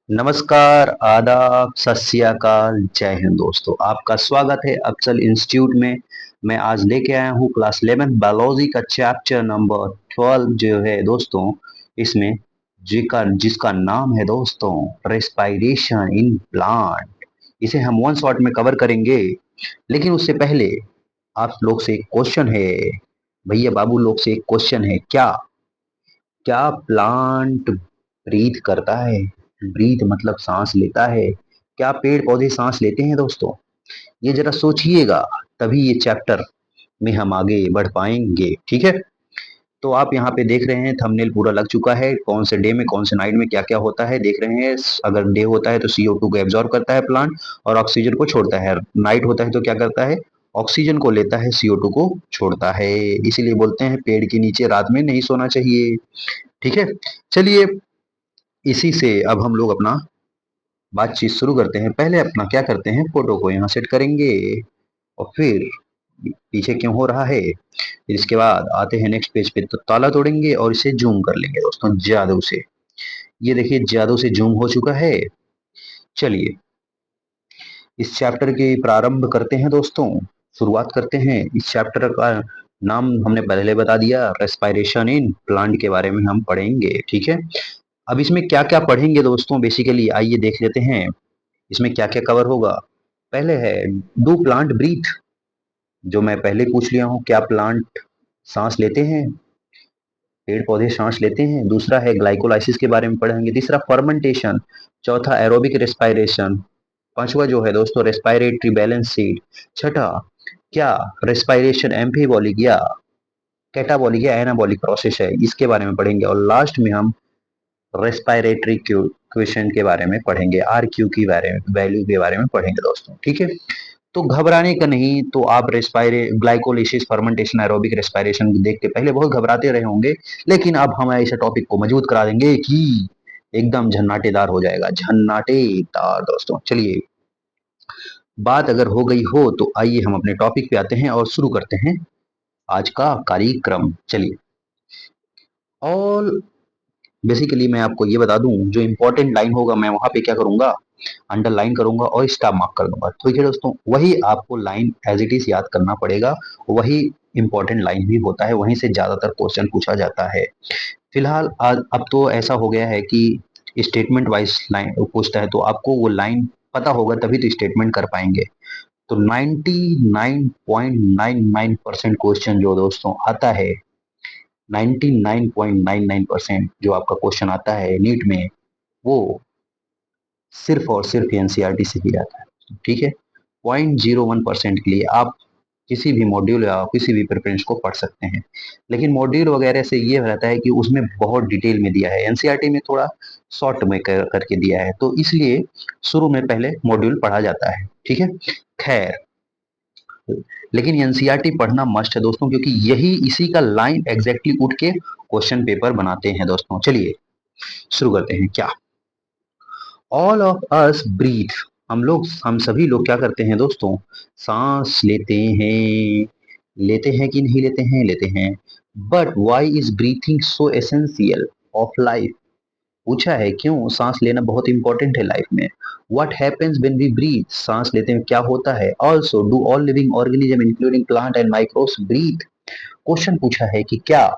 नमस्कार, आदाब, सत श्री अकाल, जय हिंद दोस्तों। आपका स्वागत है अक्सर इंस्टीट्यूट में। मैं आज लेके आया हूँ क्लास 11 बायोलॉजी का चैप्टर नंबर 12 जो है दोस्तों। इसमें जिसका नाम है दोस्तों रेस्पिरेशन इन प्लांट। इसे हम वन शॉट में कवर करेंगे। लेकिन उससे पहले आप लोग से एक क्वेश्चन है, भैया बाबू लोग से एक क्वेश्चन है। क्या क्या प्लांट ब्रीथ करता है? ब्रीथ मतलब सांस लेता है। क्या पेड़ पौधे सांस लेते हैं दोस्तों? ये जरा सोचिएगा, तभी ये चैप्टर में हम आगे बढ़ पाएंगे। ठीक है, तो आप यहाँ पे देख रहे हैं थंबनेल पूरा लग चुका है। कौन से डे में कौन से नाइट में क्या क्या होता है देख रहे हैं। अगर डे होता है तो CO2 को एब्जॉर्ब करता है प्लांट और ऑक्सीजन को छोड़ता है। नाइट होता है तो क्या करता है? ऑक्सीजन को लेता है, CO2 को छोड़ता है। इसीलिए बोलते हैं पेड़ के नीचे रात में नहीं सोना चाहिए। ठीक है, चलिए इसी से अब हम लोग अपना बातचीत शुरू करते हैं। पहले अपना क्या करते हैं, फोटो को यहाँ सेट करेंगे और फिर पीछे क्यों हो रहा है, फिर इसके बाद आते हैं नेक्स्ट पेज पे, तो ताला तोड़ेंगे और इसे जूम कर लेंगे दोस्तों जादू से। ये देखिए जादू से जूम हो चुका है। चलिए इस चैप्टर के प्रारंभ करते हैं दोस्तों, शुरुआत करते हैं। इस चैप्टर का नाम हमने पहले बता दिया, रेस्पिरेशन इन प्लांट के बारे में हम पढ़ेंगे। ठीक है, अब इसमें क्या क्या पढ़ेंगे दोस्तों, बेसिकली आइए देख लेते हैं इसमें क्या क्या कवर होगा। पहले है डू प्लांट ब्रीथ, जो मैं पहले पूछ लिया हूँ, क्या प्लांट सांस लेते हैं? पेड़ पौधे सांस लेते हैं। दूसरा है ग्लाइकोलाइसिस के बारे में पढ़ेंगे। तीसरा फर्मेंटेशन। चौथा एरोबिक रेस्पिरेशन। पांचवा जो है दोस्तों रेस्पिरेटरी बैलेंस सीट। छठा, क्या रेस्पिरेशन एम्फीबॉलिक या कैटाबॉलिक या एनाबॉलिक प्रोसेस है, इसके बारे में पढ़ेंगे। और लास्ट में हम रेस्पिरेटरी क्वेश्चन के बारे में पढ़ेंगे, RQ की बारे में वैल्यू के बारे में पढ़ेंगे दोस्तों। ठीक है, तो घबराने का नहीं। तो आप रेस्पायरे ग्लाइकोलिसिस फर्मेंटेशन एरोबिक रेस्पिरेशन देख के पहले बहुत घबराते रहे होंगे, लेकिन अब हम ऐसे टॉपिक को मजबूत करा देंगे कि एकदम झन्नाटेदार हो जाएगा, झन्नाटेदार दोस्तों। चलिए बात अगर हो गई हो तो आइए हम अपने टॉपिक पे आते हैं और शुरू करते हैं आज का कार्यक्रम। चलिए ऑल बेसिकली मैं आपको ये बता दूं, जो इंपॉर्टेंट लाइन होगा मैं वहां पे क्या करूंगा, अंडरलाइन करूंगा और स्टार मार्क कर दूंगा। ठीक है दोस्तों, वही आपको लाइन एज इट इज याद करना पड़ेगा। वही इंपॉर्टेंट लाइन भी होता है, वहीं से ज्यादातर क्वेश्चन पूछा जाता है। फिलहाल आज अब तो ऐसा हो गया है कि स्टेटमेंट वाइज लाइन पूछता है, तो आपको वो लाइन पता होगा तभी तो स्टेटमेंट कर पाएंगे। तो 99.99% क्वेश्चन जो दोस्तों आता है, 99.99% जो आपका क्वेश्चन आता है नीट में, वो सिर्फ और सिर्फ एनसीईआरटी से ही आता है। ठीक है, 0.01% के लिए आप किसी भी मॉड्यूल या किसी भी प्रेफरेंस को पढ़ सकते हैं। लेकिन मॉड्यूल वगैरह से ये रहता है कि उसमें बहुत डिटेल में दिया है, एनसीईआरटी में थोड़ा शॉर्ट में करके दिया है, तो इसलिए शुरू में पहले मॉड्यूल पढ़ा जाता है। ठीक है, खैर लेकिन एनसीईआरटी पढ़ना मस्ट है दोस्तों, क्योंकि यही इसी का लाइन एग्जैक्टली उठ के क्वेश्चन पेपर बनाते हैं दोस्तों। चलिए शुरू करते हैं। क्या ऑल ऑफ अस ब्रीथ, हम सभी लोग क्या करते हैं दोस्तों, सांस लेते हैं। लेते हैं कि नहीं लेते हैं? लेते हैं। But why is breathing so essential of life? पूछा है क्यों सांस लेना बहुत इंपॉर्टेंट है लाइफ में। What happens when we breathe, सांस लेते हैं क्या होता है। Also do all living organism including plant and microbes breathe. Question पूछा है कि क्या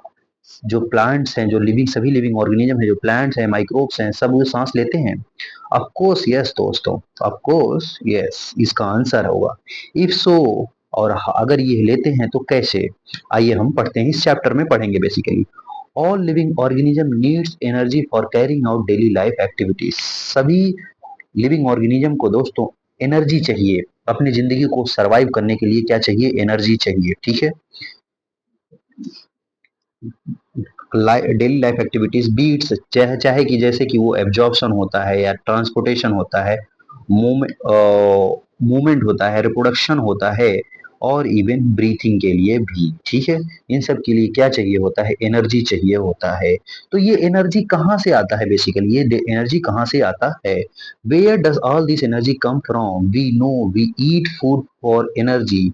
जो प्लांट्स हैं, जो लिविंग सभी लिविंग ऑर्गेनिज्म है, जो प्लांट्स हैं, माइक्रोब्स हैं, सब वो सांस लेते हैं। ऑफ कोर्स यस दोस्तों, ऑफ कोर्स यस इसका आंसर होगा। इफ सो, और अगर ये लेते हैं तो कैसे, आइए हम पढ़ते हैं, इस चैप्टर में पढ़ेंगे basically. All living organism needs energy for carrying out daily life activities. सभी लिविंग ऑर्गेनिज्म को दोस्तों एनर्जी चाहिए, अपनी जिंदगी को सरवाइव करने के लिए क्या चाहिए, एनर्जी चाहिए। ठीक है, डेली लाइफ एक्टिविटीज बीट्स, चाहे चाहे कि जैसे कि वो एब्जॉर्प्शन होता है या ट्रांसपोर्टेशन होता है, मूवमेंट होता है, रिप्रोडक्शन होता है, और इवन ब्रीथिंग के लिए भी। ठीक है, इन सब के लिए क्या चाहिए होता है, एनर्जी चाहिए होता है। तो ये एनर्जी कहाँ से आता है, बेसिकली ये एनर्जी कहाँ से आता है, where does all this energy come from, we know we eat food for energy.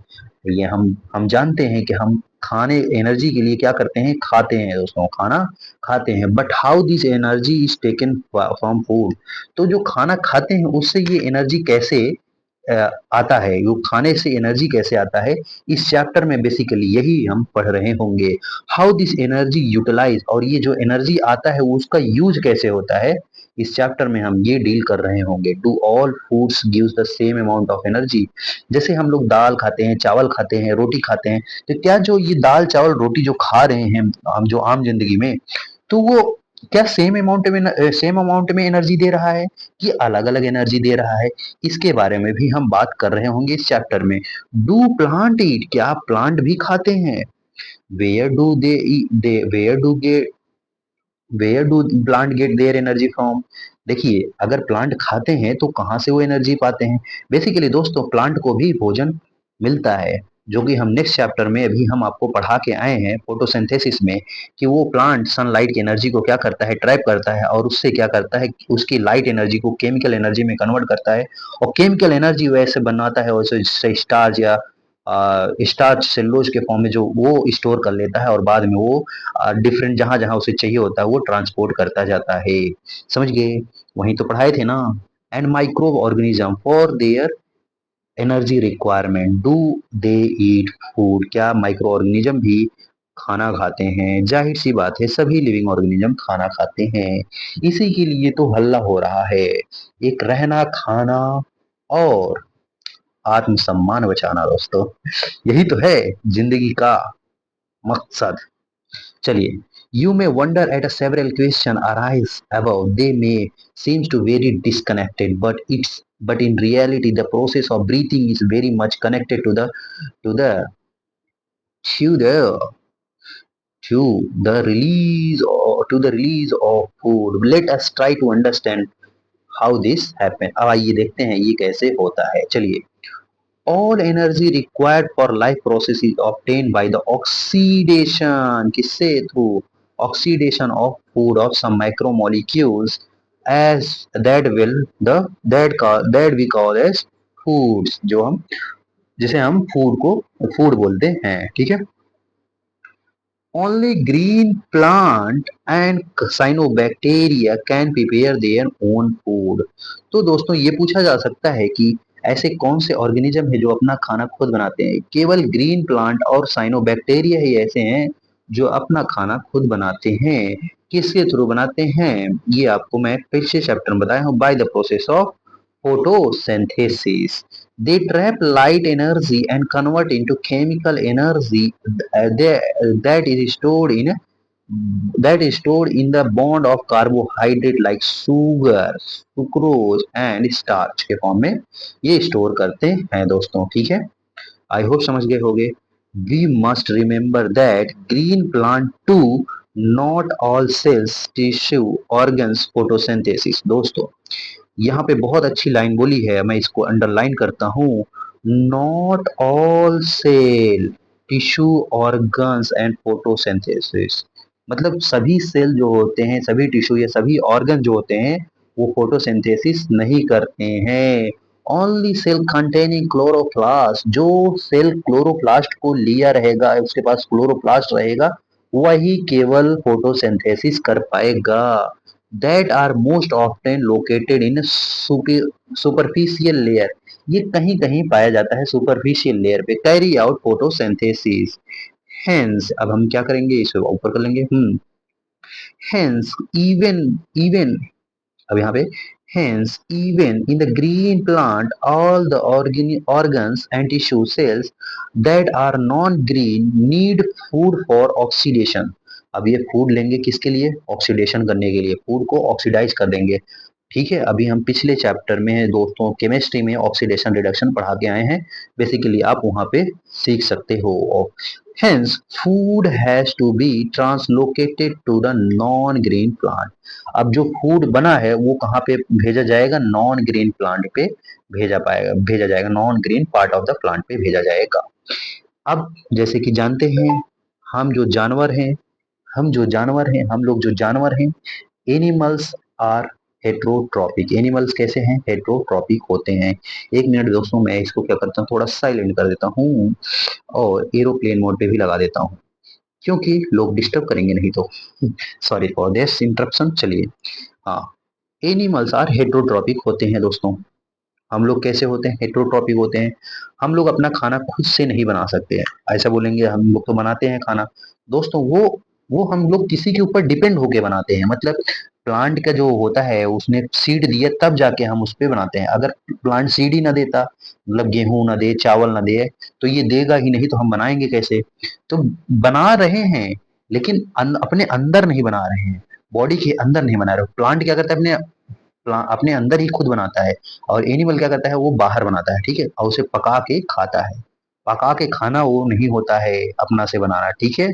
ये हम जानते हैं कि हम खाने एनर्जी के लिए क्या करते हैं, खाते हैं दोस्तों, खाना खाते हैं। But how this energy is taken from food, तो जो खाना खाते हैं उससे ये एनर्जी कैसे आता है, वो खाने से एनर्जी कैसे आता है, इस चैप्टर में बेसिकली यही हम पढ़ रहे होंगे। हाउ दिस एनर्जी यूटिलाइज, और ये जो एनर्जी आता है उसका यूज कैसे होता है, इस चैप्टर में हम ये डील कर रहे होंगे। Do all foods gives the same amount of energy, जैसे हम लोग दाल खाते हैं, चावल खाते हैं, रोटी खाते हैं, तो क्या जो ये दाल चावल रोटी जो खा रहे हैं हम जो आम जिंदगी में, तो वो क्या सेम अमाउंट में एनर्जी दे रहा है कि अलग अलग एनर्जी दे रहा है, इसके बारे में भी हम बात कर रहे होंगे इस चैप्टर में। डू प्लांट ईट, क्या प्लांट भी खाते हैं, where do they where do plant get their energy from, देखिए अगर प्लांट खाते हैं तो कहाँ से वो एनर्जी पाते हैं। बेसिकली दोस्तों प्लांट को भी भोजन मिलता है, जो कि हम नेक्स्ट चैप्टर में अभी हम आपको पढ़ा के आए हैं फोटोसिंथेसिस में, कि वो प्लांट सनलाइट की एनर्जी को क्या करता है, ट्रैप करता है, और उससे क्या करता है कि उसकी लाइट एनर्जी को केमिकल एनर्जी में कन्वर्ट करता है, और केमिकल एनर्जी वैसे बनाता है, वैसे स्टार्च या स्टार्च सेल्यूलोज के फॉर्म में जो वो स्टोर कर लेता है, और बाद में वो डिफरेंट जहां जहां उसे चाहिए होता है वो ट्रांसपोर्ट करता जाता है। समझ गए, वहीं तो पढ़ाए थे ना। And microbe organism for their energy requirement do they eat food, क्या माइक्रो ऑर्गेनिज्म भी खाना खाते हैं, जाहिर सी बात है सभी लिविंग ऑर्गेनिज्म खाना खाते हैं, इसी के लिए तो हल्ला हो रहा है, एक रहना खाना और आत्मसम्मान बचाना दोस्तों, यही तो है जिंदगी का मकसद। चलिए, you may wonder at a several question arise above, they may seems to very disconnected, but in reality the process of breathing is very much connected to the to the to the release of food. Let us try to understand how this happen, अब आइए देखते हैं ये कैसे होता है। चलिए, all energy required for life process is obtained by the oxidation, किससे, through oxidation of food of some macromolecules as that we call as foods, जो हम जिसे हम फूड को फूड बोलते हैं, ठीक है। Only green plant and cyanobacteria can prepare their own food, तो दोस्तों ये पूछा जा सकता है कि ऐसे कौन से ऑर्गेनिज्म है जो अपना खाना खुद बनाते हैं। केवल ग्रीन प्लांट और साइनोबैक्टीरिया ही ऐसे हैं जो अपना खाना खुद बनाते हैं। किसके थ्रू बनाते हैं, ये आपको मैं पिछले चैप्टर में बताया हूँ, by the process of photosynthesis. They trap light energy and convert into chemical energy that is stored in the bond of carbohydrate like sugar, sucrose and starch के फॉर्म में ये स्टोर करते हैं दोस्तों, ठीक है। आई होप समझ गए होंगे। We must remember that green plant to not all cells tissue organs photosynthesis, दोस्तों यहाँ पे बहुत अच्छी लाइन बोली है, मैं इसको अंडरलाइन करता हूँ। Not all cell tissue organs and photosynthesis, मतलब सभी सेल जो होते हैं, सभी टिश्यू या सभी ऑर्गन जो होते हैं वो फोटोसिंथेसिस नहीं करते हैं। ओनली सेल कंटेनिंग क्लोरोप्लास्ट, जो सेल क्लोरोप्लास्ट को लिया रहेगा, उसके पास क्लोरोप्लास्ट रहेगा, वही केवल फोटोसिंथेसिस कर पाएगा। That are most often located in superficial layer, ये कहीं कहीं पाया जाता है सुपरफिशियल लेयर पे, कैरी आउट फोटोसिंथेसिस। हेंस, अब हम क्या करेंगे, इसे ऊपर कर लेंगे। हेंस इवन इवन अब यहाँ पे hence even in the green plant all the organs and tissue cells that are non-green need food for oxidation, अब ये फूड लेंगे किसके लिए, ऑक्सीडेशन करने के लिए, फूड को ऑक्सीडाइज कर देंगे, ठीक है। अभी हम पिछले चैप्टर में दोस्तों केमिस्ट्री में ऑक्सीडेशन रिडक्शन पढ़ा के आए हैं, बेसिकली आप वहां पे सीख सकते हो। Hence food has to be translocated to the non green plant, अब जो फूड बना है वो कहाँ पे भेजा जाएगा, नॉन ग्रीन प्लांट पे भेजा जाएगा, non green part of the plant पे भेजा जाएगा। अब जैसे कि जानते हैं, हम जो जानवर हैं हम लोग जो जानवर हैं, एनिमल्स आर हेट्रोट्रॉपिक। एनिमल्स कैसे हैं? हेट्रोट्रॉपिक होते हैं। एक मिनट दोस्तों, मैं इसको क्या करता हूँ, थोड़ा साइलेंट कर देता हूँ और एरोप्लेन मोड पे भी लगा देता हूँ, क्योंकि लोग डिस्टर्ब करेंगे नहीं तो। Sorry for this interruption. चलिए, हाँ, एनिमल्स आर हेट्रोट्रॉपिक होते हैं दोस्तों। हम लोग कैसे होते हैं? हेट्रोट्रॉपिक होते हैं। हम लोग अपना खाना खुद से नहीं बना सकते हैं। ऐसा बोलेंगे हम लोग तो बनाते हैं खाना, दोस्तों वो हम लोग किसी के ऊपर डिपेंड होके बनाते हैं। मतलब प्लांट का जो होता है, उसने सीड दिया तब जाके हम उस पे बनाते हैं। अगर प्लांट सीड ही ना देता, मतलब गेहूं ना दे, चावल ना दे, तो ये देगा ही नहीं, तो हम बनाएंगे कैसे? तो बना रहे हैं, लेकिन अपने अंदर नहीं बना रहे हैं, बॉडी के अंदर नहीं बना रहे। प्लांट क्या करता है, अपने अंदर ही खुद बनाता है। और एनिमल क्या करता है, वो बाहर बनाता है, ठीक है, और उसे पका के खाता है। पका के खाना वो नहीं होता है अपना से बनाना, ठीक है,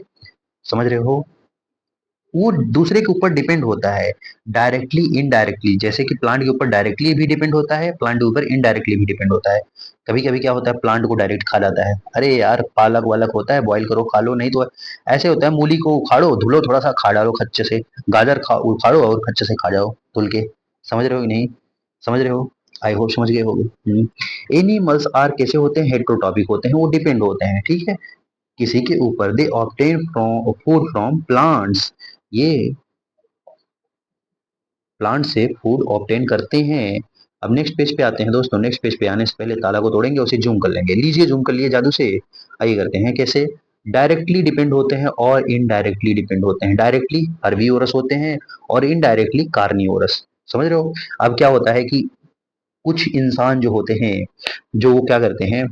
समझ रहे हो? वो दूसरे के ऊपर डिपेंड होता है, डायरेक्टली इनडायरेक्टली। जैसे कि प्लांट के ऊपर डायरेक्टली भी डिपेंड होता है, प्लांट के ऊपर इनडायरेक्टली भी डिपेंड होता है। कभी कभी क्या होता है, प्लांट को डायरेक्ट खा जाता है, अरे यार पालक वालक होता है, बॉईल करो खा लो, नहीं तो ऐसे होता है, मूली को उखाड़ो धुलो, थोड़ा सा खा डालो खच्चे से, गाजर उखाड़ो और खच्चे से खा जाओ धुल के। समझ रहे हो कि नहीं? समझ रहे हो? आई होप समझ गए होगे। एनिमल्स आर कैसे होते हैं? हेट्रोटॉपिक होते हैं, वो डिपेंड होते हैं, ठीक है, किसी के ऊपर। They obtain from food from plants, ये प्लांट से फूड ऑब्टेन करते हैं। अब नेक्स्ट पेज पे आते हैं दोस्तों। नेक्स्ट पेज पे आने से पहले ताला को तोड़ेंगे, उसे जूम कर लेंगे। लीजिए जूम कर लिए जादू से। आइए करते हैं कैसे। डायरेक्टली डिपेंड होते हैं और इनडायरेक्टली डिपेंड होते हैं। डायरेक्टली हर्बीवोरस होते हैं और इनडायरेक्टली कार्निवोरस। समझ रहे हो? अब क्या होता है कि कुछ इंसान जो होते हैं, जो वो क्या करते हैं,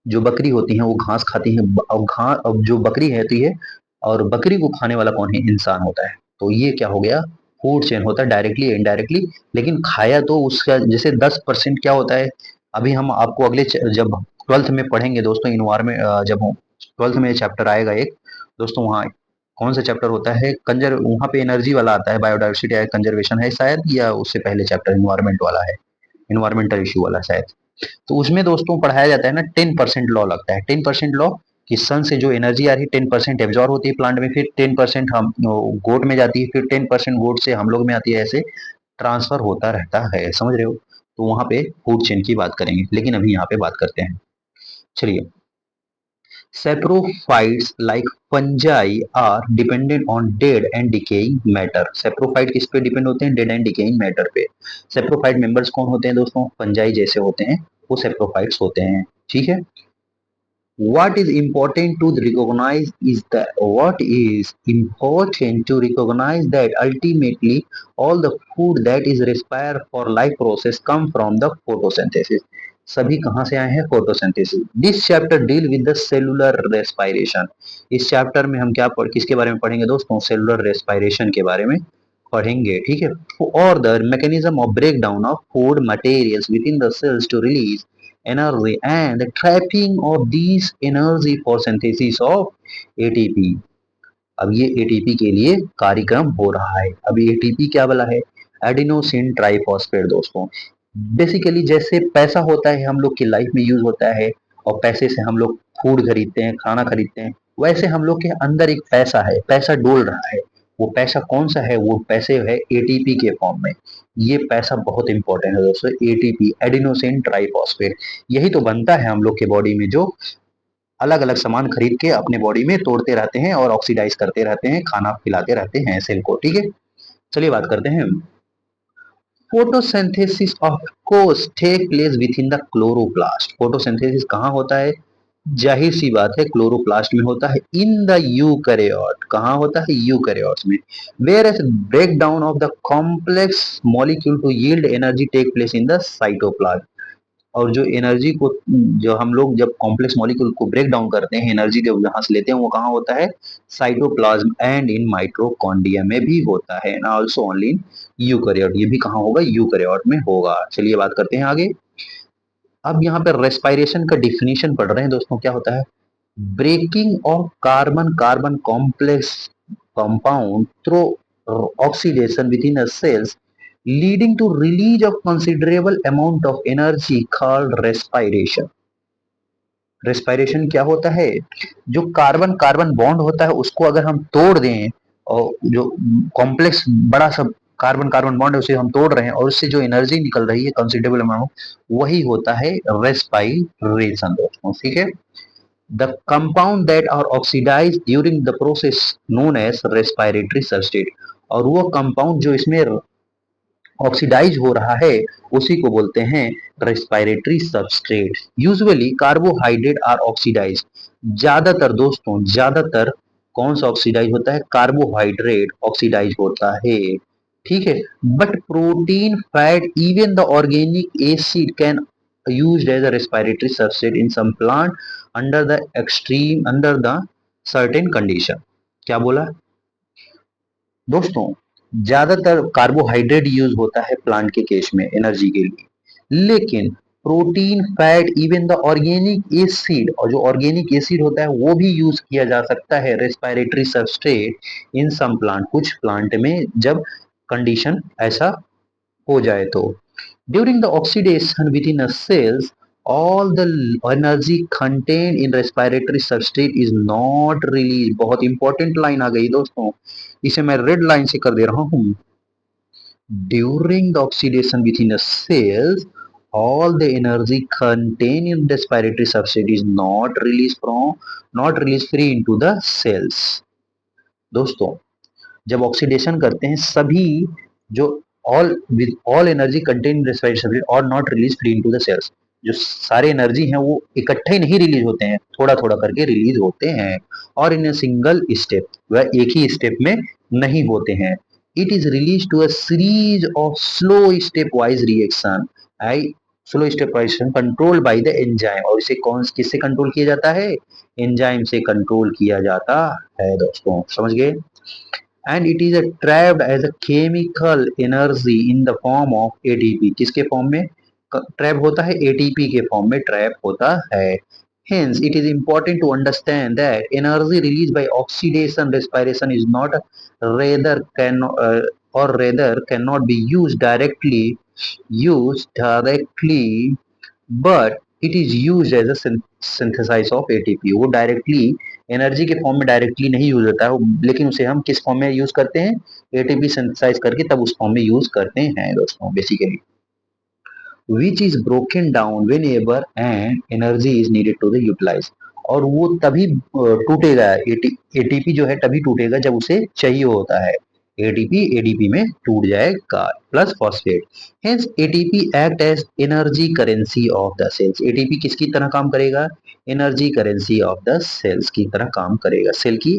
जो बकरी होती है वो घास खाती है। अब घास, अब जो बकरी रहती है, और बकरी को खाने वाला कौन है? इंसान होता है। तो ये क्या हो गया? फूड चेन होता है, डायरेक्टली इनडायरेक्टली। लेकिन खाया तो उसका जैसे 10% क्या होता है, अभी हम आपको जब ट्वेल्थ में पढ़ेंगे दोस्तों, इन्वायरमेंट, जब ट्वेल्थ में चैप्टर आएगा एक दोस्तों, वहाँ कौन सा चैप्टर होता है, वहाँ पे एनर्जी वाला आता है, बायोडाइवर्सिटी या कंजर्वेशन है शायद, या उससे पहले चैप्टर इन्वायरमेंट वाला है, इन्वायरमेंटल इशू वाला शायद। तो उसमें दोस्तों पढ़ाया जाता है ना, 10% लॉ लगता है। 10% लॉ कि सन से जो एनर्जी आ रही है, 10% एब्जॉर्ब होती है प्लांट में, फिर 10% हम गोट में जाती है, फिर 10% गोट से हम लोग में आती है, ऐसे ट्रांसफर होता रहता है। समझ रहे हो? तो वहां पे फूड चेन की बात करेंगे, लेकिन अभी यहाँ पे बात करते हैं। चलिए, saprophytes like fungi are dependent on dead and decaying matter. Saprophyte किस पे डिपेंड होते हैं? डेड एंड डिकेइंग मैटर पे। सेप्रोफाइट मेंबर्स कौन होते हैं दोस्तों? फंजाई जैसे होते हैं, वो सेप्रोफाइट्स होते हैं, ठीक है। What is important to recognize is that ultimately all the food that is required for life process come from the photosynthesis. सभी कहाँ से आए हैं? Photosynthesis. This chapter deal with the cellular respiration. इस चैप्टर में हम किसके बारे में पढ़ेंगे दोस्तों? सेलुलर रेस्पायरेशन के बारे में पढ़ेंगे, ठीक है। और the mechanism of break down of food materials within the cells to release energy and the trapping of these energy for synthesis of ATP। अब ये ATP के लिए कार्यक्रम हो रहा है। अभी ATP क्या वाला है? एडिनोसिन ट्राइफॉस्फेट दोस्तों। बेसिकली जैसे पैसा होता है हम लोग की लाइफ में यूज होता है, और पैसे से हम लोग फूड खरीदते हैं, खाना खरीदते हैं, वैसे हम लोग के अंदर एक पैसा है, पैसा डोल रहा है। वो पैसा कौन सा है? वो पैसे है ATP के फॉर्म में। ये पैसा बहुत इंपॉर्टेंट है दोस्तों, ATP, एडिनोसिन ट्राइफॉस्फेट। यही तो बनता है हम लोग के बॉडी में, जो अलग अलग सामान खरीद के अपने बॉडी में तोड़ते रहते हैं और ऑक्सीडाइज करते रहते हैं, खाना खिलाते रहते हैं सेल को, ठीक है। चलिए बात करते हैं। Photosynthesis of course take place within the chloroplast. Photosynthesis कहाँ होता है? जाहिर सी बात है क्लोरोप्लास्ट में होता है, इन द यूकैरियोट। कहाँ होता है? यूकैरियोट्स में। Whereas break down of the complex molecule to yield energy take place in the cytoplasm. और जो एनर्जी को, जो हम लोग जब कॉम्प्लेक्स मॉलिक्यूल को ब्रेक डाउन करते हैं, एनर्जी जब यहाँ से लेते हैं, वो कहाँ होता है? साइटोप्लाज्म एंड इन माइटोकॉन्ड्रिया में भी होता है, and also only in eukaryote. ये भी कहाँ होगा? यूकैरियोट में होगा। चलिए बात करते हैं आगे। अब यहाँ पे रेस्पायरेशन का डिफिनीशन पढ़ रहे हैं दोस्तों। क्या होता है? Breaking of carbon carbon complex compound through oxidation within a cells leading to release of considerable amount of energy called respiration। Respiration क्या होता है? जो कार्बन कार्बन बॉन्ड होता है उसको अगर हम तोड़ दें, और जो कॉम्प्लेक्स बड़ा सा कार्बन कार्बन बॉन्ड है उसे हम तोड़ रहे हैं और उससे जो एनर्जी निकल रही है कंसिडरेबल अमाउंट, वही होता है रेस्पाइरेशन दोस्तों, ठीक है। The compound that are oxidize during the process known as respiratory substrate, और वो कंपाउंड जो इसमें ऑक्सीडाइज हो रहा है उसी को बोलते हैं respiratory substrate. Usually carbohydrate are oxidize, ज्यादातर दोस्तों ज्यादातर कौन सा ऑक्सीडाइज होता है, कार्बोहाइड्रेट ऑक्सीडाइज होता है, ठीक है। But protein fat even the organic acid can used as a respiratory substrate in some plant under the certain condition। क्या बोला दोस्तों, ज्यादातर कार्बोहाइड्रेट यूज होता है प्लांट के केस में एनर्जी के लिए, लेकिन protein fat even the organic acid, और जो ऑर्गेनिक एसिड होता है वो भी यूज किया जा सकता है respiratory substrate in some plant, कुछ प्लांट में जब कंडीशन ऐसा हो जाए तो। During the oxidation within cells all the energy contained in respiratory substrate is not released। बहुत इंपॉर्टेंट लाइन आ गई दोस्तों, इसे मैं रेड लाइन से कर दे रहा हूं। During the oxidation within cells all the energy contained in respiratory substrate is not released free into the cells। दोस्तों जब ऑक्सीडेशन करते हैं सभी जो ऑल एनर्जी कंटेन रेस्पिरेटरी और not release free into the cells, जो सारे energy हैं वो इकट्ठे नहीं रिलीज होते हैं, थोड़ा थोड़ा करके रिलीज होते हैं, और इन सिंगल स्टेप, वह एक ही स्टेप में नहीं होते हैं। It is release to a series of slow step wise reaction, I slow step wise control by the enzyme, और इसे कौन किससे कंट्रोल किया जाता है, एंजाइम से कंट्रोल किया जाता है दोस्तों, समझ गए। and it is trapped as a chemical energy in the form of ATP। किसके फॉर्म में ट्रैप होता है, ATP के फॉर्म में ट्रैप होता है। Hence, it is important to understand that energy released by oxidation respiration is not rather can or rather cannot be used directly, but it is used as a synthesis of ATP। वो directly energy के form में directly नहीं use होता है, लेकिन उसे हम किस फॉर्म में यूज करते हैं, एटीपी सिंथेसाइज करके तब उस फॉर्म में यूज करते हैं दोस्तों basically. Which is broken down whenever and energy is needed to the utilize, और वो तभी टूटेगा, एटीपी जो है तभी टूटेगा जब उसे चाहिए होता है, एटीपी एडीपी में टूट जाएगा plus phosphate. Hence ATP act as energy currency of the cells. ATP किसकी तरह काम करेगा, energy currency of the cells की तरह काम करेगा, सेल की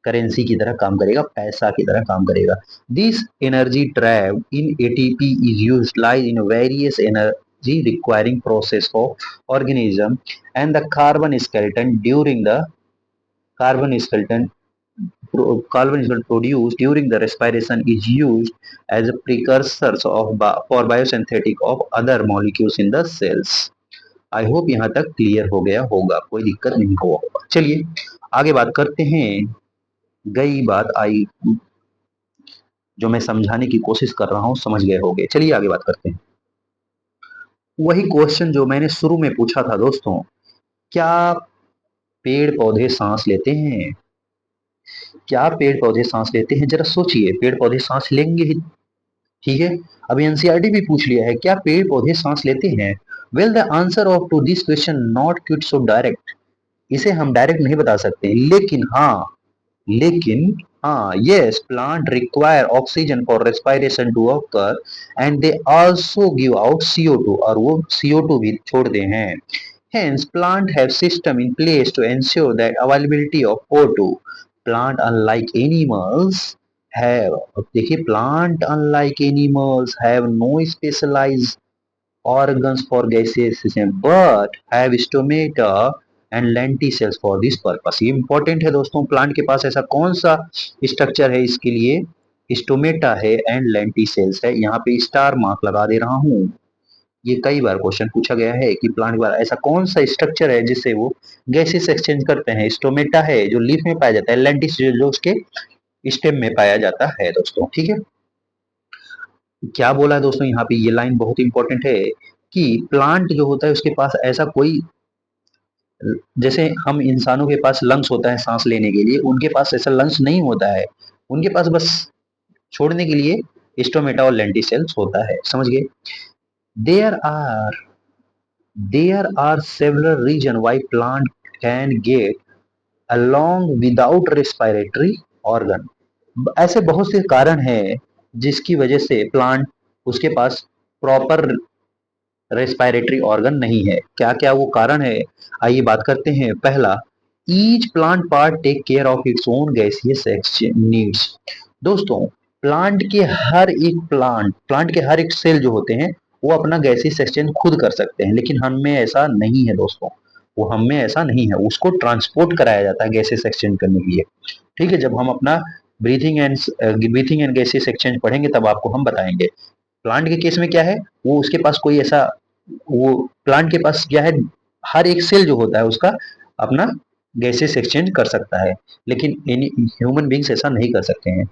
करेंसी की तरह काम करेगा, पैसा की तरह काम करेगा। This energy trap in ATP is utilized in various energy requiring process of organism and the carbon skeleton during the carbon skeleton carbon is produced during the respiration is used as a precursors for biosynthetic of other molecules in the cells। I hope यहाँ तक clear हो गया होगा, कोई दिक्कत नहीं हुआ होगा। चलिए आगे बात करते हैं, गई बात आई जो मैं समझाने की कोशिश कर रहा हूं, समझ गए होंगे। चलिए आगे बात करते हैं। वही क्वेश्चन जो मैंने शुरू में पूछा था दोस्तों, क्या पेड़ पौधे सांस लेते हैं, क्या पेड़ पौधे सांस लेते हैं, जरा सोचिए, पेड़ पौधे सांस लेंगे ही, ठीक है। अभी एनसीईआरटी भी पूछ लिया है, क्या पेड़ पौधे सांस लेते हैं। Well the answer of to this question not quite so direct, इसे हम डायरेक्ट नहीं बता सकते, लेकिन हाँ yes, plant require oxygen for respiration to occur and they also give out CO2, और वो CO2 भी छोड़ते हैं। Hence, plant have system in place to ensure that availability of O2। Plant unlike animals have, देखिए plant unlike animals have no specialized organs for gaseous system but have stomata and lenticels for this purpose. ये important है दोस्तों, plant के पास ऐसा कौन सा structure है इसके लिए, स्टोमेटा है एंड लेंटिसेल्स है। यहाँ पे स्टार मार्क लगा दे रहा हूँ, ये कई बार क्वेश्चन पूछा गया है कि प्लांट के बारे ऐसा कौन सा स्ट्रक्चर है जिससे वो गैसेस एक्सचेंज करते हैं। स्टोमेटा है जो लीफ में पाया जाता है, लेंटिसेल जो उसके स्टेम में पाया जाता है दोस्तों, ठीक है। क्या बोला है दोस्तों यहाँ पे, ये लाइन बहुत इंपॉर्टेंट है कि प्लांट जो होता है उसके पास ऐसा कोई, जैसे हम इंसानों के पास लंग्स होता है सांस लेने के लिए, उनके पास ऐसा लंग्स नहीं होता है, उनके पास बस छोड़ने के लिए स्टोमेटा और लेंटिसेल्स होता है, समझ गए। There are there are several reason why plant can get along without respiratory organ. ऐसे बहुत से कारण हैं जिसकी वजह से प्लांट उसके पास प्रॉपर रेस्पिरेटरी ऑर्गन नहीं है। क्या क्या वो कारण है, आइए बात करते हैं। पहला, each plant part take care of its own gaseous exchange needs. दोस्तों, प्लांट के हर एक सेल जो होते हैं वो अपना गैसियस एक्सचेंज खुद कर सकते हैं, लेकिन हम में ऐसा नहीं है दोस्तों। वो हम में ऐसा नहीं है, उसको ट्रांसपोर्ट कराया जाता है गैसेस एक्सचेंज करने के लिए। ठीक है, जब हम अपना ब्रीथिंग एंड गैसेस एक्सचेंज पढ़ेंगे तब आपको हम बताएंगे। प्लांट के केस में क्या है, वो उसके पास कोई ऐसा वो प्लांट के पास क्या है, हर एक सेल जो होता है उसका अपना गैसेस एक्सचेंज कर सकता है, लेकिन ह्यूमन बींग्स ऐसा नहीं कर सकते हैं।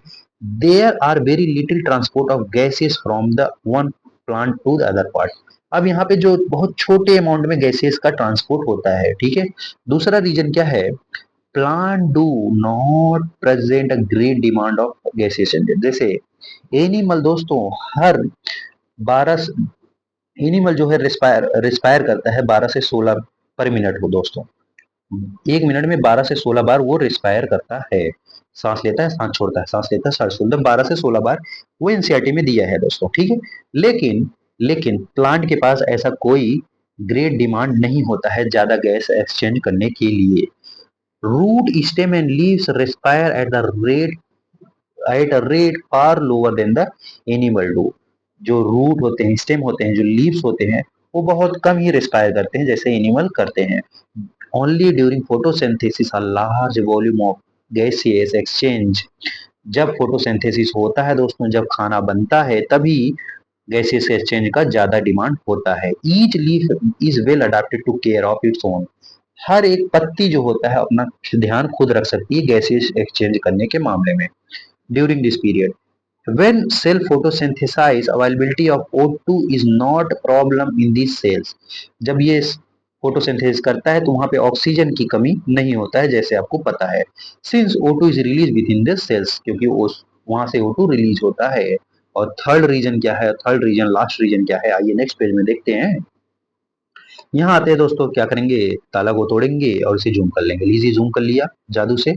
There are very little transport of gases from the one plant to the other part. अब यहाँ पे जो बहुत छोटे अमाउंट में गैसेस का ट्रांसपोर्ट होता है, ठीक है। दूसरा रीजन क्या है, plant do not present a great demand of gases. जैसे एनिमल दोस्तों, हर 12 एनिमल जो है रिस्पायर करता है 12 से 16 पर मिनट हो दोस्तों। 1 मिनट में 12 से 16 बार वो रिस्पायर करता है, सांस लेता है सांस छोड़ता है, सांस लेता है सांस छोड़ता है, 12 से 16 बार वो एनसीईआरटी में दिया है दोस्तों, ठीक है। लेकिन लेकिन प्लांट के पास ऐसा कोई ग्रेट डिमांड नहीं होता है ज्यादा गैस एक्सचेंज करने के लिए। Root stem and leaves respire at a rate far lower than the animal do. जो रूट होते हैं, स्टेम होते हैं, जो लीव्स होते हैं, वो बहुत कम ही रिस्पायर करते हैं जैसे एनिमल करते हैं। Only during photosynthesis a large volume of gaseous exchange. जब फोटोसिंथेसिस होता है दोस्तों, जब खाना बनता है, तभी गैसियस एक्सचेंज का ज्यादा डिमांड होता है। Each leaf is well adapted to care of its own. हर एक पत्ती जो होता है अपना ध्यान खुद रख सकती है गैसियस एक्सचेंज करने के मामले में। During this period, when cell photosynthesize, availability of O2 is not a problem in these cells। जब ये फोटोसिंथेसिस करता है तो वहां पे ऑक्सीजन की कमी नहीं होता है, जैसे आपको पता है। Since O2 is release within the cells, क्योंकि वहां से O2 रिलीज होता है। और थर्ड रीजन क्या है, थर्ड रीजन लास्ट रीजन क्या है, आइए नेक्स्ट पेज में देखते हैं। यहाँ आते हैं दोस्तों, क्या करेंगे, ताला को तोड़ेंगे और इसे जूम कर लेंगे। लीजिए जूम कर लिया जादू से।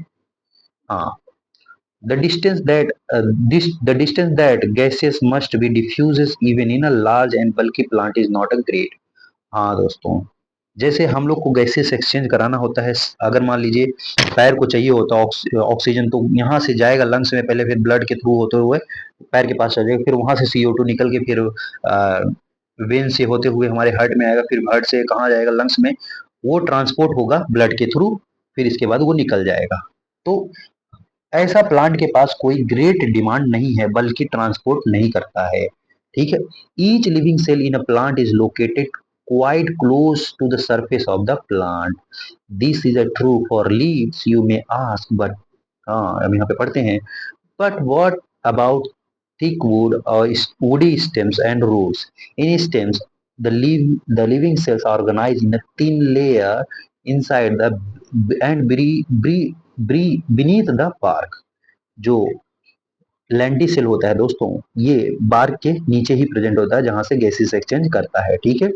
हाँ, the distance that the distance that gases must be diffuses even in a large and bulky plant is not a great। हाँ दोस्तों, जैसे हम लोग को गैसेस एक्सचेंज कराना होता है, अगर मान लीजिए पैर को चाहिए होता है ऑक्सीजन, तो यहाँ से जाएगा लंग्स में पहले, फिर ब्लड के थ्रू होते हुए पैर के पास आ जाएगा, फिर वहां से CO2 निकल के फिर वेन से होते हुए हमारे हार्ट में आएगा, फिर हार्ट से कहाँ जाएगा, लंग्स में। वो ट्रांसपोर्ट होगा ब्लड के थ्रू, फिर इसके बाद वो निकल जाएगा। तो ऐसा प्लांट के पास कोई ग्रेट डिमांड नहीं है, बल्कि ट्रांसपोर्ट नहीं करता है, ठीक है। Each living cell in a plant is located quite close to the surface of the plant. This is a true for leaves, you may ask, but हाँ अब यहाँ पे पढ़ते हैं, but what about thick wood or woody stems and roots? In stems, the living cells are organized in a thin layer inside the and beneath the bark। जो lenticel होता है दोस्तों, ये बार्क के नीचे ही प्रेजेंट होता है जहां से गैसेस एक्सचेंज करता है, ठीक है।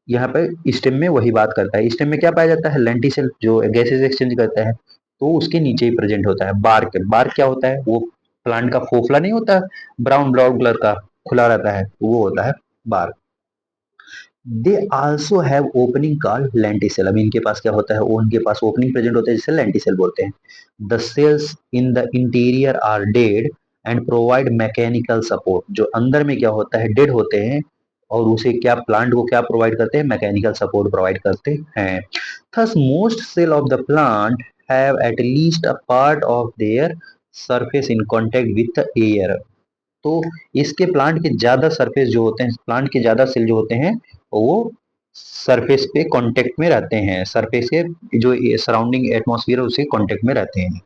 यहाँ पे स्टेम में वही बात करता है। स्टेम में क्या पाया जाता है, लेंटिसेल जो गैसेस एक्सचेंज करता है, तो उसके नीचे ही प्रेजेंट होता है बार्क। बार्क क्या होता है, वो प्लांट का फोफला नहीं होता, ब्राउन ब्राउन कलर का खुला रहता है, वो होता है bark. They also have opening called lenticel. अब इनके पास क्या होता है, वो उनके पास ओपनिंग प्रेजेंट होता है जिसे लेंटिसेल बोलते हैं। The cells in the interior are dead and provide mechanical support. जो अंदर में क्या होता है, डेड होते हैं, और उसे क्या, प्लांट को क्या प्रोवाइड करते हैं, मैकेनिकल सपोर्ट प्रोवाइड करते हैं। Thus most cell of the plant have at least a part of their surface in contact with the air. तो इसके प्लांट के ज्यादा सरफेस जो होते हैं, प्लांट के ज्यादा सेल जो होते हैं, वो सरफेस पे कांटेक्ट में रहते हैं, सरफेस के जो सराउंडिंग एटमॉस्फेयर है उसके कांटेक्ट में रहते हैं।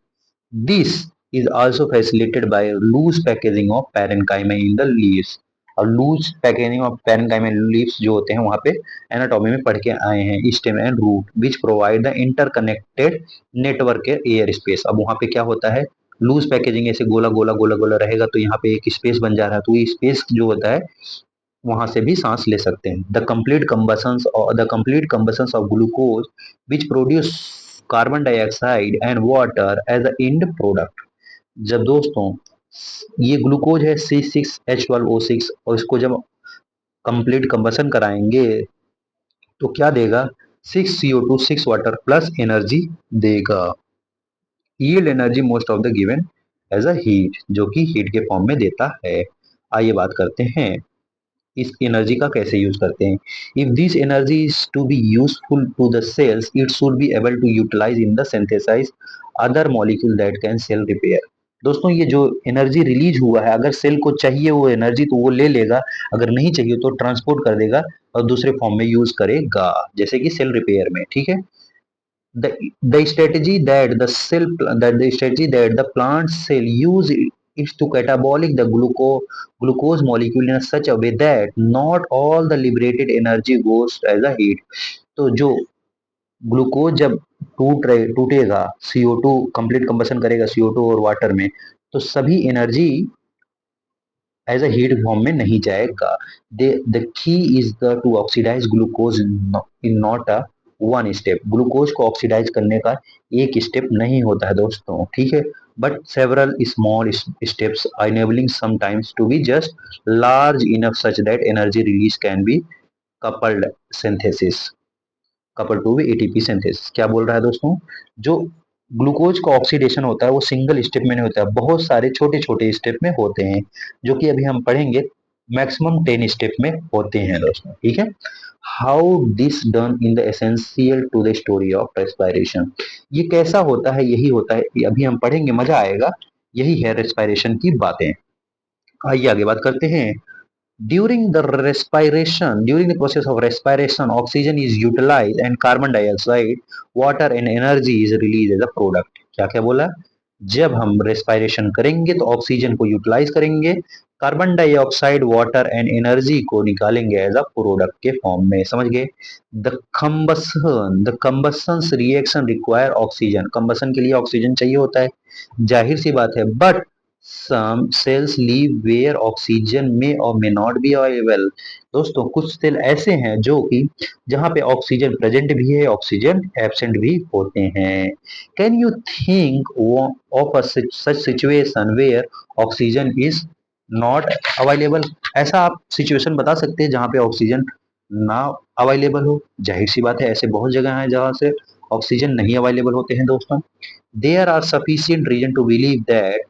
This is also facilitated by loose packaging of parenchyma in the leaves. और loose packaging of parenchyma leaves जो होते हैं वहां पे एनाटॉमी में पढ़ के आए हैं, stem and root which provide the interconnected network air space. अब वहां पे क्या होता है, लूज पैकेजिंग ऐसे गोला गोला गोला गोला रहेगा तो यहाँ पे एक स्पेस बन जा रहा है, तो ये स्पेस जो होता है वहां से भी सांस ले सकते हैं। The complete combustions of glucose which produce carbon dioxide and water as a end product. जब दोस्तों ये ग्लूकोज है C6H12O6 और इसको जब कंप्लीट कंबसन कराएंगे तो क्या देगा, 6 CO2 6 वाटर प्लस एनर्जी देगा। Yield energy most of the given as a heat, जो कि हीट के फॉर्म में देता है। आइए बात करते हैं इस एनर्जी का कैसे यूज करते हैं। If this energy is to be useful to the cells it should be able to utilise in the synthesise other molecule that can cell repair. दोस्तों ये जो एनर्जी रिलीज हुआ है, अगर सेल को चाहिए वो एनर्जी तो वो ले लेगा, अगर नहीं चाहिए तो ट्रांसपोर्ट कर देगा और दूसरे फॉर्म में यूज करेगा, जैसे कि सेल रिपेयर में। ठीक है, the strategy that the plant cell use is to catabolic the glucose molecule in such a way that not all the liberated energy goes as a heat। तो जो glucose जब टूटेगा, CO2 कंप्लीट कंबसन करेगा CO2 और water में, तो सभी energy as a heat form में नहीं जाएगा। The key is the to oxidise glucose in not a one step. Glucose को ऑक्सीडाइज करने का एक स्टेप नहीं होता है दोस्तों, ठीक है, but several small steps enabling sometimes to be just large enough such that energy release can be coupled synthesis, couple to भी ATP सिंथेसिस। क्या बोल रहा है दोस्तों, जो ग्लूकोज का ऑक्सीडेशन होता है वो सिंगल स्टेप में नहीं होता है, बहुत सारे छोटे छोटे स्टेप में होते हैं, जो कि अभी हम पढ़ेंगे। मैक्सिमम 10 स्टेप में होते हैं दोस्तों, ठीक है। How this done in the essential to the story of respiration. ये कैसा होता है, यही होता है, ये अभी हम पढ़ेंगे, मजा आएगा। यही है रेस्पिरेशन की बातें। आइए आगे बात करते हैं। During the process of respiration, oxygen is utilized and carbon dioxide, water and energy is released as a product। क्या क्या बोला, जब हम रेस्पिरेशन करेंगे तो ऑक्सीजन को यूटिलाइज करेंगे, carbon dioxide water and energy को निकालेंगे एज अ प्रोडक्ट के फॉर्म में, समझ गए। The combustion reaction require oxygen, combustion के लिए ऑक्सीजन चाहिए होता है, जाहिर सी बात है, but some cells live where oxygen may or may not be available। दोस्तों कुछ सेल ऐसे हैं जो कि जहां पे ऑक्सीजन प्रेजेंट भी है, ऑक्सीजन एब्सेंट भी होते हैं। Can you think of a such situation where oxygen is not available. ऐसा आप सिचुएशन बता सकते हैं जहां पे ऑक्सीजन ना अवेलेबल हो। जाहिर सी बात है, ऐसे बहुत जगह हैं जहां से ऑक्सीजन नहीं अवेलेबल होते हैं दोस्तों। There are sufficient reason to believe that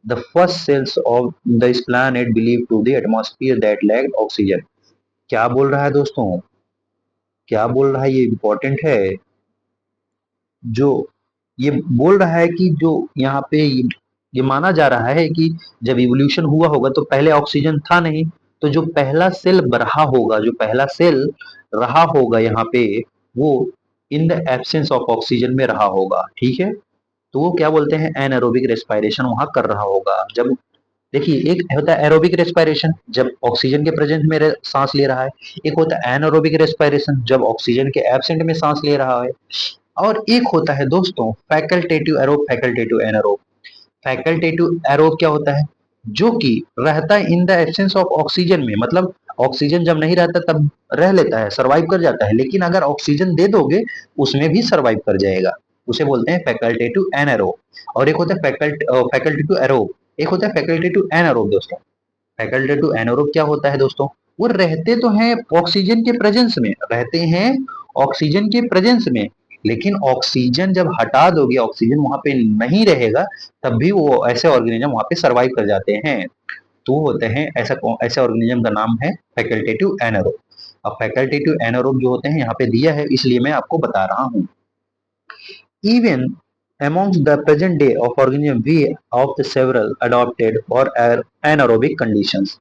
the first cells of this planet believed to the atmosphere that lacked oxygen। क्या बोल रहा है दोस्तों, क्या बोल रहा है, ये इंपॉर्टेंट है। जो ये बोल रहा है कि जो यहाँ पे ये माना जा रहा है कि जब इवोल्यूशन हुआ होगा तो पहले ऑक्सीजन था नहीं, तो जो पहला सेल रहा होगा, जो पहला सेल रहा होगा यहाँ पे, वो इन द एब्सेंस ऑफ ऑक्सीजन में रहा होगा, ठीक है। तो वो क्या बोलते हैं, एनारोबिक रेस्पिरेशन वहां कर रहा होगा। जब देखिए, एक होता है एरोबिक रेस्पिरेशन जब ऑक्सीजन के प्रेजेंस में सांस ले रहा है, एक होता है एनारोबिक रेस्पिरेशन जब ऑक्सीजन के एब्सेंट में सांस ले रहा है, और एक होता है दोस्तों facultative aerobe, facultative anaerobe. Facultative aerobe क्या होता है, जो कि रहता है इन द एब्सेंस ऑफ ऑक्सीजन में, मतलब ऑक्सीजन जब नहीं रहता तब रह लेता है, सरवाइव कर जाता है, लेकिन अगर ऑक्सीजन दे दोगे उसमें भी सरवाइव कर जाएगा, उसे बोलते हैं फैकल्टेटिव एनारोब। और एक होता है फैकल्टेटिव एरोब, एक होता है फैकल्टेटिव एनारोब दोस्तों। फैकल्टेटिव एनारोब क्या होता है दोस्तों, वो रहते तो हैं ऑक्सीजन के प्रेजेंस में, रहते हैं ऑक्सीजन के प्रेजेंस में, लेकिन ऑक्सीजन जब हटा दोगे, ऑक्सीजन वहां पे नहीं रहेगा, तब भी वो ऐसे ऑर्गेनिज्म वहां पे सरवाइव कर जाते हैं। तो होते हैं ऐसा, ऐसे ऑर्गेनिज्म का नाम है फैकल्टेटिव एनारोब। अब फैकल्टेटिव एनारोब जो होते हैं यहाँ पे दिया है, इसलिए मैं आपको बता रहा हूँ। Even amongst the present day of organism we of the several adopted for anaerobic conditions।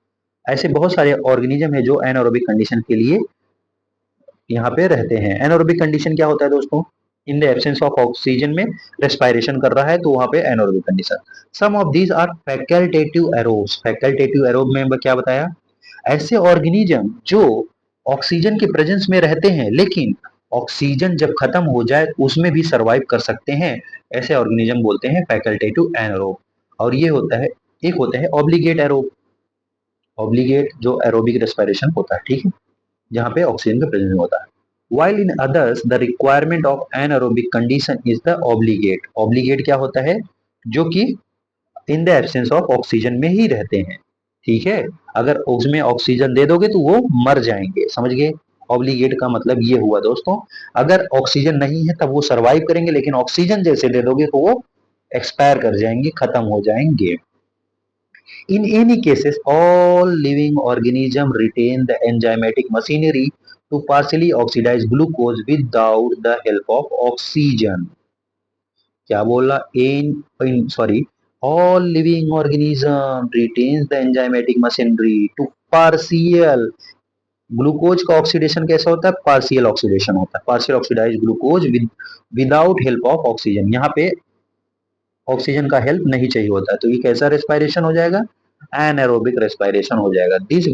ऐसे बहुत सारे ऑर्गेनिज्म है जो एनारोबिक कंडीशन के लिए यहाँ पे रहते हैं। एनारोबिक कंडीशन क्या होता है दोस्तों, in the absence of oxygen में रेस्पिरेशन कर रहा है तो वहां पे anaerobic condition. Some of these are facultative aerobes. Facultative aerobe में क्या बताया, ऐसे ऑर्गेनिज्म जो ऑक्सीजन के प्रेजेंस में रहते हैं लेकिन ऑक्सीजन जब खत्म हो जाए उसमें भी सरवाइव कर सकते हैं, ऐसे ऑर्गेनिज्म बोलते हैं फैकल्टेटिव एनारोब। और ये होता है, एक होता है ऑब्लिगेट एरोब, ऑब्लिगेट जो एरोबिक रेस्पिरेशन होता है, ठीक है, जहाँ पे ऑक्सीजन का प्रेजेंस होता है। While in others the requirement of anaerobic condition is the obligate, obligate क्या होता है, जो कि इन द एब्सेंस ऑफ ऑक्सीजन में ही रहते हैं, ठीक है, अगर उसमें ऑक्सीजन दे दोगे तो वो मर जाएंगे, समझ गए। ऑब्लिगेट का मतलब ये हुआ दोस्तों, अगर ऑक्सीजन नहीं है तब वो सरवाइव करेंगे, लेकिन ऑक्सीजन जैसे दे दोगे तो वो एक्सपायर कर जाएंगे, खत्म हो जाएंगे। In any cases, all living organisms retain the enzymatic machinery to partially oxidize glucose without the help of oxygen. क्या बोला, इन sorry, all living organism retains the enzymatic machinery to partial, glucose का oxidation कैसा होता है, partial oxidation होता है, partial oxidize glucose without help of oxygen, यहाँ पे ऑक्सीजन का हेल्प नहीं चाहिए होता है, तो ये कैसा रेस्पिरेशन हो जाएगा, एनारोबिक रेस्पिरेशन हो जाएगा। This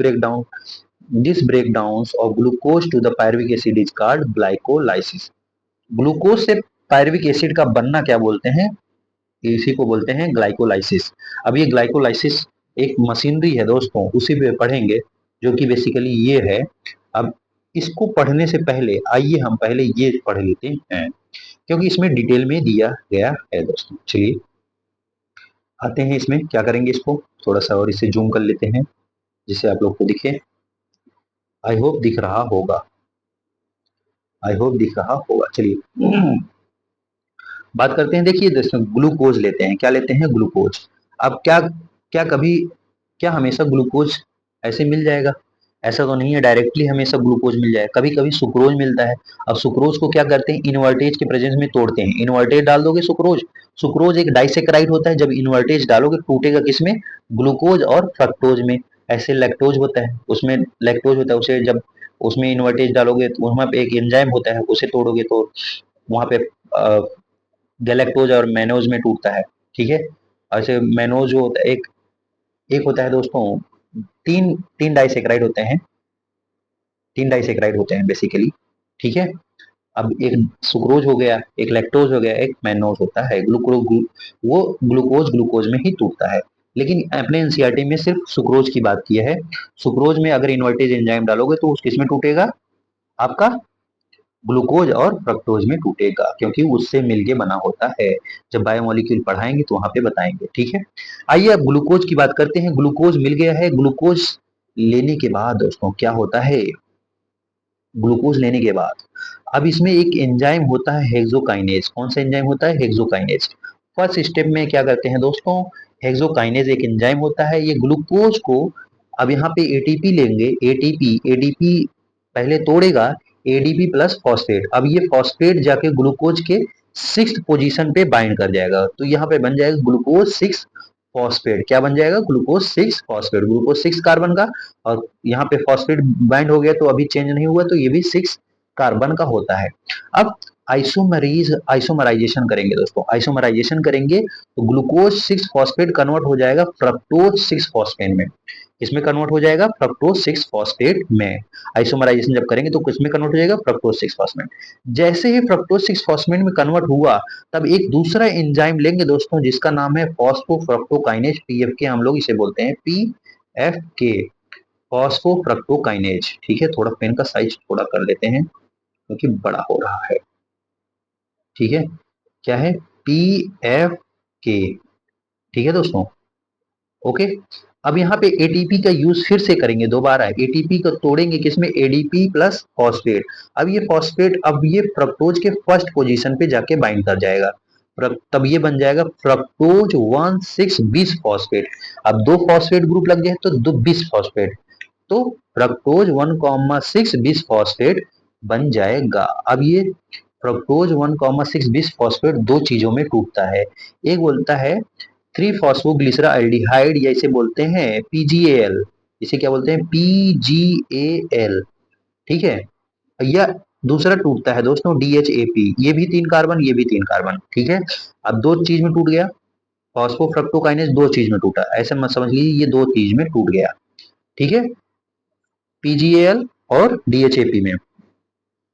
breakdown of glucose to the pyruvic acid is called glycolysis. Glucose से पायरुविक एसिड का बनना क्या बोलते हैं, इसी को बोलते हैं ग्लाइकोलाइसिस। अब ये ग्लाइकोलाइसिस एक मशीनरी है दोस्तों, उसी पे पढ़ेंगे, जो कि बेसिकली ये है। अब इसको पढ़ने से पहले आइए हम पहले ये पढ़ लेते हैं, क्योंकि इसमें डिटेल में दिया गया है दोस्तों। चलिए आते हैं, इसमें क्या करेंगे, इसको थोड़ा सा और इसे जूम कर लेते हैं जिससे आप लोग को दिखे। आई होप दिख रहा होगा, आई होप दिख रहा होगा। चलिए बात करते हैं, देखिए दोस्तों ग्लूकोज लेते हैं, क्या लेते हैं, ग्लूकोज। अब क्या क्या कभी क्या हमेशा ग्लूकोज ऐसे मिल जाएगा, ऐसा तो नहीं है डायरेक्टली हमेशा ग्लूकोज मिल जाए, कभी कभी सुक्रोज मिलता है। अब सुक्रोज को क्या करते हैं, इनवर्टेज के प्रेजेंस में तोड़ते हैं, इनवर्टेज डाल दोगे सुक्रोज, सुक्रोज एक डाइसेक्राइड होता है, जब इनवर्टेज डालोगे टूटेगा किसमें, ग्लूकोज और फ्रक्टोज में। ऐसे लैक्टोज होता है, उसमें लैक्टोज होता है, उसे जब उसमें इनवर्टेज डालोगे तो वहां पे एक एंजाइम होता है, उसे तोड़ोगे तो वहां पे गैलेक्टोज और मैनोज में टूटता है, ठीक है। ऐसे मैनोज जो होता है, एक एक होता है दोस्तों, तीन तीन डाइसेक्राइड होते हैं, तीन डाइसेक्राइड होते हैं बेसिकली, ठीक है। अब एक सुक्रोज हो गया, एक लैक्टोज हो गया, एक मैनोज होता है, वो ग्लूकोज ग्लूकोज में ही टूटता है। लेकिन अपने एनसीईआरटी में सिर्फ सुक्रोज की बात की है। सुक्रोज में अगर इन्वर्टेज एंजाइम डालोगे तो उस किस में टूटेगा, आपका ग्लूकोज और फ्रक्टोज में टूटेगा, क्योंकि उससे मिलके बना होता है। जब बायोमोलिक्यूल पढ़ाएंगे तो वहां पे बताएंगे, ठीक है। आइए अब ग्लूकोज की बात करते हैं। ग्लूकोज मिल गया है, ग्लूकोज लेने के बाद दोस्तों क्या होता है, ग्लूकोज लेने के बाद अब इसमें एक एंजाइम होता है हेक्सोकाइनेज। कौन सा एंजाइम होता है, हेक्सोकाइनेज। फर्स्ट स्टेप में क्या करते हैं दोस्तों, हेक्सोकाइनेज एक एंजाइम होता है, ये ग्लूकोज को, अब यहाँ पे एटीपी लेंगे, एटीपी एडीपी पहले तोड़ेगा, एडीपी प्लस फॉस्फेट, अब ये फॉस्फेट जाके ग्लूकोज के 6th पोजीशन पे बाइंड कर जाएगा, तो यहाँ पे बन जाएगा ग्लूकोज 6 फॉस्फेट। क्या बन जाएगा, ग्लूकोज 6 फॉस्फेट, ग्लूकोज 6 कार्बन का, और यहाँ पे फॉस्फेट बाइंड हो गया तो अभी चेंज नहीं हुआ, तो ये भी 6 कार्बन का होता है। अब आइसोमराइजेशन करेंगे दोस्तों, आइसोमराइजेशन करेंगे तो ग्लूकोज 6 फॉस्फेट कन्वर्ट हो जाएगा फ्रक्टोज 6 फॉस्फेट में। इसमें कन्वर्ट हो जाएगा फ्रक्टोज 6 फॉस्फेट में। आइसोमराइजेशन जब करेंगे तो किसमें कन्वर्ट हो जाएगा, फ्रक्टोज 6 फॉस्फेट। जैसे ही फ्रक्टोज 6 फॉस्फेट में कन्वर्ट हुआ, तब एक दूसरा एंजाइम लेंगे दोस्तों जिसका नाम है फॉस्फोफ्रक्टोकाइनेज, पीएफके हम लोग इसे बोलते हैं, पीएफके, फॉस्फोफ्रक्टोकाइनेज, ठीक है। थोड़ा पेन का साइज थोड़ा कर लेते हैं क्योंकि बड़ा हो रहा है, ठीक है। क्या है, पीएफके, ठीक है दोस्तों, ओके। अब यहाँ पे एटीपी का यूज फिर से करेंगे, दोबारा एटीपी को तोड़ेंगे किसमें, एडीपी प्लस फॉस्फेट। अब ये फॉस्फेट, अब ये फ्रक्टोज के फर्स्ट पोजीशन पे जाके बाइंड कर जाएगा, तब ये बन जाएगा फ्रक्टोज 1,6 बीस फॉस्फेट। अब दो फॉस्फेट ग्रुप लग जाए तो दो 20 फॉस्फेट, तो फ्रक्टोज 1,6 बीस फॉस्फेट बन जाएगा। अब ये फ्रक्टोज 1,6 बीस फॉस्फेट दो चीजों में टूटता है, एक बोलता है 3 फॉस्फोग्लिसराल्डिहाइड, या इसे बोलते हैं पीजीएल, इसे क्या बोलते हैं, पीजीएल, ठीक है। या दूसरा टूटता है दोस्तों डीएचएपी, ये भी 3 कार्बन, ये भी 3 कार्बन, ठीक है। अब दो चीज में टूट गया, फॉस्फोफ्रक्टोकाइनेज दो चीज में टूटा, ऐसे मत समझ लीजिए ये दो चीज में टूट गया, ठीक है, पीजीएल और डीएचएपी में।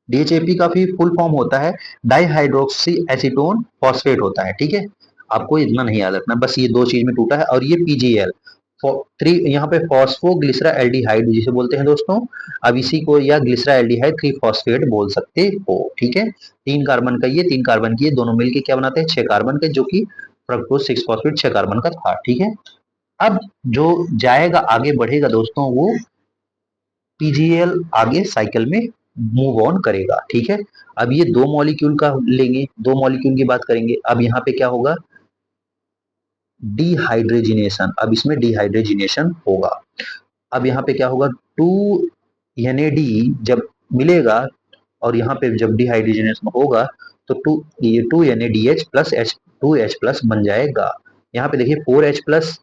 डीएचएपी का भी फुल फॉर्म होता है डाईहाइड्रोक्सी एसीटोन फॉस्फेट होता है, ठीक है। आपको इतना नहीं याद रखना, बस ये दो चीज में टूटा है। और ये पीजीएल थ्री, यहाँ पे फॉस्फोग्लिसराल्डिहाइड जिसे बोलते हैं दोस्तों। अब इसी को या ग्लिसराल्डिहाइड 3 फॉस्फेट बोल सकते हो, ठीक है। 3 कार्बन का ये, 3 कार्बन की ये, दोनों मिलके क्या बनाते हैं 6 कार्बन के, जो कि फ्रक्टोज 6 फॉस्फेट 6 कार्बन का था, ठीक है। अब जो जाएगा आगे बढ़ेगा दोस्तों, वो पीजीएल आगे साइकिल में मूव ऑन करेगा, ठीक है। अब ये दो मॉलिक्यूल का लेंगे, दो मॉलिक्यूल की बात करेंगे। अब यहाँ पे क्या होगा, डिहाइड्रोजिनेशन। अब इसमें डिहाइड्रोजिनेशन होगा। अब यहाँ पे क्या होगा, टू एनएडी जब मिलेगा और यहाँ पे जब डिहाइड्रोजनेशन होगा तो ये 2 NADH+H 2H+ बन जाएगा। यहाँ पे देखिए 4H+ प्लस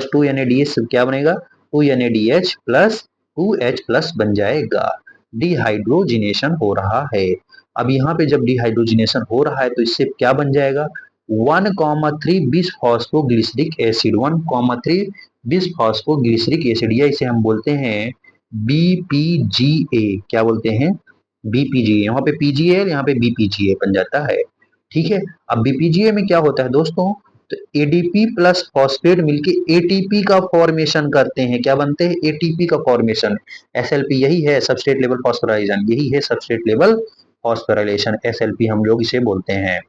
2 NADH क्या बनेगा, 2 NADH+2H+ बन जाएगा। डिहाइड्रोजिनेशन हो रहा है। अब यहाँ पे जब डिहाइड्रोजिनेशन हो रहा है तो इससे क्या बन जाएगा, 1,3 बिस फॉस्फोग्लिसरिक एसिड, 1,3 बिस फॉस्फोग्लिसरिक एसिड, या इसे हम बोलते हैं बीपीजीए। क्या बोलते हैं, बीपीजीए। यहाँ पे पीजीए, यहाँ पे बीपीजीए बन जाता है, ठीक है। अब बीपीजीए में क्या होता है दोस्तों, तो एडीपी प्लस फॉस्फेट मिलके एटीपी का फॉर्मेशन करते हैं। क्या बनते हैं, एटीपी का फॉर्मेशन। एसएलपी यही है, सबस्ट्रेट लेवल फॉस्फोराइलेशन, यही है सबस्ट्रेट लेवल फॉस्फोराइलेशन, एसएलपी हम लोग इसे बोलते हैं।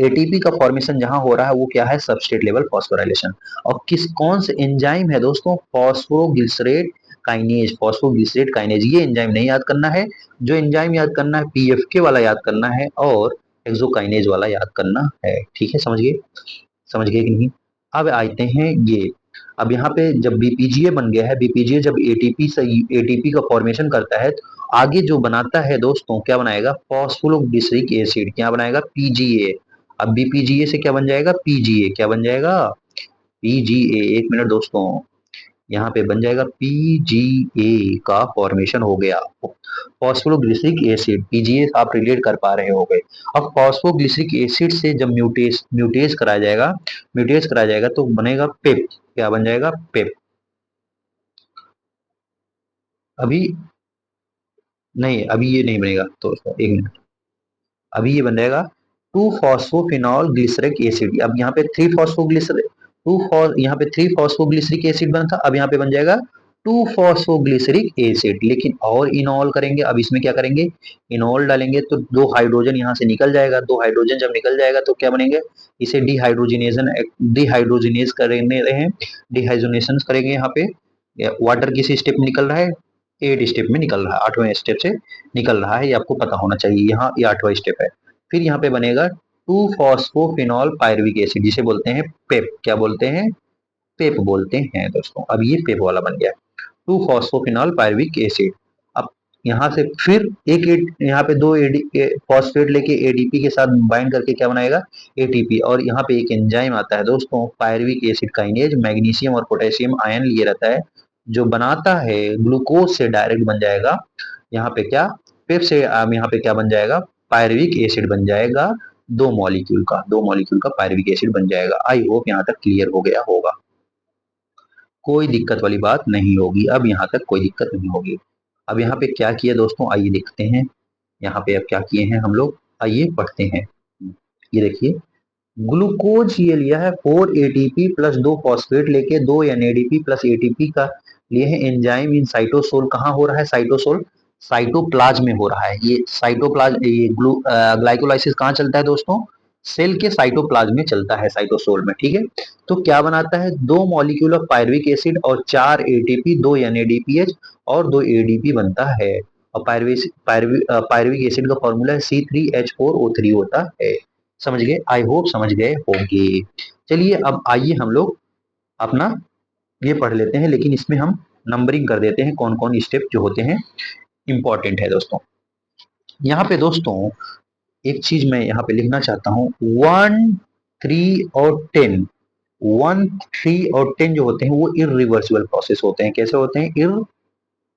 एटीपी का फॉर्मेशन जहां हो रहा है वो क्या है, सबस्ट्रेट लेवल फॉस्फोराइलेशन। और कौन से एंजाइम है दोस्तों, फॉस्फोग्लिसरेट काइनेज, फॉस्फोग्लिसरेट काइनेज। ये एंजाइम नहीं याद करना है, जो एंजाइम याद करना है पीएफके वाला याद करना है और एक्सोकाइनेज वाला याद करना है, ठीक है। समझ गए, समझ गए कि नहीं। अब आते हैं ये, अब यहाँ पे जब बीपीजीए बन गया है, बीपीजीए जब एटीपी से एटीपी का फॉर्मेशन करता है तो आगे जो बनाता है दोस्तों, क्या बनाएगा, फॉस्फोग्लिसरिक एसिड, क्या बनाएगा, पीजीए। अब बीपीजीए से क्या बन जाएगा, पीजीए, क्या बन जाएगा, पीजीए। एक मिनट दोस्तों, यहाँ पे बन जाएगा पीजीए का फॉर्मेशन हो गया। फॉस्फोग्लिसरिक एसिड, पीजीए आप रिलेट कर पा रहे हो गए। अब फॉस्फोग्लिसरिक एसिड से जब म्यूटेज कराया जाएगा, म्यूटेज कराया जाएगा तो बनेगा पेप। क्या बन जाएगा, पेप। अभी नहीं, अभी ये नहीं बनेगा तो एक मिनट, अभी ये बन जाएगा 2 फॉस्फोफिनॉल ग्लिसरिक एसिड। अब यहाँ पे 3 फॉस्फोग्लिसरिक, यहाँ पे 3 फॉस्फोग्लिसरिक एसिड बना था, अब यहाँ पे बन जाएगा 2 फॉस्फोग्लिसरिक एसिड। लेकिन और इनॉल करेंगे, अब इसमें क्या करेंगे, इनॉल डालेंगे तो 2 हाइड्रोजन यहाँ से निकल जाएगा। 2 हाइड्रोजन जब निकल जाएगा तो क्या बनेंगे, इसे डिहाइड्रोजिनेशन, डिहाइड्रोजिनेज करेंगे हैं, डिहाइड्रोजनेशन करेंगे। यहाँ पे वाटर किस स्टेप में निकल रहा है, 8 स्टेप में निकल रहा है, 8वें स्टेप से निकल रहा है, ये आपको पता होना चाहिए। यहाँ ये 8वां स्टेप है। फिर यहाँ पे बनेगा 2 फॉस्फोफिनॉल पायरुविक एसिड, जिसे बोलते हैं पेप। क्या बोलते हैं, पेप बोलते हैं दोस्तों। अब ये पेप वाला बन गया 2 फॉस्फोफिनॉल पायरुविक एसिड। अब यहाँ से फिर यहाँ पे दो फॉस्फेट लेके एडीपी के साथ बाइंड करके क्या बनाएगा, एटीपी। और यहाँ पे एक एंजाइम आता है दोस्तों, पायरुविक एसिड काइनेज, मैग्नीशियम और पोटेशियम आयन लिए रहता है, जो बनाता है ग्लूकोज से डायरेक्ट बन जाएगा यहाँ पे क्या, पेप से यहाँ पे क्या बन जाएगा, पायरुविक एसिड बन जाएगा। 2 मॉलिक्यूल का पायरुविक एसिड बन जाएगा। आई होप यहाँ तक क्लियर हो गया होगा, कोई दिक्कत वाली बात नहीं होगी। अब यहाँ तक कोई दिक्कत नहीं होगी। अब यहाँ पे क्या किया दोस्तों, आइए देखते हैं। यहाँ पे अब क्या किए हैं हम लोग, आइए पढ़ते हैं। ये देखिए, ग्लूकोज ये लिया है 4 ATP प्लस 2 फॉस्फेट लेके 2 NADP प्लस ATP का लिए है एंजाइम इन साइटोसोल। कहाँ हो रहा है साइटोसोल, साइटोप्लाज्म में हो रहा है। ये साइटोप्लाज्म, ये ग्लाइकोलाइसिस कहाँ चलता है दोस्तों, सेल के साइटोप्लाज्म में चलता है, साइटोसोल में, ठीक है। तो क्या बनाता है, 2 मॉलिक्यूल ऑफ पायरुविक एसिड और 4 ATP, 2 NADPH और 2 ADP बनता है। और पायरुविक एसिड का फॉर्मूला है C3H4O3 होता है। समझ गए, आई होप समझ गए होंगे। चलिए अब आइए हम लोग अपना ये पढ़ लेते हैं, लेकिन इसमें हम नंबरिंग कर देते हैं, कौन कौन स्टेप जो होते हैं इंपॉर्टेंट है दोस्तों। यहाँ पे दोस्तों एक चीज मैं यहाँ पे लिखना चाहता हूँ, 1, 3 और 10 जो होते हैं वो इरिवर्सिबल प्रोसेस होते हैं। कैसे होते हैं,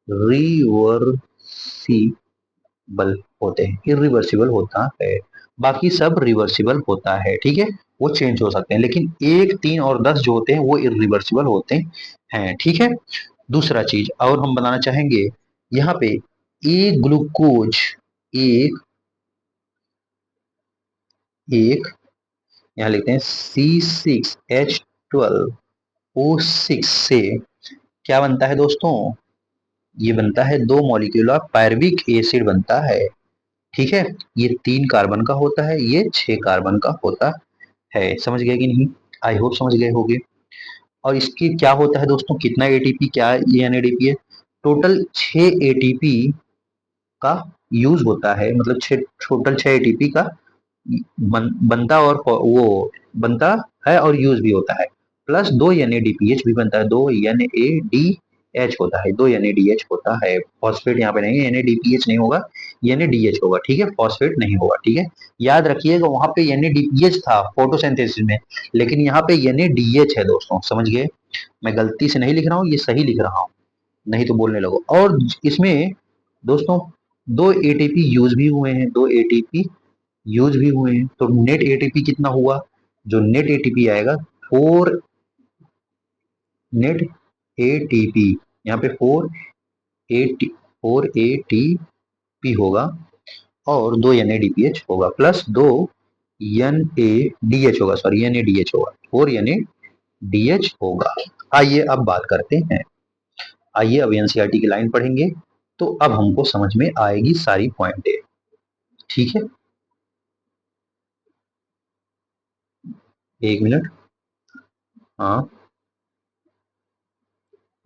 इरिवर्सिबल होते हैं, इरिवर्सिबल होता है। बाकी सब रिवर्सिबल होता है, ठीक है, वो चेंज हो सकते हैं। लेकिन 1, 3 और 10 जो होते हैं वो इरिवर्सिबल होते हैं, ठीक है। दूसरा चीज और हम बनाना चाहेंगे, यहाँ पे एक ग्लूकोज, एक एक यहाँ लिखते हैं C6H12O6 से क्या बनता है दोस्तों, ये बनता है 2 मॉलिक्यूल ऑफ पायरविक एसिड बनता है। ठीक है, ये 3 कार्बन का होता है, ये 6 कार्बन का होता है। समझ गए कि नहीं? आई होप समझ गए होगे। और इसकी क्या होता है दोस्तों, कितना एटीपी, क्या ये एनएडीपी है, टोटल 6 एटीपी का यूज होता है, मतलब टोटल 6 एटीपी का बनता और वो बनता है और यूज भी होता है, प्लस 2 NADPH भी बनता है, 2 NADH होता है, 2 NADH होता है। फॉस्फेट यहाँ पे नहीं है, NADPH नहीं होगा, NADH होगा। ठीक है, फॉस्फेट नहीं होगा। ठीक है, याद रखिएगा, वहां पे NADPH था फोटोसिंथेसिस में, लेकिन यहाँ पे NADH है दोस्तों। समझ गए? मैं गलती से नहीं लिख रहा हूँ, ये सही लिख रहा हूँ, नहीं तो बोलने लगो। और इसमें दोस्तों 2 एटीपी यूज भी हुए हैं, 2 एटीपी यूज भी हुए हैं, तो नेट एटीपी कितना हुआ, जो नेट एटीपी आएगा 4 नेट एटीपी, यहाँ पे 4 एटीपी होगा, और 2 NADPH होगा, प्लस 2 NADH होगा, सॉरी NADH होगा, 4 NADH होगा। आइए अब बात करते हैं, आइए अब एनसीईआरटी की लाइन पढ़ेंगे, तो अब हमको समझ में आएगी सारी पॉइंटें। ठीक है, एक मिनट। हाँ,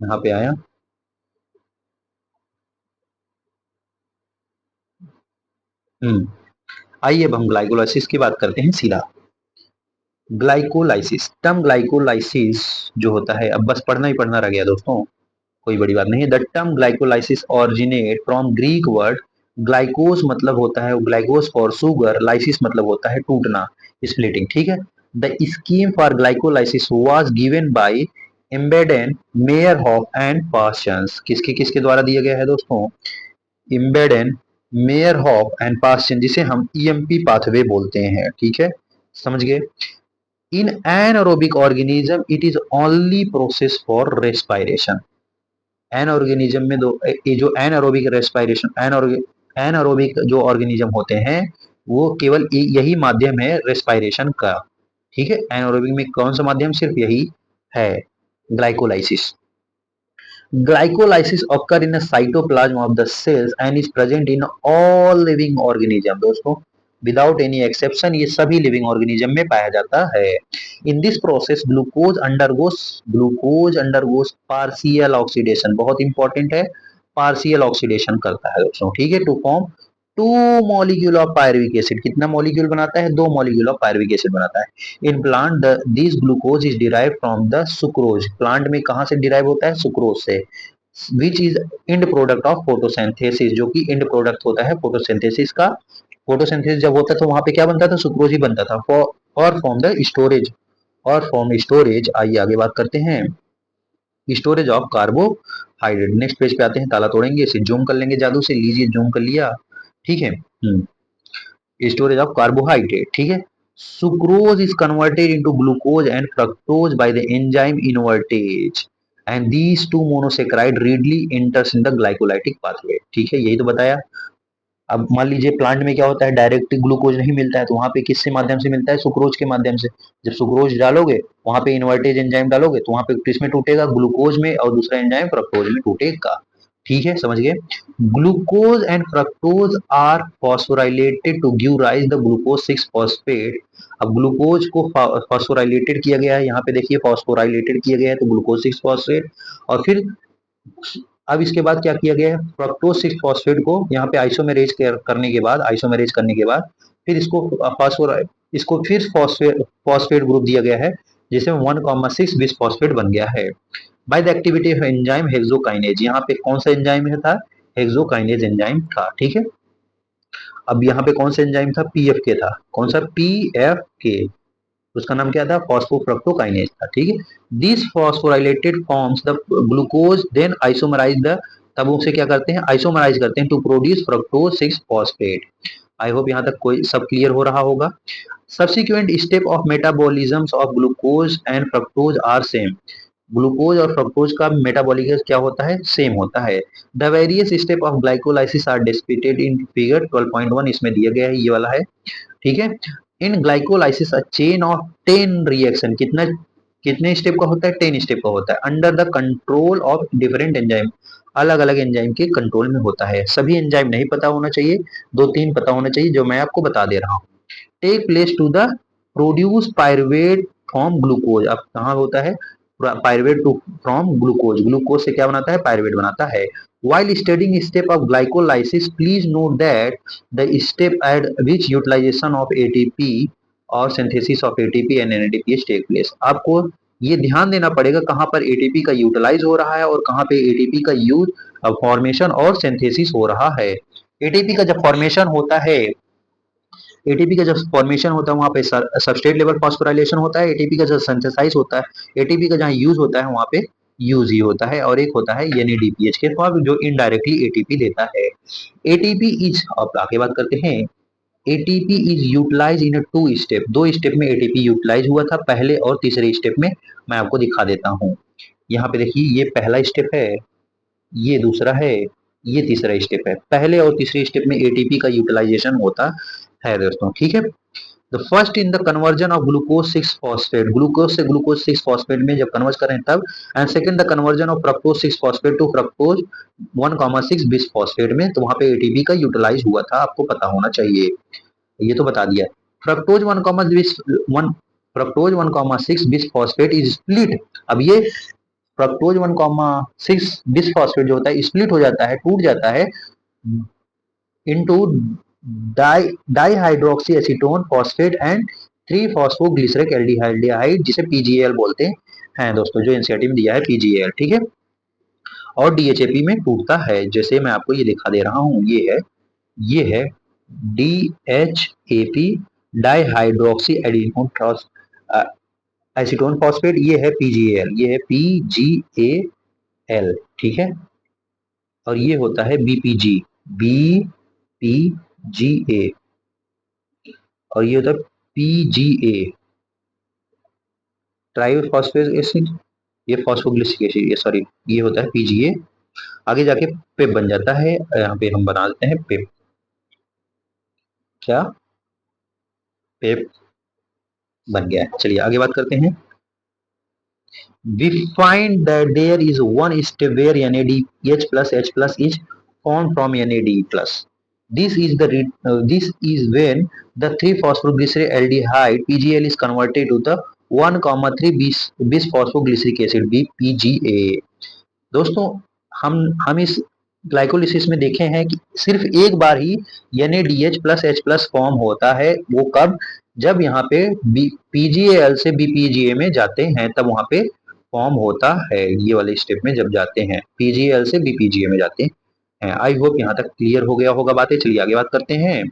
यहाँ पे आया। आइए अब हम ग्लाइकोलाइसिस की बात करते हैं सीधा। ग्लाइकोलाइसिस, टर्म ग्लाइकोलाइसिस जो होता है, अब बस पढ़ना ही पढ़ना रह गया दोस्तों, कोई बड़ी बात नहीं है। The term glycolysis originate from Greek word ग्लाइकोस, मतलब होता है ग्लाइकोस फॉर शुगर, लाइसिस मतलब होता है टूटना, स्प्लिटिंग। ठीक है, the scheme for glycolysis was given by Embden, Meyerhof and Parsons. किसके किसके द्वारा दिया गया है दोस्तों? एम्बेडेन, मेयरहॉफ एंड पार्सन, जिसे हम ईएमपी पाथवे बोलते हैं। ठीक है, समझ गए? In anaerobic organism it is only process for respiration. एनऑर्गेनिज्म में दो, ये जो एनारोबिक रेस्पिरेशन, एनारोबिक जो ऑर्गेनिज्म होते हैं, वो केवल यही माध्यम है रेस्पिरेशन का। ठीक है, एनारोबिक में कौन सा माध्यम, सिर्फ यही है, glycolysis. Glycolysis occur in the cytoplasm of the cells and is present in all living organism। दोस्तों विदाउट एनी एक्सेप्शन ये सभी लिविंग ऑर्गेनिज्म में पाया जाता है। In this process glucose undergoes partial oxidation, बहुत इंपॉर्टेंट है, पार्शियल ऑक्सीडेशन करता है दोस्तों। ठीक है, to form 2 molecule of pyruvic acid, कितना मॉलिक्यूल बनाता है, 2 मॉलिक्यूल ऑफ पायरुविक एसिड बनाता है। In plant this glucose is derive from the sucrose, plant में कहां से डिराइव होता है, सुक्रोज से। Which is and product of photosynthesis, जो कि एंड प्रोडक्ट होता है फोटोसिंथेसिस का। फोटोसिंथेसिस जब होता था, वहां पे क्या बनता था, सुक्रोज ही बनता था। और फॉर्म द स्टोरेज, और फॉर्म स्टोरेज। आइए आगे बात करते हैं, storage of carbohydrate. Next page पे आते हैं, ताला तोड़ेंगे, इसे जूम कर लेंगे जादू से, लीजिए जूम कर लिया। ठीक है, स्टोरेज ऑफ कार्बोहाइड्रेट। ठीक है, sucrose is converted into glucose and fructose bye the enzyme invertase, and these two monosaccharide readily enters in the glycolytic pathway। ठीक है, यही तो बताया। अब मान लीजिए प्लांट में क्या होता है, डायरेक्ट ग्लूकोज नहीं मिलता है, तो वहां पे किससे माध्यम से मिलता है, सुक्रोज के माध्यम से। जब सुक्रोज डालोगे, वहां पे इन्वर्टेज एंजाइम डालोगे, तो वहां पे किसमें टूटेगा, ग्लूकोज में, और दूसरा एंजाइम फ्रक्टोज में टूटेगा। ठीक है, समझ गए? Glucose and fructose are phosphorylated to give rise the glucose 6 phosphate. अब ग्लूकोज को फॉस्फोराइलेटेड किया गया है, यहाँ पे देखिए फॉस्फोराइलेटेड किया गया है, तो ग्लूकोज 6 फॉस्फेट। और फिर अब इसके बाद क्या किया गया है, फ्रक्टोज 6 फॉस्फेट को यहाँ पे आइसोमेरेज करने के बाद, आइसोमेरेज करने के बाद फिर इसको फास्फोराइड, इसको फिर फॉस्फेट फॉस्फेट ग्रुप दिया गया है, जिसमें 1,6 बिस फॉस्फेट बन गया है। By the activity of enzyme hexokinase, यहाँ पे कौन सा एंजाइम है था, हेक्सोकाइनेज एंजाइम था। ठीक है, अब यहाँ पे कौन सा एंजाइम था, पीएफ के था, कौन सा, पीएफ के, उसका नाम क्या था, फॉस्फोफ्रक्टोकाइनेज था। ठीक है, this phosphorylated forms the glucose then isomerise the, तब उसे क्या करते हैं, आइसोमराइज करते हैं to produce fructose 6 phosphate. I hope यहाँ तक कोई सब क्लियर हो रहा होगा। Subsequent step of metabolism of glucose and fructose are same, glucose और फ्रक्टोज का मेटाबॉलिज्म क्या होता है, सेम होता है। The various step of glycolysis are displayed in figure 12.1, इसमें दिया गया है, ये वाला है। ठीक है, in glycolysis a chain of 10 reaction, कितना कितने स्टेप का होता है, 10 स्टेप का होता है, under the control of different enzyme, अलग अलग एंजाइम के कंट्रोल में होता है। सभी एंजाइम नहीं पता होना चाहिए, दो तीन पता होना चाहिए जो मैं आपको बता दे रहा हूँ। Take place to the produce pyruvate from glucose, अब कहाँ होता है, pyruvate to from glucose, glucose से क्या बनाता है, पायरुवेट बनाता है। while studying step of glycolysis please note that the step at which utilization of ATP और synthesis of ATP and NADPH take place, आपको ये ध्यान देना पड़ेगा कहाँ पर एटीपी का यूटिलाइज हो रहा है और कहाँ पे एटीपी का यूज फॉर्मेशन और सिंथेसिस हो रहा है। एटीपी का जब फॉर्मेशन होता है, एटीपी का जब फॉर्मेशन होता है वहाँ पे सबस्ट्रेट लेवल फॉस्फोराइलेशन होता है, एटीपी का जब सिंथेसाइज होता है, एटीपी का जहाँ यूज होता है वहाँ पे यूज ही होता है, और एक होता है एनएडीपीएच के फॉर्म जो इनडायरेक्टली एटीपी देता है। एटीपी इज, अब आगे बात करते हैं, ATP is utilise in two step, दो स्टेप में एटीपी यूटिलाइज हुआ था, पहले और तीसरे स्टेप में। मैं आपको दिखा देता हूँ, यहाँ पे देखिए ये पहला स्टेप है, ये दूसरा है, ये तीसरा स्टेप है। पहले और तीसरे स्टेप में एटीपी का यूटिलाइजेशन होता है दोस्तों, ठीक है। The first in the conversion of glucose 6 phosphate, glucose से ग्लूकोज 6 फॉस्फेट में जब कन्वर्ट करें तब। And second the conversion of fructose 6 phosphate to fructose 1,6 bis phosphate में, तो वहां पे एटीपी का यूटिलाइज हुआ था, आपको पता होना चाहिए। ये तो बता दिया। Fructose 1, fructose 1,6 bis phosphate is split, अब ये फ्रक्टोज 1,6 बिस फॉस्फेट जो होता है स्प्लिट हो जाता है, टूट जाता है into dihydroxy acetone phosphate and 3 phosphoglyceric aldehyde जिसे पीजीएल बोलते हैं दोस्तों, जो एनसीईआरटी में दिया है पीजीएल, ठीक है। और डीएचएपी में टूटता है, जैसे मैं आपको ये दिखा दे रहा हूँ, ये है डीएचएपी डाईहाइड्रोक्सी एसीटोन फॉस्फेट, ये है पीजीएल, ये है पीजीएल, ठीक है। और ये होता है बीपीजी, बीपीजीए, और ये होता है पीजीए ट्राइफॉस्फेट एसिड, ये फॉस्फोग्लिसरिक एसिड, ये सॉरी, ये होता है पीजीए। आगे जाके पेप बन जाता है, यहाँ पे हम बना देते हैं पेप, क्या, पेप बन गया है। चलिए आगे बात करते हैं। We find that there is one step where NADH plus H plus is formed from NAD plus. This is when the 3-phosphoglyceraldehyde PGL is converted to the 1,3 bis phosphoglyceric acid BPGA। दोस्तों, हम इस glycolysis में देखे हैं कि सिर्फ एक बार ही NADH plus H plus form होता है, वो कब, जब यहाँ पे पीजीएल से बीपीजीए में जाते हैं तब वहां पे फॉर्म होता है, ये वाले स्टेप में जब जाते हैं, पीजीएल से बीपीजीए में जाते हैं। आई होप यहाँ तक क्लियर हो गया होगा बातें। चलिए आगे बात करते हैं।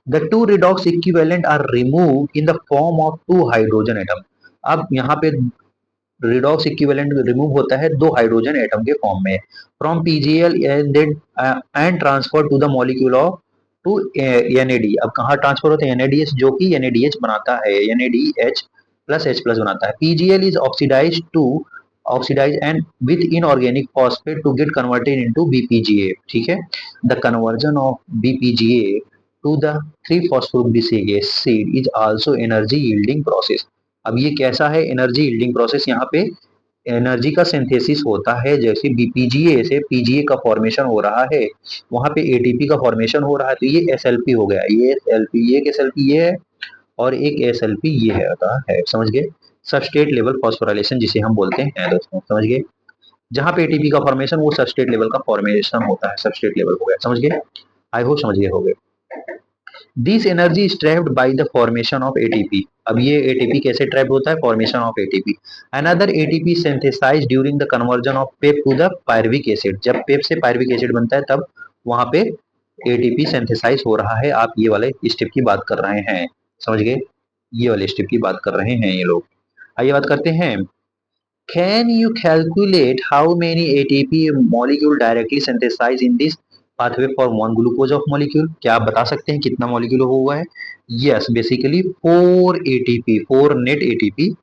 The two redox equivalent are remove in the form of two hydrogen atom, अब यहाँ पे रिडॉक्स इक्विवेलेंट रिमूव होता है दो हाइड्रोजन एटम के फॉर्म में, from PGL and transfer to the molecule of two NAD. अब कहाँ ट्रांसफर होता है, एनएडीएच, जो कि एनएडीएच बनाता है, एनएडीएच प्लस एच प्लस बनाता है। PGL is oxidise and with inorganic phosphate to get converted into BPGA, ठीक है। The conversion of BPGA to the 3-phosphoglyceric acid is also energy yielding process। अब ये कैसा है एनर्जी यील्डिंग प्रोसेस, यहाँ पे एनर्जी का सिंथेसिस होता है, जैसे बीपीजीए से पीजीए का फॉर्मेशन हो रहा है, वहां पे एटीपी का फॉर्मेशन हो रहा है, तो ये एसएलपी हो गया, ये एसएलपी, ये एक एसएलपी ये है, और एक एसएलपी ये है, समझ गए, सबस्ट्रेट लेवल फॉस्फोराइलेशन जिसे हम बोलते हैं दोस्तों, समझ गए। जहां पे एटीपी का फॉर्मेशन वो सबस्ट्रेट लेवल का फॉर्मेशन होता है, सबस्ट्रेट लेवल हो गया, समझ गए, आई होप समझ गए हो गए। This energy is trapped by the formation of ATP, अब ये एटीपी कैसे ट्रैप होता है, formation of ATP. Another ATP synthesised during the conversion of PEP to the pyruvic acid, जब पेप से पायरुविक एसिड बनता है तब वहां पे एटीपी सिंथेसाइज हो रहा है, आप ये वाले स्टेप की बात कर रहे हैं, समझ गए, ये वाले स्टेप की बात कर रहे हैं ये लोग। आइए बात करते हैं। Can you calculate how many ATP molecule directly synthesized in this pathway for one glucose of molecule? क्या आप बता सकते हैं कितना मॉलिक्यूल हुआ है? Yes, basically 4 ATP, 4 net ATP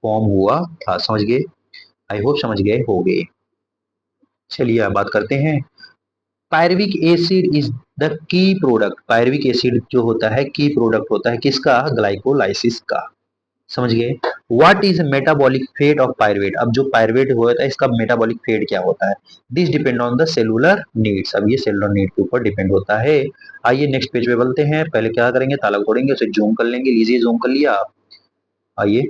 form हुआ था, समझ गए, आई होप समझ गए हो गए। चलिए अब बात करते हैं। Pyruvic acid is the key product. Pyruvic acid जो होता है की प्रोडक्ट होता है किसका? ग्लाइकोलाइसिस का। समझ गए? What is metabolic fate of pyruvate? अब जो पायरुवेट होता है इसका मेटाबॉलिक फेट क्या होता है? This depend on the cellular needs. अब ये सेलुलर नीड के ऊपर डिपेंड होता है। आइए नेक्स्ट पेज पे बोलते हैं। पहले क्या करेंगे? ताला तोड़ेंगे, उसे जूम कर लेंगे। लीजिए जूम कर लिया आप। आइए,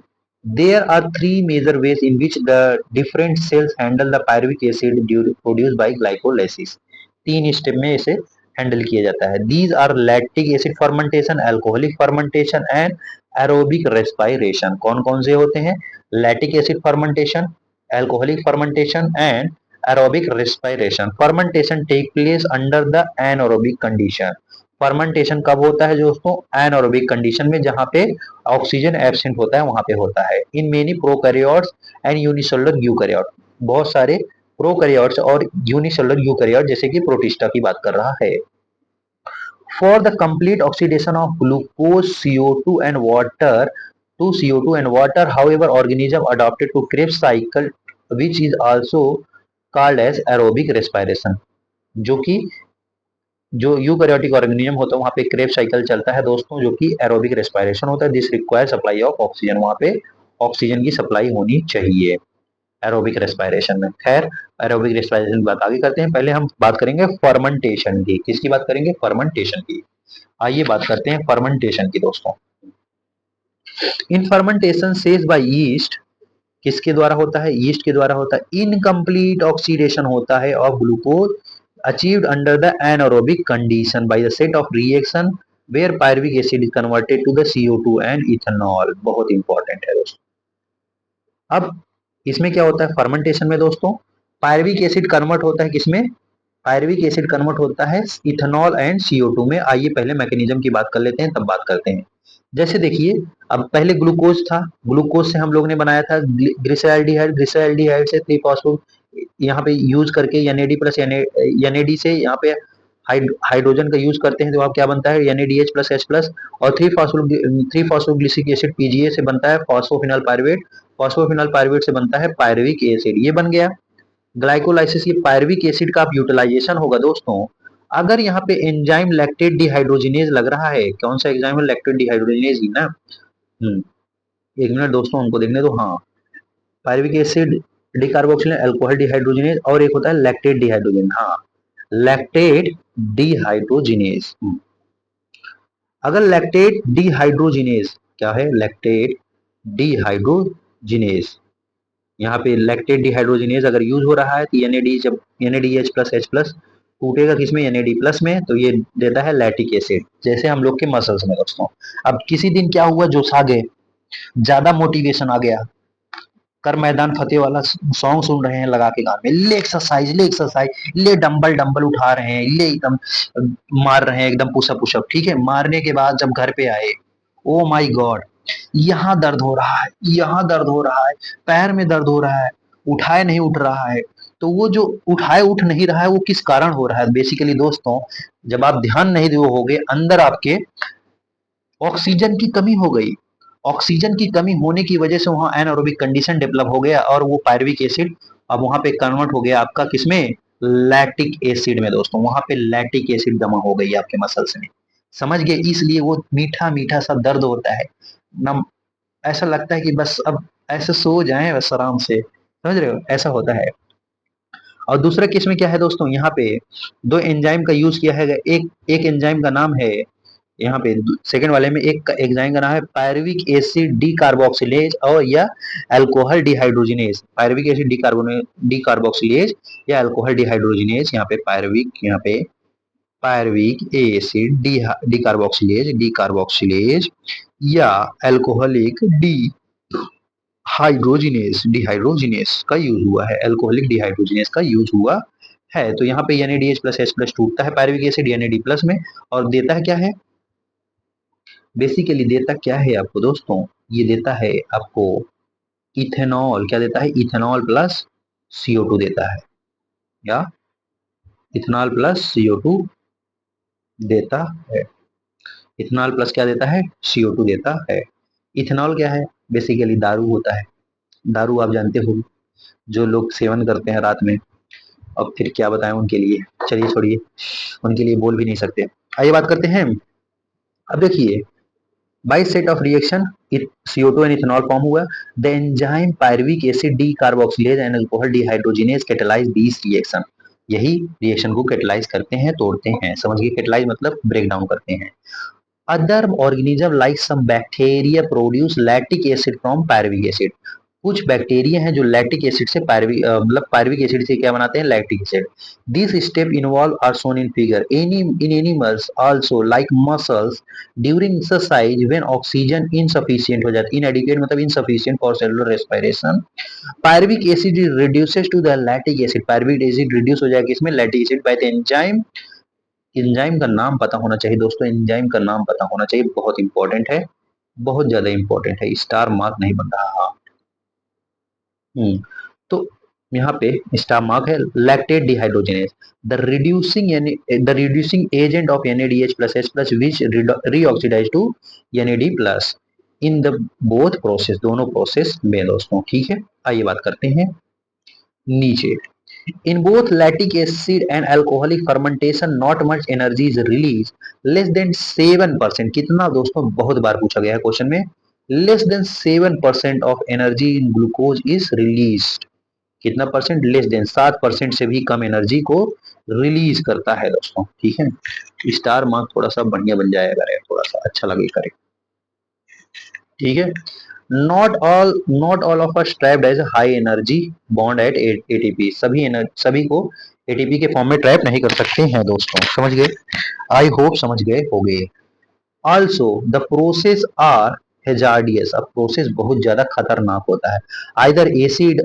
there are three major ways in which the different cells handle the pyruvic acid produced by glycolysis। तीन स्टेप में इसे हैंडल किया जाता है। These are lactic acid fermentation, alcoholic fermentation and aerobic respiration। कौन कौन से होते हैं? lactic acid fermentation, alcoholic fermentation and aerobic respiration। fermentation take place under the anaerobic condition। Fermentation कब होता है दोस्तों? एनएरोबिक कंडीशन में, जहां पे ऑक्सीजन एब्सेंट होता है वहां पे होता है। In many prokaryotes and unicellular eukaryote. बहुत सारे प्रोकैरियोट्स और यूनिसेलुलर यूकैरियोट जैसे कि प्रोटिस्टा की बात कर रहा है। For the complete oxidation of glucose, CO2 and water to CO2 and water, however, organism adapted to Krebs cycle, which is also called as aerobic respiration। जो कि जो यूकैरियोटिक ऑर्गेनिज्म होता है वहां पे क्रेब साइकिल चलता है दोस्तों, जो कि एरोबिक रेस्पिरेशन होता है। This require supply of oxygen. वहां पे ऑक्सीजन की सप्लाई होनी चाहिए एरोबिक रेस्पिरेशन में। खैर, एरोबिक रेस्पिरेशन की बात आगे करते हैं। पहले हम बात करेंगे फर्मेंटेशन की। किसकी बात करेंगे? फर्मेंटेशन की। आइए बात करते हैं फर्मेंटेशन की दोस्तों। In fermentation says bye east. किसके द्वारा होता है? ईस्ट के द्वारा होता है। इनकम्प्लीट ऑक्सीडेशन होता है of glucose achieved under the anaerobic condition by the set of reaction where pyruvic acid is converted to the CO2 and ethanol. बहुत इंपॉर्टेंट है दोस्तों। अब इसमें क्या होता है फर्मेंटेशन में दोस्तों? पायरुविक एसिड कन्वर्ट होता है किसमें? पायरुविक एसिड कन्वर्ट होता है इथेनॉल एंड CO2 में। आइए पहले मैकेनिज्म की बात कर लेते हैं, तब बात करते हैं। जैसे देखिए, अब पहले ग्लूकोज था, ग्लूकोज से हम लोग ने बनाया था ग्लिसरॉल्डिहाइड, ग्लिसरॉल्डिहाइड से 3 फॉस्फो यहाँ पे यूज करके NAD प्लस NAD से यहाँ पे हाइड्रोजन का यूज करते हैं तो आप क्या बनता है? NADH plus H plus. और 3 फॉस्फोग्लिसिक एसिड PGA से बनता है फॉस्फोफिनल पायरुवेट। फॉस्फोफिनल पायरुवेट से बनता है पायरुविक एसिड। ये बन गया ग्लाइकोलाइसिस। की पायरुविक एसिड का यूटिलाइजेशन होगा दोस्तों। अगर यहाँ पे एंजाइम लैक्टेट डिहाइड्रोजिनेज लग रहा है, कौन सा एंजाइम है? लैक्टेट डिहाइड्रोजिनेज ही ना। एक मिनट दोस्तों हमको देखने दो। हाँ, पायरुविक एसिड, डिकार्बोक्सिल अल्कोहल डिहाइड्रोजिनेज, और एक होता है लैक्टेट डिहाइड्रोजिनेज। हाँ, लैक्टेट डिहाइड्रोजिनेज। अगर लैक्टेट डिहाइड्रोजिनेज क्या है? Lactate dehydrogenase. यहाँ पे लैक्टेट डिहाइड्रोजिनेज अगर यूज हो रहा है तो NAD, जब NADH प्लस H प्लस टूटेगा किसमें? NAD प्लस में, तो ये देता है लैक्टिक एसिड। जैसे हम लोग के मसल्स में दोस्तों। अब किसी दिन क्या हुआ? जोश आ गए, ज्यादा मोटिवेशन आ गया, कर मैदान फतेह वाला सॉन्ग सुन रहे हैं लगा के गान में, ले एक्सरसाइज, ले एक्सरसाइज, ले डंबल डंबल उठा रहे हैं, ले एकदम मार रहे हैं एकदम पुशअप पुशअप। ठीक है, मारने के बाद जब घर पे आए, ओ माय गॉड, यहाँ दर्द हो रहा है, यहाँ दर्द हो रहा है, पैर में दर्द हो रहा है, उठाए नहीं उठ रहा है। तो वो जो उठाए उठ नहीं रहा है वो किस कारण हो रहा है? बेसिकली दोस्तों, जब आप ध्यान नहीं दोगे, अंदर आपके ऑक्सीजन की कमी हो गई। ऑक्सीजन की कमी होने की वजह से वहां एनारोबिक कंडीशन डेवलप हो गया और वो पायरुविक एसिड अब वहां पे कन्वर्ट हो गया आपका किसमें? लैक्टिक एसिड में दोस्तों। वहां पे लैक्टिक एसिड जमा हो गई आपके मसल्स में। समझ गए? इसलिए वो मीठा मीठा सा दर्द होता है ना, ऐसा लगता है कि बस अब ऐसे सो जाएं बस आराम से। समझ रहे हो? ऐसा होता है। और दूसरा केस में क्या है दोस्तों? यहाँ पे दो एंजाइम का यूज किया है। एक एक एंजाइम का नाम है, यहाँ पे सेकंड वाले में एक एंजाइम का नाम है पायरुविक एसिड डीकार्बोक्सिलेज और या alcohol dehydrogenase. Pyruvic acid decarboxylase या अल्कोहल डिहाइड्रोजिनेज। यहाँ पे पायरुविक एसिड डीकार्बोक्सिलेज डीकार्बोक्सिलेज या अल्कोहलिक डिहाइड्रोजिनेज का यूज हुआ है। अल्कोहलिक डिहाइड्रोजिनेज का यूज हुआ है। तो यहाँ पे NADH प्लस H प्लस टूटता है पायरुविक एसिड NAD प्लस में और देता है क्या है? बेसिकली देता क्या है आपको दोस्तों? ये देता है आपको इथेनॉल। क्या देता है? इथेनॉल प्लस CO2 देता है, या इथेनॉल प्लस CO2 देता है। इथेनॉल प्लस क्या देता है? CO2 देता है। इथेनॉल क्या है? बेसिकली दारू होता है। दारू आप जानते हो, जो लोग सेवन करते हैं रात में, अब फिर क्या बताएं उनके लिए, चलिए छोड़िए, उनके लिए बोल भी नहीं सकते। आइए बात करते हैं। अब देखिए, by set of reaction CO2 and ethanol form हुआ। The enzyme pyruvic acid decarboxylase and alcohol dehydrogenase catalyse this reaction. यही रिएक्शन को कैटेलाइज करते हैं, तोड़ते हैं। समझिए, कैटेलाइज मतलब ब्रेक डाउन करते हैं। Other organism like some bacteria produce lactic acid from pyruvic acid. कुछ बैक्टीरिया हैं जो लैक्टिक एसिड से मतलब पायरुविक एसिड से क्या बनाते हैं, lactic acid. This step involve are shown in figure. In animals also like muscles during exercise when oxygen insufficient हो जाती है, इनएडिक्वेट मतलब insufficient for cellular respiration, pyruvic acid reduces to the lactic acid. Pyruvic acid reduce हो जाएगा इसमें lactic acid by the enzyme. Enzyme का नाम पता होना चाहिए दोस्तों, एंजाइम का नाम पता होना चाहिए, बहुत इंपॉर्टेंट है, बहुत ज्यादा इंपॉर्टेंट है। स्टार मार्क नहीं बन रहा। हाँ। तो यहाँ पे स्टार मार्क है, lactate dehydrogenase, the reducing agent of NADH plus H plus which reoxidise to NAD plus in the both process, दोनों प्रोसेस में दोस्तों। ठीक है, आइए बात करते हैं नीचे। In both lactic acid and alcoholic fermentation, not much energy is released, less than 7%। कितना दोस्तों, बहुत बार पूछा गया है क्वेश्चन में। Less than 7% of energy in glucose is released। कितना परसेंट, लेस देन 7% से भी कम एनर्जी को रिलीज करता है दोस्तों। ठीक है, स्टार मार्क थोड़ा सा बढ़िया बन जाएगा, थोड़ा सा अच्छा लगे करे। ठीक है, not all of us trapped as high energy bond at ATP। सभी को ATP के फॉर्म में ट्रैप नहीं कर सकते हैं दोस्तों, समझ गए? आई होप समझ गए होंगे। Also the process are hazardous. अब प्रोसेस बहुत ज्यादा खतरनाक होता है। Either acid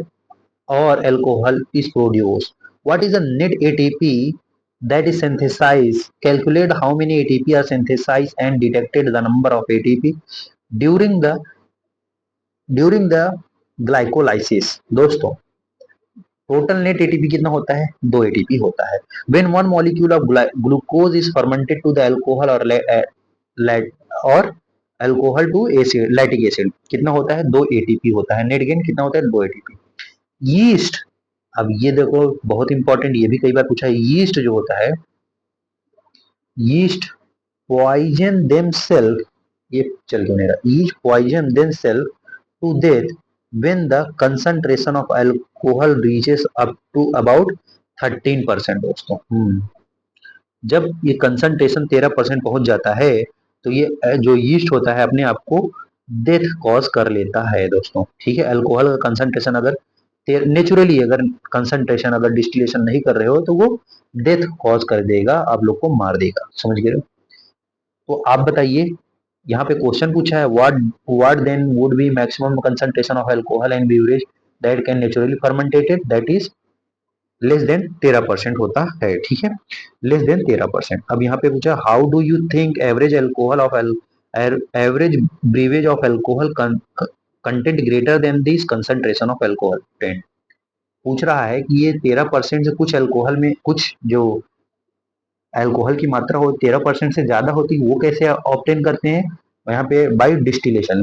or alcohol is produced. What is the net ATP that is synthesized? Calculate how many ATP are synthesized and detected the number of ATP during the during the glycolysis। दोस्तों, total net ATP कितना होता है, 2 ATP होता है। When one molecule of glucose is fermented to the alcohol और alcohol to acid, lactic acid, कितना होता है, 2 एटीपी होता है। नेट गेन कितना होता है, 2 एटीपी। यीस्ट, अब ये देखो बहुत इंपॉर्टेंट, ये भी कई बार पूछा है। यीस्ट जो होता है, यीस्ट पॉइजन देमसेल्फ, ये चल क्यों नहीं रहा, yeast poison themselves to death when the concentration of alcohol reaches up to about 13% दोस्तों। जब ये कंसंट्रेशन 13% पहुंच जाता है, तो ये जो यीस्ट होता है अपने आप को डेथ कॉज कर लेता है दोस्तों। ठीक है, अल्कोहल का कंसंट्रेशन अगर नेचुरली, अगर कंसंट्रेशन अगर डिस्टिलेशन नहीं कर रहे हो तो वो डेथ कॉज कर देगा, आप लोग को मार देगा, समझ गए? तो आप बताइए, यहाँ पे क्वेश्चन पूछा है, what then would be maximum concentration of alcohol and beverage that can naturally fermentated, that is less than 13% होता है। ठीक है, लेस देन 13%। अब यहाँ पे पूछा, how do you think average alcohol of average beverage of alcohol content greater than this concentration of alcohol 10। पूछ रहा है कि ये 13% से कुछ अल्कोहल में, कुछ जो अल्कोहल की मात्रा हो 13% से ज्यादा होती है, वो कैसे ऑब्टेन करते हैं? यहाँ पे बाई डिस्टिलेशन,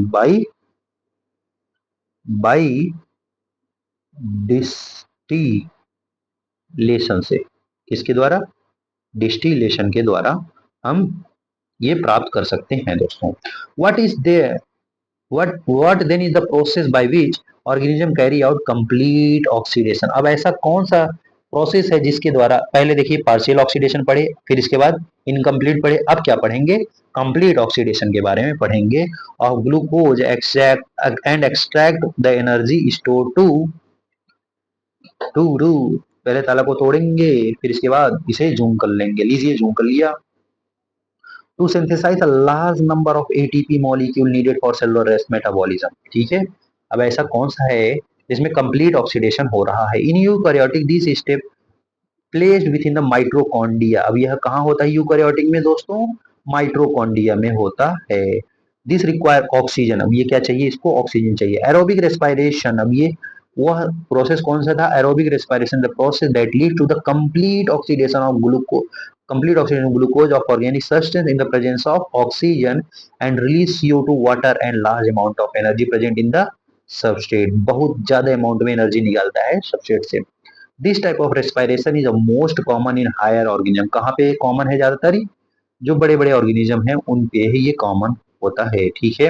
बाई डिस्टिलेशन से, किसके द्वारा, डिस्टिलेशन के द्वारा हम ये प्राप्त कर सकते हैं दोस्तों। What is there what then is the process by which organism carry out complete oxidation। अब ऐसा कौन सा प्रोसेस है जिसके द्वारा, पहले देखिए पार्शियल ऑक्सीडेशन पढ़े, फिर इसके बाद इनकम्प्लीट पढ़े, अब क्या पढ़ेंगे, कंप्लीट ऑक्सीडेशन के बारे में पढ़ेंगे। और glucose extract and extract the energy store to पहले ताला को तोड़ेंगे, फिर इसके बाद इसे जूम कर लेंगे। लीजिए जूम कर लिया। To synthesise a large number of ATP molecule needed for cellular metabolism. ठीक है, अब ऐसा कौन सा है जिसमें कंप्लीट ऑक्सीडेशन हो रहा है? In eukaryotic this step placed with in the mitochondria. अब यह कहाँ होता है यूकैरियोटिक में दोस्तों? माइटोकॉन्ड्रिया में होता है। दिस रिक्वायर ऑक्सीजन, अब ये क्या चाहिए, इसको ऑक्सीजन चाहिए। एरोबिक रेस्पिरेशन, अब ये वह प्रोसेस कौन सा था, aerobic respiration, the process that lead to the complete oxidation of glucose, complete oxidation of glucose of organic substance in the presence of oxygen and release CO2 water and large amount of energy present in the substrate। बहुत ज्यादा amount में energy निकालता है substrate से। This type of respiration is most common in higher organism. कहाँ पे common है ज्यादातर? जो बड़े बड़े ऑर्गेनिज्म हैं उन पे ही ये कॉमन होता है, ठीक है।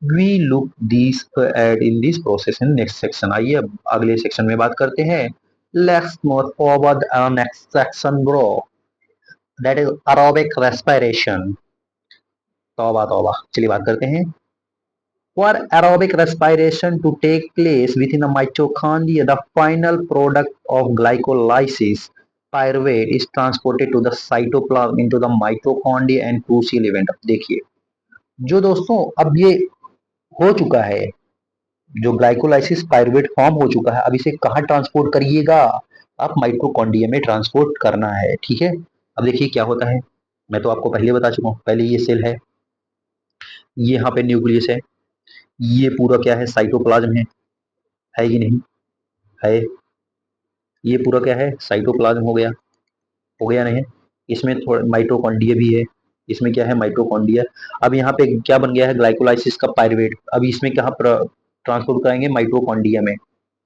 We look this at in this process in next section. आइए अब अगले सेक्शन में बात करते हैं। Let's move forward next section bro, that is aerobic respiration. तौबा तौबा, चलिए बात करते हैं। For aerobic respiration to take place within the mitochondria, the final product of glycolysis, pyruvate, is transported to the cytoplasm into the mitochondria and crucial event। अब देखिए, जो दोस्तों अब ये हो चुका है, जो ग्लाइकोलाइसिस पायरुवेट फॉर्म हो चुका है, अब इसे कहाँ ट्रांसपोर्ट करिएगा? आप माइटोकॉन्ड्रिया में ट्रांसपोर्ट करना है, ठीक है। अब देखिए क्या होता है, मैं तो आपको पहले बता चुका हूँ। पहले ये सेल है, ये यहाँ पे न्यूक्लियस है, ये पूरा क्या है, साइटोप्लाज्म है कि नहीं है? ये पूरा क्या है, साइटोप्लाज्म हो गया नहीं? इसमें थोड़ा माइटोकॉन्ड्रिया भी है, इसमें क्या है, माइटोकॉन्ड्रिया। अब यहाँ पे क्या बन गया है, ग्लाइकोलाइसिस का पायरुवेट। अब इसमें कहाँ ट्रांसपोर्ट कराएंगे, माइटोकॉन्ड्रिया में।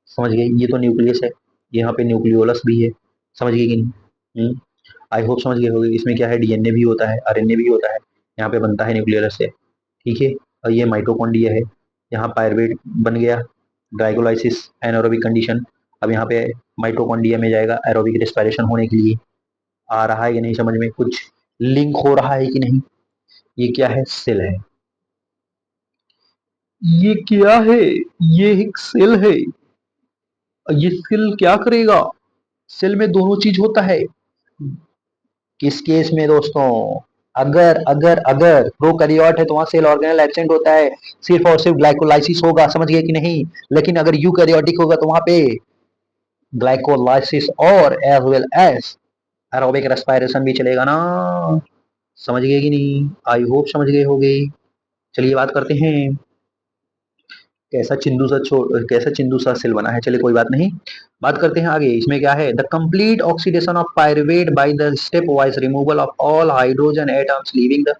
समझ गए? ये तो न्यूक्लियस है, यहाँ पे न्यूक्लियोलस भी है। समझ गए कि नहीं? आई होप समझ गए होंगे। इसमें क्या है, डीएनए भी होता है, आरएनए भी होता है, यहाँ पे बनता है न्यूक्लियोलस से, ठीक है। और ये माइटोकॉन्ड्रिया है, यहाँ पायरुवेट बन गया, ग्लाइकोलाइसिस एनारोबिक कंडीशन। अब यहाँ पे माइटोकॉन्ड्रिया में जाएगा एरोबिक रेस्पिरेशन होने के लिए। आ रहा है कि नहीं समझ में? कुछ लिंक हो रहा है कि नहीं? ये क्या है, सेल है। ये क्या है, ये एक सेल है। ये सेल क्या करेगा? सेल में दोनों चीज होता है। किस केस में दोस्तों? अगर अगर अगर प्रोकैरियोट है तो वहां सेल ऑर्गेनेल एब्सेंट होता है, सिर्फ और सिर्फ ग्लाइकोलाइसिस होगा। समझ गए कि नहीं? लेकिन अगर यूकैरियोटिक होगा तो वहां पे ग्लाइकोलाइसिस और as well as aerobic respiration भी चलेगा ना। समझ गए कि नहीं? आई होप समझ गए होगे। चलिए बात करते हैं। कैसा चिंदू सा सेल बना है, चलिए कोई बात नहीं। बात करते हैं आगे। इसमें क्या है, the complete oxidation of pyruvate by the step wise removal of all hydrogen atoms leaving the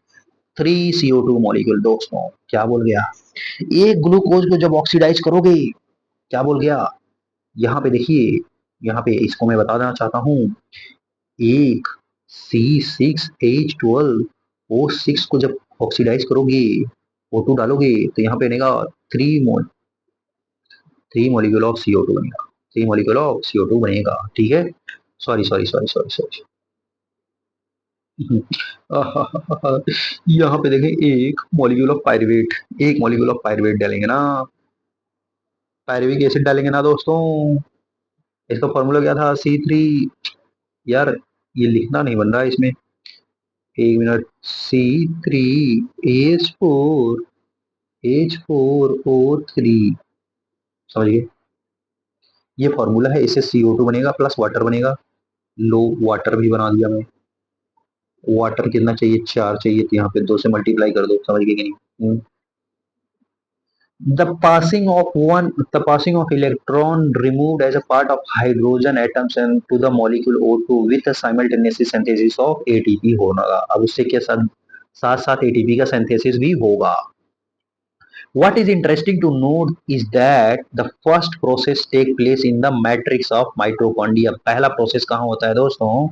3CO2 molecule. दोस्तों क्या बोल गया, एक ग्लूकोज को जब ऑक्सीडाइज करोगे, क्या बोल गया? यहाँ पे देखिए, यहाँ पे इसको मैं बताना चाहता हूँ। एक C6H12O6 को जब ऑक्सीडाइज करोगे, O2 डालोगे, तो यहाँ पे बनेगा three three molecule of CO2 बनेगा, 3 मॉलिक्यूल ऑफ CO2 बनेगा, ठीक है। Sorry sorry sorry sorry sorry. यहाँ पे देखें, एक मॉलिक्यूल ऑफ पायरुवेट डालेंगे ना, पायरुविक एसिड डालेंगे ना दोस्तों। इसका फॉर्मूला क्या था, C3। यार ये लिखना नहीं बन रहा है इसमें, एक मिनट। C3H4O3। समझ गए? ये फॉर्मूला है, इससे CO2 बनेगा प्लस वाटर बनेगा। लो, वाटर भी बना दिया मैं। वाटर कितना चाहिए, 4 चाहिए, तो यहाँ पे 2 से मल्टीप्लाई कर दो। समझ गए कि नहीं? The passing of electron removed as a part of hydrogen atoms and to the molecule O2 with the simultaneous synthesis of ATP होगा। अब उससे के साथ साथ साथ ATP का सिंथेसिस भी होगा। What is interesting to note is that the first process take place in the matrix of mitochondria। पहला प्रोसेस कहाँ होता है दोस्तों?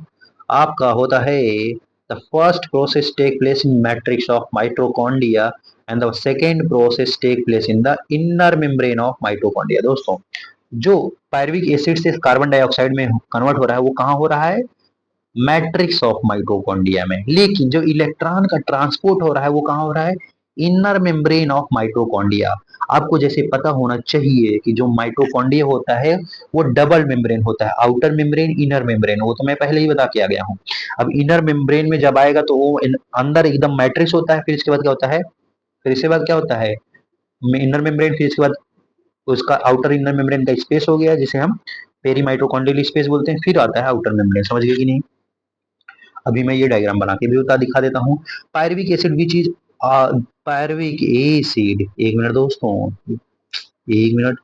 आपका होता है, the first process take place in matrix of mitochondria and the second process take place in the inner membrane of mitochondria। दोस्तों जो पायरुविक एसिड से कार्बन डाइऑक्साइड में कन्वर्ट हो रहा है वो कहाँ हो रहा है? मैट्रिक्स ऑफ माइटोकॉन्ड्रिया में। लेकिन जो इलेक्ट्रॉन का ट्रांसपोर्ट हो रहा है वो कहाँ हो रहा है? Inner membrane of mitochondria. आपको जैसे पता होना चाहिए कि जो माइटोकॉन्ड्रिया होता है वो डबल मेम्ब्रेन होता है, आउटर मेम्ब्रेन, इनर मेम्ब्रेन। वो तो मैं पहले ही बता के आ गया हूँ। अब इनर मेम्ब्रेन में जब आएगा तो वो अंदर एकदम मैट्रिक्स होता है, फिर इसके बाद क्या होता है, फिर इसके बाद क्या होता है, इनर मेम्ब्रेन, फिर इसके बाद उसका आउटर इनर मेम्ब्रेन का स्पेस हो गया जिसे हम पेरीमाइटोकॉन्ड्रियल स्पेस बोलते हैं, फिर आता है आउटर मेम्ब्रेन। समझ गए कि नहीं? अभी मैं ये डायग्राम बना के भी बता दिखा देता हूँ। Pyruvic acid which is pyruvic acid, एक मिनट दोस्तों, एक मिनट।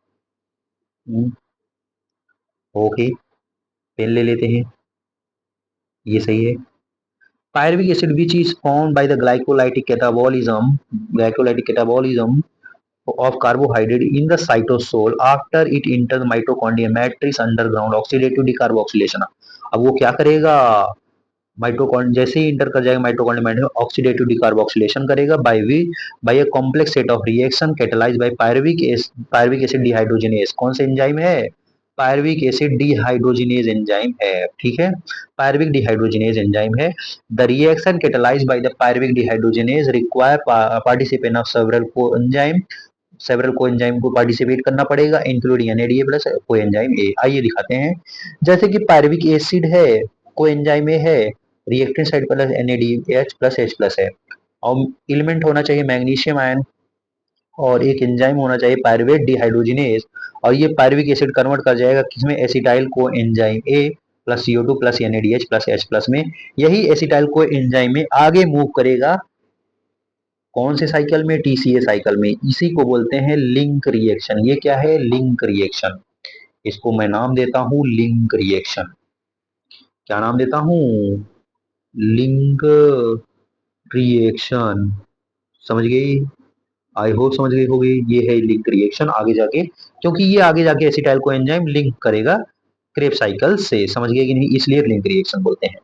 ओके, पेन ले लेते हैं, ये सही है। Pyruvic acid which is formed by the glycolytic catabolism of carbohydrate in the cytosol after it enters the mitochondria matrix underground oxidative decarboxylation। अब वो क्या करेगा, माइटोकॉन्ड जैसे ही इंटर कर जाएगा माइटोकॉन्ड्रिया में ऑक्सीडेटिव डिकार्बोक्सिलेशन करेगा by a complex set of reaction catalysed by pyruvic acid dehydrogenase. कौन सा एंजाइम है, पायरुविक एसिड डिहाइड्रोजिनेज एंजाइम है, ठीक है, पायरुविक डिहाइड्रोजिनेज एंजाइम है। The reaction catalysed by the pyruvic dehydrogenase require participation of several coenzyme को participate करना पड़ेगा इंक्लूडिंग एनएडीए प्लस कोएंजाइम ए। आइए दिखाते हैं, जैसे कि पायरुविक एसिड है, कोएंजाइम ए है, reactant side plus NADH plus H plus है, और एलिमेंट होना चाहिए मैग्नीशियम आयन, और एक एंजाइम होना चाहिए पायरुवेट डिहाइड्रोजिनेज, और ये पायरुविक एसिड कन्वर्ट कर जाएगा किसमें, acetyl co enzyme A plus CO2 plus NADH plus H plus में। यही एसिटाइल को एंजाइम में आगे मूव करेगा कौन से साइकिल में, टीसीए साइकिल में। इसी को बोलते हैं लिंक रिएक्शन। ये क्या है, लिंक रिएक्शन। इसको मैं नाम देता हूं लिंक रिएक्शन। क्या नाम देता हूं, लिंक रिएक्शन। समझ गई, आई होप समझ गई होगी। ये है लिंक रिएक्शन आगे जाके, क्योंकि ये आगे जाके एसिटाइल को एंजाइम लिंक करेगा क्रेब साइकिल से। समझ गए कि नहीं, इसलिए लिंक रिएक्शन बोलते हैं।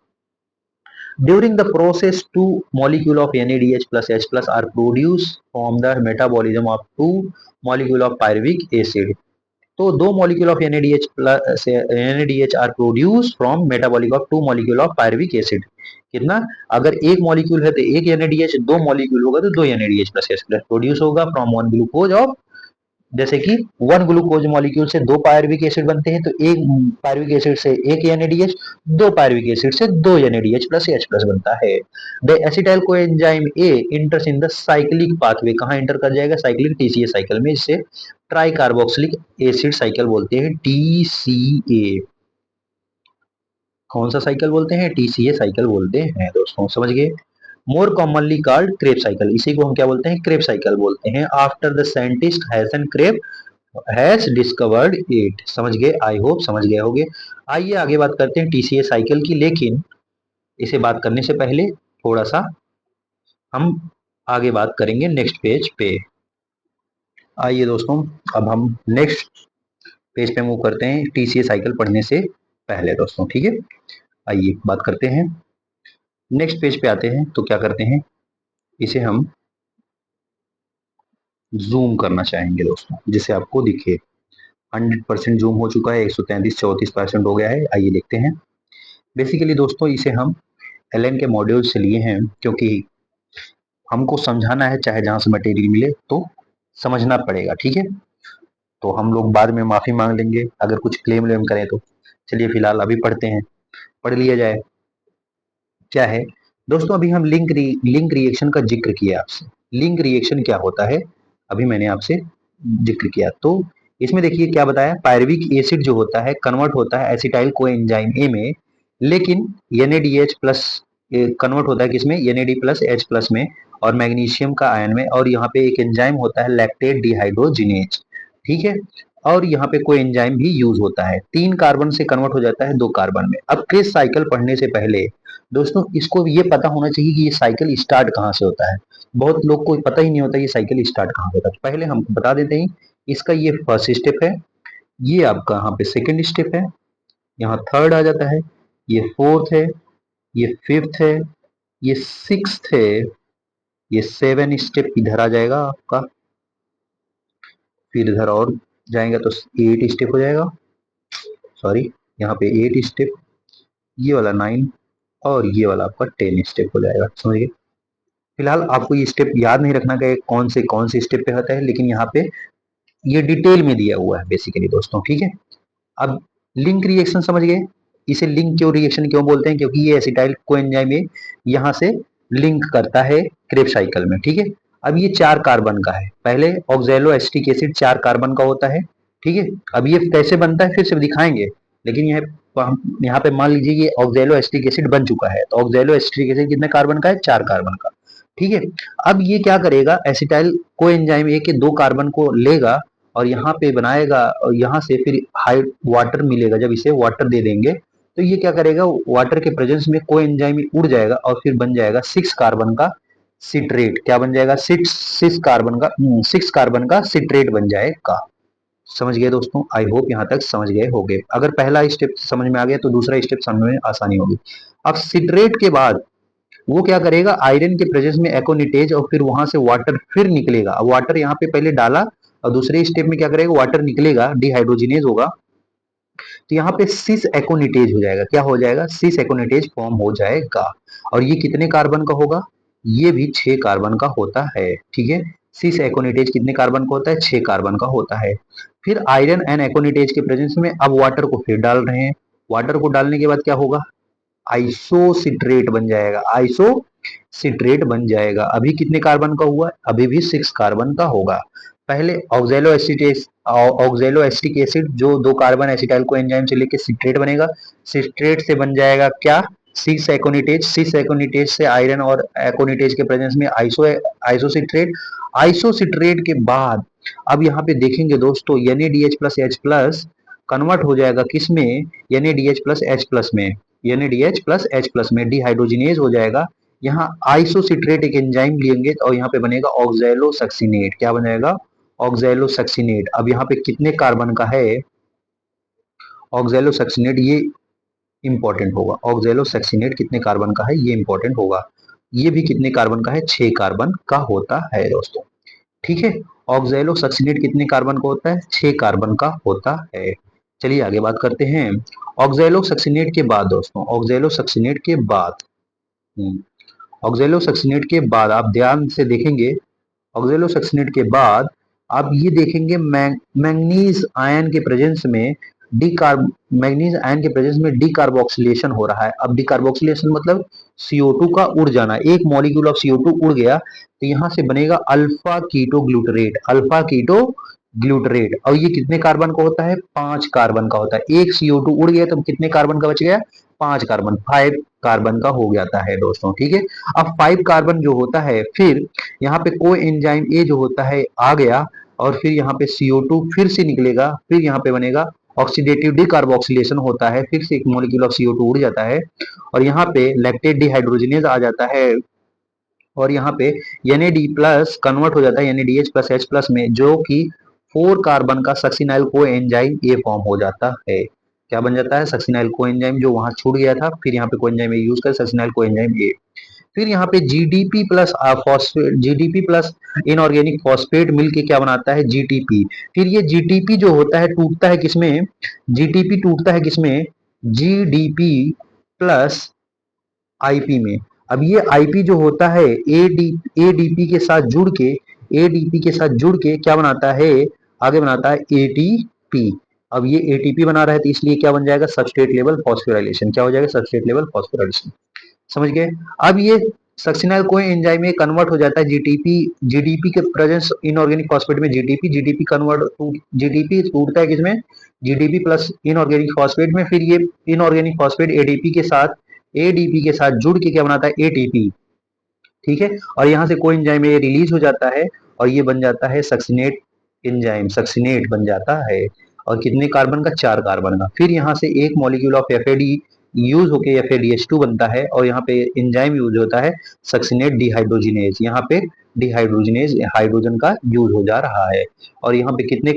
During the process, two molecule of NADH plus H plus are produced from the metabolism of two molecule of pyruvic acid. तो दो molecule of NADH plus NADH are produce from metabolic of two molecule of pyruvic acid. कितना, अगर एक molecule है तो एक NADH, दो molecule होगा तो दो NADH plus H plus produce होगा फ्रॉम वन ग्लूकोज ऑफ, जैसे कि वन ग्लूकोज मॉलिक्यूल से दो पायरुविक एसिड बनते हैं तो एक पायरुविक एसिड से एक NADH, दो पायरुविक एसिड से दो NADH प्लस H प्लस बनता है। The acetyl coenzyme A इंटर्स in the cyclic pathway, कहां इंटर कर जाएगा, साइक्लिक टीसीए साइकिल में, इसे ट्राई कार्बोक्सिलिक एसिड साइकिल बोलते हैं, टीसीए। कौन सा साइकिल बोलते हैं, टीसीए साइकिल बोलते हैं दोस्तों, समझ गए। More commonly called Krebs cycle, इसी को हम क्या बोलते हैं, क्रेब साइकिल बोलते हैं। आफ्टर द साइंटिस्ट हैसन क्रेब हैज डिस्कवर्ड इट। समझ गए, आई होप समझ गए होंगे। आइए आगे बात करते हैं टीसीए साइकिल की, लेकिन इसे बात करने से पहले थोड़ा सा हम आगे बात करेंगे नेक्स्ट पेज पे। आइए दोस्तों, अब हम नेक्स्ट पेज पे मूव करते हैं टीसीए साइकिल पढ़ने से पहले दोस्तों, ठीक है। आइए बात करते हैं, नेक्स्ट पेज पे आते हैं तो क्या करते हैं, इसे हम जूम करना चाहेंगे दोस्तों, जिसे आपको दिखे। 100% जूम हो चुका है, 133-34% हो गया है। आइए देखते हैं। बेसिकली दोस्तों इसे हम एलन के मॉड्यूल से लिए हैं, क्योंकि हमको समझाना है, चाहे जहां से मटेरियल मिले तो समझना पड़ेगा, ठीक है। तो हम लोग बाद में माफी मांग लेंगे अगर कुछ क्लेम वेम करें तो। चलिए फिलहाल अभी पढ़ते हैं, पढ़ लिया जाए। क्या है दोस्तों, अभी हम लिंक रिएक्शन का जिक्र किया आपसे। लिंक रिएक्शन क्या होता है, अभी मैंने आपसे जिक्र किया। तो इसमें देखिए क्या बताया, पायरुविक एसिड जो होता है कन्वर्ट होता है एसिटाइल कोएंजाइम ए में, लेकिन NADH प्लस कन्वर्ट होता है किसमें, NAD प्लस H प्लस में, और मैग्नीशियम का आयन में, और यहाँ पे एक एंजाइम होता है लैक्टेट डिहाइड्रोजिनेज, ठीक है। और यहाँ पे कोई एंजाइम भी यूज होता है, 3 कार्बन से कन्वर्ट हो जाता है 2 कार्बन में। अब क्रेज साइकिल पढ़ने से पहले दोस्तों इसको ये पता होना चाहिए कि ये साइकिल स्टार्ट कहाँ से होता है। बहुत लोग को पता ही नहीं होता ये साइकिल स्टार्ट कहाँ से होता है। पहले हम बता देते हैं, इसका ये फर्स्ट स्टेप है, ये आपका यहाँ पे सेकेंड स्टेप है, यहाँ थर्ड आ जाता है, ये फोर्थ है, ये फिफ्थ है, ये सिक्स्थ है, ये 7 स्टेप इधर आ जाएगा आपका, फिर इधर और जाएगा तो 8 स्टेप हो जाएगा, सॉरी यहाँ पे 8 स्टेप, ये वाला 9, और ये वाला आपका 10 स्टेप हो जाएगा, समझिए। फिलहाल आपको ये स्टेप याद नहीं रखना कि कौन से स्टेप पे होता है, लेकिन यहाँ पे ये डिटेल में दिया हुआ है बेसिकली दोस्तों, ठीक है। अब लिंक रिएक्शन समझ गए, इसे लिंक क्यों रिएक्शन क्यों बोलते हैं, क्योंकि ये एसिटाइल कोएंजाइम में यहाँ से लिंक करता है क्रेब साइकिल में, ठीक है। अब ये 4 कार्बन का है, पहले ऑक्सैलो एसिटिक एसिड 4 कार्बन का होता है, ठीक है। अब ये कैसे बनता है फिर से दिखाएंगे, लेकिन यहाँ पे मान लीजिए ये ऑक्सैलो एसिटिक एसिड बन चुका है, तो ऑक्सैलो एसिटिक एसिड कितने कार्बन का है, 4 कार्बन का, ठीक है। अब ये क्या करेगा, एसिटाइल कोएंजाइम ए के 2 कार्बन को लेगा और यहाँ पे बनाएगा, और यहाँ से फिर हाई वाटर मिलेगा, जब इसे वाटर दे देंगे तो ये क्या करेगा, वाटर के प्रेजेंस में कोएंजाइम उड़ जाएगा और फिर बन जाएगा 6 कार्बन का सिट्रेट, क्या बन जाएगा, सिक्स कार्बन का सिट्रेट बन जाएगा। समझ गए दोस्तों, आई होप यहाँ तक समझ गए होंगे। अगर पहला स्टेप समझ में आ गया तो दूसरा स्टेप समझ में आसानी होगी। अब सिट्रेट के बाद वो क्या करेगा, आयरन के प्रेजेंस में एकोनिटेज और फिर वहां से वाटर फिर निकलेगा। अब वाटर यहाँ पे पहले डाला और दूसरे स्टेप में क्या करेगा, वाटर निकलेगा, डिहाइड्रोजिनेज होगा, तो यहाँ पे सिस एकोनिटेज हो जाएगा। क्या हो जाएगा, सिस एकोनिटेज फॉर्म हो जाएगा। और ये कितने कार्बन का होगा, ये भी 6 कार्बन का होता है। ठीक है, सिस एकोनिटेज कितने कार्बन का होता है, 6 कार्बन का होता है। फिर आयरन एंड एकोनिटेज के प्रेजेंस में अब वाटर को फिर डाल रहे हैं। वाटर को डालने के बाद क्या होगा, आइसोसिट्रेट बन जाएगा, आइसोसिट्रेट बन जाएगा। अभी कितने कार्बन का हुआ, अभी भी 6 कार्बन का होगा। पहले ऑक्जेलो एसिटिक एसिड जो 2 कार्बन एसिटाइल को एंजाइम से लेके सिट्रेट बनेगा, सिट्रेट से बन जाएगा क्या, सिस एकोनिटेज, सिस एकोनिटेज से आयरन और एकोनिटेज के प्रेजेंस में आइसोसिट्रेट, आइसोसिट्रेट के बाद अब यहाँ पे देखेंगे दोस्तों NaDH plus H plus convert हो जाएगा किसमें, NaDH प्लस H प्लस में, NaDH प्लस H प्लस में डिहाइड्रोजिनेज हो जाएगा। यहाँ आइसोसिट्रेट एक एंजाइम लेंगे और यहाँ पे बनेगा ऑक्सैलोसक्सिनेट। क्या बनेगा, ऑक्सैलोसक्सिनेट। अब यहाँ पे कितने कार्बन का है ऑक्सैलोसक्सिनेट, ये इंपॉर्टेंट होगा। ऑक्सैलोसक्सिनेट कितने कार्बन का है, ये इंपॉर्टेंट होगा। ये भी कितने कार्बन का है, 6 कार्बन का होता है दोस्तों। ठीक है, ऑक्सैलोसक्सिनेट कितने कार्बन का होता है, 6 कार्बन का होता है। चलिए आगे बात करते हैं। ऑक्सैलोसक्सिनेट के बाद दोस्तों, ऑक्सैलोसक्सिनेट के बाद ऑक्सैलोसक्सिनेट के बाद आप ध्यान से देखेंगे, ऑक्सैलोसक्सिनेट के बाद आप ये देखेंगे मैंगनीज आयन के प्रेजेंस में मैंगनीज आयन के प्रेजेंस में डीकार्बोक्सिलेशन हो रहा है। अब डीकार्बोक्सिलेशन मतलब CO2 का उड़ जाना, एक मॉलिक्यूल ऑफ CO2 उड़ गया तो यहाँ से बनेगा alpha ketoglutarate, alpha ketoglutarate. और ये कितने कार्बन का होता है, 5 कार्बन का होता है। एक CO2 उड़ गया तो कितने कार्बन का बच गया, 5 कार्बन, 5 कार्बन का हो जाता है दोस्तों। ठीक है, अब 5 कार्बन जो होता है, फिर यहाँ पे को एंजाइम ए जो होता है आ गया और फिर यहाँ पे CO2 फिर से निकलेगा, फिर यहाँ पे बनेगा ऑक्सीडेटिव डीकार्बोक्सिलेशन होता है, फिर से एक मॉलिक्यूल ऑफ CO2 उड़ जाता है और यहाँ पे लैक्टेट डिहाइड्रोजिनेज आ जाता है और यहाँ पे NAD प्लस कन्वर्ट हो जाता है NADH प्लस H प्लस में, जो कि 4 कार्बन का सक्सिनाइल को एंजाइम ए फॉर्म हो जाता है। क्या बन जाता है, सक्सिनाइल को एंजाइम जो वहां छूट गया था, फिर यहाँ पे को एंजाइम ए यूज कर सक्सिनाइल को एंजाइम ए। फिर यहाँ पे GDP plus phosphate, GDP plus inorganic phosphate मिलके क्या बनाता है, GTP। फिर ये GTP जो होता है टूटता है किसमें, GTP टूटता है किसमें, GDP प्लस IP में। अब ये IP जो होता है ADP के साथ जुड़ के, ADP के साथ जुड़ के क्या बनाता है, आगे बनाता है ATP। अब ये ATP बना रहा है तो इसलिए क्या बन जाएगा, सबस्ट्रेट लेवल फॉस्फोराइलेशन। क्या हो जाएगा, सबस्ट्रेट लेवल फॉस्फोराइलेशन। समझ गए। अब ये सक्सिनाइल को एंजाइम में कन्वर्ट हो जाता है जीडीपी के प्रेजेंस इनऑर्गेनिक फॉस्फेट में, जीडीपी कन्वर्ट, जीडीपी टूटता है किसमें, जीडीपी प्लस इनऑर्गेनिक फॉस्फेट में। फिर ये इनऑर्गेनिक फॉस्फेट एडीपी के साथ जुड़ के क्या बनाता है, एटीपी। ठीक है, और यहाँ से को एंजाइम ये रिलीज हो जाता है और ये बन जाता है सक्सिनेट एंजाइम, सक्सिनेट बन जाता है। और कितने कार्बन का, 4 कार्बन का। फिर यहाँ से एक मॉलिक्यूल ऑफ एफएडी यूज होके FADH2 बनता है और यहाँ पे एंजाइम यूज होता है सक्सिनेट डिहाइड्रोजिनेज। यहाँ पे डिहाइड्रोजिनेज हाइड्रोजन का यूज हो जा रहा है और यहाँ पे कितने,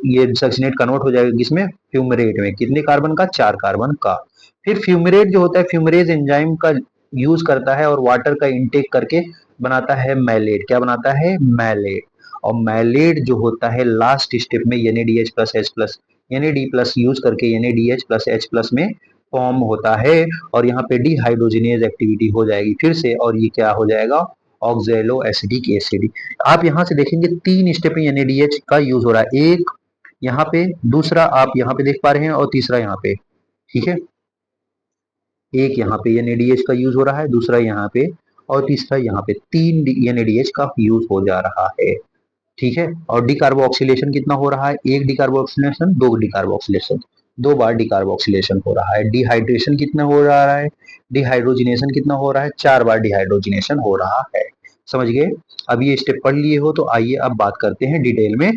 ये सक्सिनेट कन्वर्ट हो जाएगा किसमें, फ्यूमरेट में। कितने कार्बन का, 4 कार्बन का। फिर फ्यूमरेट जो होता है, फ्यूमरेज एंजाइम का यूज करता है और वाटर का इनटेक करके बनाता है मैलेट। क्या बनाता है, मैलेट। और मैलेट जो होता है लास्ट स्टेप में NADH plus H plus, NAD plus use करके NADH प्लस H प्लस में फॉर्म होता है और यहाँ पे डिहाइड्रोजिनेज एक्टिविटी हो जाएगी फिर से और ये क्या हो जाएगा, ऑक्जेलो एसिडिक एसिड। आप यहाँ से देखेंगे 3 स्टेप में NADH का यूज हो रहा है, एक यहाँ पे, दूसरा आप यहाँ पे देख पा रहे हैं और तीसरा यहाँ पे। ठीक है, एक यहाँ पे NADH का यूज हो रहा है, दूसरा यहाँ पे और तीसरा यहाँ पे, 3 NADH का यूज हो जा रहा है। ठीक है, और डिकार्बोक्सिलेशन कितना हो रहा है, एक डिकार्बोक्सिलेशन, 2 डिकार्बोक्सिलेशन, 2 बार डिकार्बोक्सिलेशन हो रहा है। डिहाइड्रेशन कितना हो रहा है, डिहाइड्रोजिनेशन कितना हो रहा है, 4 बार डिहाइड्रोजिनेशन हो रहा है। समझ गए। अब ये स्टेप पढ़ लिए हो तो आइए अब बात करते हैं डिटेल में।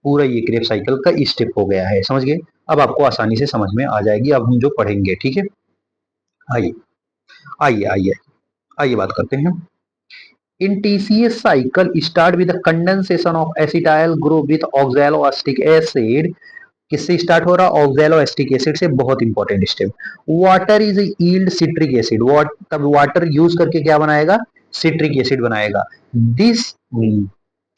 पूरा ये क्रेब साइकिल का स्टेप हो गया है, समझ गए। अब आपको आसानी से समझ में आ जाएगी अब हम जो पढ़ेंगे। ठीक है, आइए आइए आइए आइए बात करते हैं। इन TCA cycle start with the condensation of acetyl group with oxaloacetic acid. किससे स्टार्ट हो रहा? ऑक्सैलोएसिटिक एसिड से। बहुत important step. Water is yield citric acid. तब वाटर यूज करके क्या बनाएगा? सिट्रिक एसिड बनाएगा। This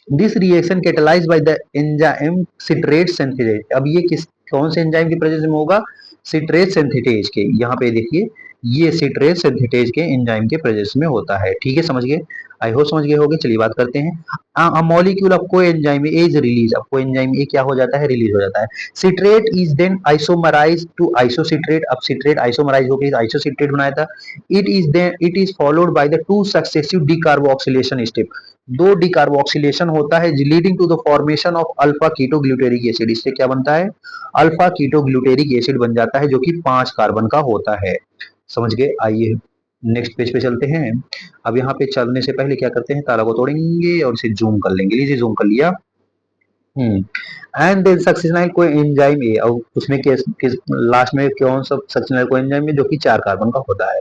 this reaction catalysed bye the enzyme citrate synthase. अब ये किस कौन से एंजाइम की प्रेजेंस में होगा? सिट्रेट सिंथेटेज के। यहाँ पे देखिए, ये सिट्रेट सिंथेटेज के एंजाइम के प्रेजेंस में होता है। ठीक है, समझ गए? आई होप समझ गए होंगे। चलिए बात करते हैं। Molecule of coenzyme A is release. अब कोएंजाइम ए क्या हो जाता है? रिलीज हो जाता है। Citrate is then isomerise to isocitrate. अब सिट्रेट आइसोमराइज होकर आइसोसिट्रेट बनाया था। It is followed by the two successive decarboxylation step. दो डीकार्बोक्सिलेशन होता है leading to the formation of alpha ketoglutaric acid. इससे क्या बनता है? अल्फा कीटोग्लूटेरिक एसिड बन जाता है, जो कि 5 कार्बन का होता है। समझ गए? आइए नेक्स्ट पेज पे चलते हैं। अब यहाँ पे चलने से पहले क्या करते हैं? तारा को तोड़ेंगे और इसे जूम कर लेंगे। लीजिए जूम कर लिया। And then succinyl coenzyme A. और उसमें किस लास्ट में कौन सा सक्सेसिनल कोएंजाइम है? जो कि 4 कार्बन का होता है।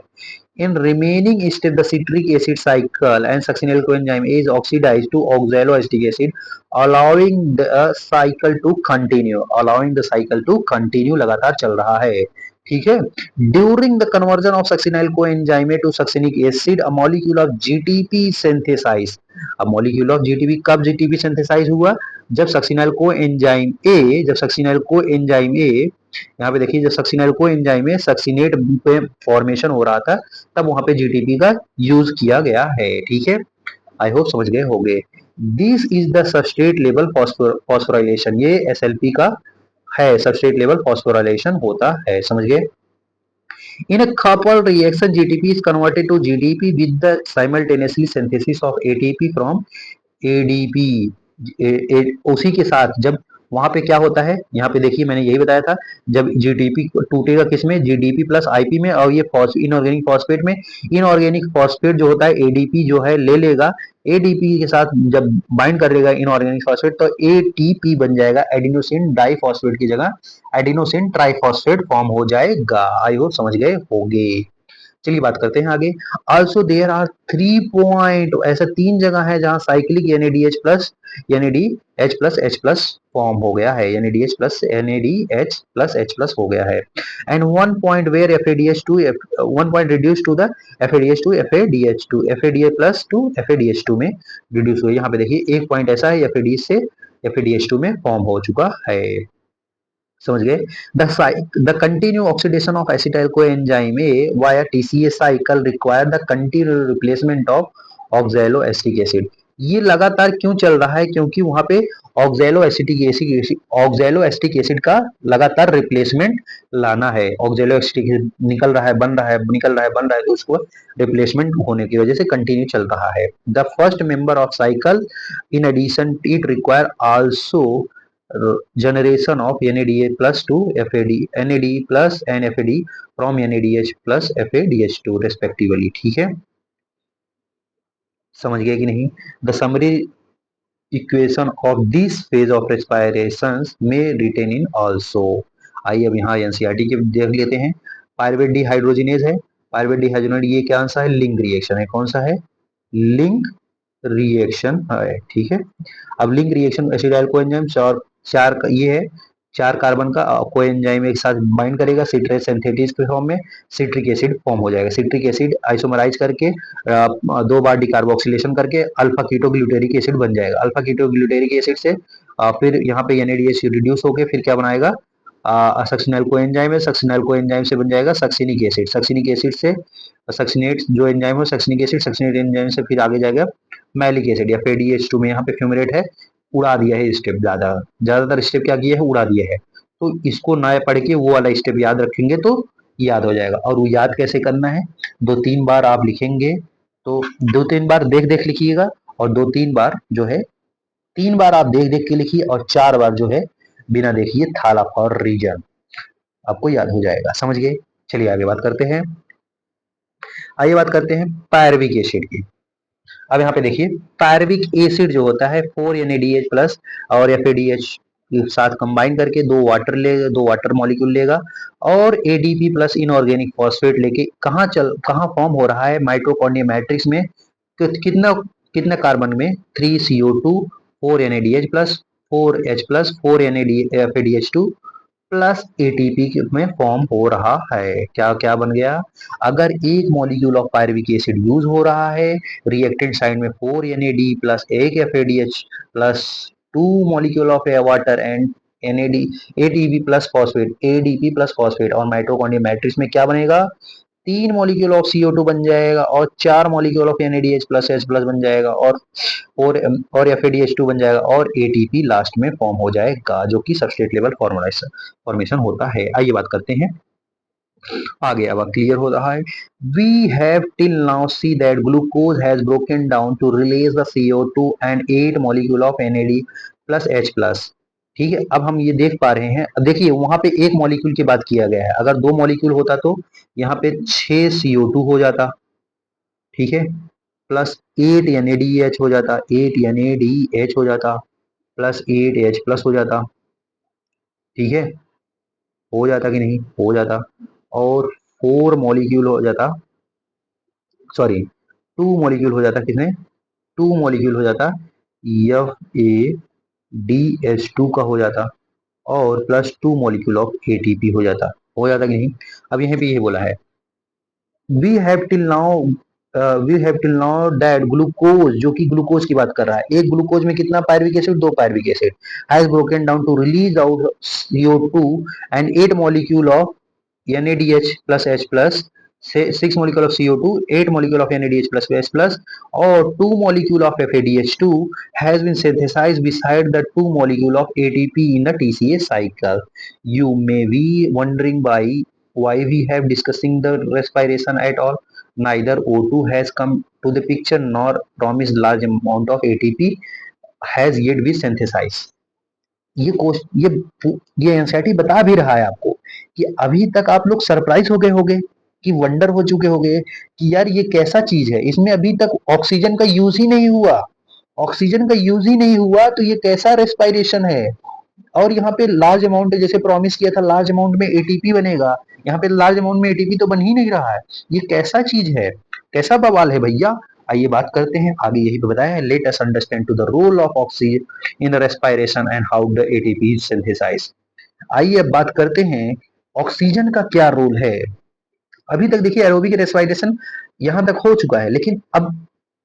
In remaining step, the citric acid cycle and succinyl coenzyme is oxidized to oxaloacetic acid, allowing the cycle to continue. Allowing the cycle to continue लगातार चल रहा है। ठीक है। During the conversion of succinyl coenzyme to succinic acid, a molecule of GTP synthesized. अब molecule of GTP कब GTP synthesize हुआ? जब सक्सिनल को एंजाइम ए यहाँ पे देखिए, जब सक्सिनल को एंजाइम में सक्सिनेट पे फॉर्मेशन हो रहा था, तब वहां पे जीटीपी का यूज किया गया है। ठीक है, आई होप समझ गए होंगे। This is the substrate level phosphorylation. ये एसएलपी का है, सबस्ट्रेट लेवल फॉस्फोराइलेशन होता है। समझ गए? In a coupled reaction, GTP is converted to GDP with the simultaneously synthesis of ATP from ADP। उसी के साथ जब वहां पे क्या होता है? यहाँ पे देखिए, मैंने यही बताया था, जब जीडीपी टूटेगा किसमें? जीडीपी प्लस आईपी में, और ये इनऑर्गेनिक फॉस्फेट में। इनऑर्गेनिक फॉस्फेट जो होता है एडीपी जो है ले लेगा, एडीपी के साथ जब बाइंड कर लेगा इनऑर्गेनिक फॉस्फेट, तो एटीपी बन जाएगा। एडिनोसिन डाइफॉस्फेट की जगह एडिनोसिन ट्राइफॉस्फेट फॉर्म हो जाएगा। आई होप समझ गए होंगे। चलिए बात करते हैं आगे। ऑल्सो देयर आर 3 पॉइंट, ऐसा 3 जगह है जहां cyclic NADH plus NADH plus H plus form हो गया है। NADH plus NADH plus H plus हो गया है। And 1 point where FADH two 1 point reduce to the FADH two FADH two FAD plus to FADH two में रिड्यूस हुआ। यहाँ पे देखिए एक पॉइंट ऐसा है एफएडी से एफएडीएच2 में फॉर्म हो चुका है। समझ गए? The continue oxidation of acetyl coenzyme A via TCA cycle require the continue replacement of oxaloacetic acid. ये लगातार क्यों चल रहा है? क्योंकि वहां पे ऑक्सैलोएसिटिक एसिड का लगातार रिप्लेसमेंट लाना है। ऑक्सैलोएसिटिक एसिड निकल रहा है, बन रहा है, निकल रहा है, बन रहा है, तो उसको रिप्लेसमेंट होने की वजह से कंटिन्यू चल रहा है। The first member of cycle in addition it require also generation of NADA plus to FAD, NAD plus and FAD from NADH plus FADH2 respectively। ठीक है, समझ गए कि नहीं? The summary equation of this phase of respiration में retain इन also. आइए अब यहाँ एनसीईआरटी के देख लेते हैं। पायरुवेट डिहाइड्रोजिनेज है। पायरुवेट डिहाइड्रोजिनेज ये क्या सा है? लिंक रिएक्शन है। कौन सा है? लिंक रिएक्शन है। ठीक है, अब लिंक रिएक्शन एसिडाइल कोएंजाइम चार चार ये है, 4 कार्बन का कोएंजाइम एक साथ बाइंड करेगा सिट्रेट सिंथेटिस के फॉर्म में, सिट्रिक एसिड फॉर्म हो जाएगा। सिट्रिक एसिड आइसोमराइज करके 2 बार डिकार्बोक्सिलेशन करके अल्फा कीटोग्लूटेरिक एसिड बन जाएगा। अल्फा कीटोग्लूटेरिक एसिड से फिर यहाँ पे एनएडीएच रिड्यूस होके फिर क्या बनाएगा? सक्सिनल कोएंजाइम है। सक्सिनल कोएंजाइम से बन जाएगा सक्सिनिक एसिड। सक्सिनिक एसिड से सक्सिनेट जो एंजाइम है सक्सिनिक एसिड, सक्सिनेट एंजाइम से फिर आगे जाएगा मैलिक एसिड या FADH2 में। यहाँ पे फ्यूमरेट है, उड़ा दिया है स्टेप। ज्यादातर स्टेप क्या किया है? उड़ा दिया है। तो इसको ना पढ़ के वो वाला स्टेप याद रखेंगे तो याद हो जाएगा। और वो याद कैसे करना है? 2-3 बार आप लिखेंगे, तो 2-3 बार देख देख लिखिएगा, और 2-3 बार जो है, 3 बार आप देख देख के लिखिए, और 4 बार जो है बिना देखिए थाला फॉर रीजन, आपको याद हो जाएगा। समझ गए? चलिए आगे बात करते हैं। आइए बात करते हैं पायरविक एसिड की। अब यहाँ पे देखिए, पायरविक एसिड जो होता है 4 NADH प्लस और FADH के साथ कंबाइन करके दो वाटर मॉलिक्यूल लेगा, और ADP प्लस इनऑर्गेनिक फॉस्फेट लेके कहाँ फॉर्म हो रहा है? माइटोकॉन्ड्रिया मैट्रिक्स में। कितना कितने कार्बन में 3CO2 4NADH plus 4H plus 4NADH2 plus ATP में फॉर्म हो रहा है। क्या क्या बन गया? अगर एक molecule of pyruvic acid use हो रहा है, रिएक्टेंट साइड में 4NAD प्लस एक FADH plus 2 molecule of water and NAD ATP plus phosphate ADP plus phosphate, और माइटोकॉन्ड्रिया मैट्रिक्स में क्या बनेगा? 3 मॉलिक्यूल ऑफ CO2 बन जाएगा और 4 molecule of NADH plus H plus बन जाएगा और FADH2 बन जाएगा और ATP लास्ट में फॉर्म हो जाएगा, जो कि सबस्ट्रेट लेवल फॉर्मेशन होता है। आइए बात करते हैं आगे। अब क्लियर हो रहा है। We have till now see that glucose has broken down to release the CO2 and 8 molecule of NAD plus H plus. ठीक है, अब हम ये देख पा रहे हैं। अब देखिए वहां पे एक मॉलिक्यूल की बात किया गया है, अगर 2 मॉलिक्यूल होता तो यहाँ पे 6 CO2 हो जाता, ठीक है, प्लस 8 NADH हो जाता, 8 NADH हो जाता, प्लस 8H प्लस हो जाता, ठीक है, हो जाता कि नहीं? हो जाता। और 4 मॉलिक्यूल हो जाता, सॉरी 2 मॉलिक्यूल हो जाता, किसने? 2 मॉलिक्यूल हो जाता FADH2 का हो जाता, और प्लस 2 मॉलिक्यूल ऑफ ATP हो जाता कि नहीं? अब यहाँ पे ये बोला है we have till now that glucose, जो कि ग्लूकोज की बात कर रहा है। एक ग्लूकोज में कितना pyruvic acid? 2 pyruvic acid has broken down to release out CO2 and 8 molecule of NADH plus H plus, say 6 molecule of CO2, 8 molecule of NADH plus H plus, or 2 molecule of FADH2 has been synthesized beside the 2 molecule of ATP in the TCA cycle. You may be wondering why we have discussing the respiration at all. Neither O2 has come to the picture nor promised large amount of ATP has yet been synthesized. ये ये NCERT बता भी रहा है आपको कि अभी तक आप लोग सरप्राइज हो गए होगे, कि वंडर हो चुके होगे कि यार ये कैसा चीज है, इसमें अभी तक ऑक्सीजन का यूज ही नहीं हुआ। ऑक्सीजन का यूज ही नहीं हुआ तो ये कैसा रेस्पिरेशन है? और यहाँ पे लार्ज अमाउंट, जैसे प्रॉमिस किया था लार्ज अमाउंट में एटीपी बनेगा, यहाँ पे लार्ज अमाउंट में एटीपी तो बन ही नहीं रहा है। ये कैसा चीज है, कैसा बवाल है भैया? आइए बात करते हैं आगे। यही तो बताया है, let us understand to the role of oxygen in the respiration and how the ATP is synthesised. आइए अब बात करते हैं ऑक्सीजन का क्या रोल है। अभी तक देखिए एरोबिक रेस्पिरेशन यहां तक हो चुका है, लेकिन अब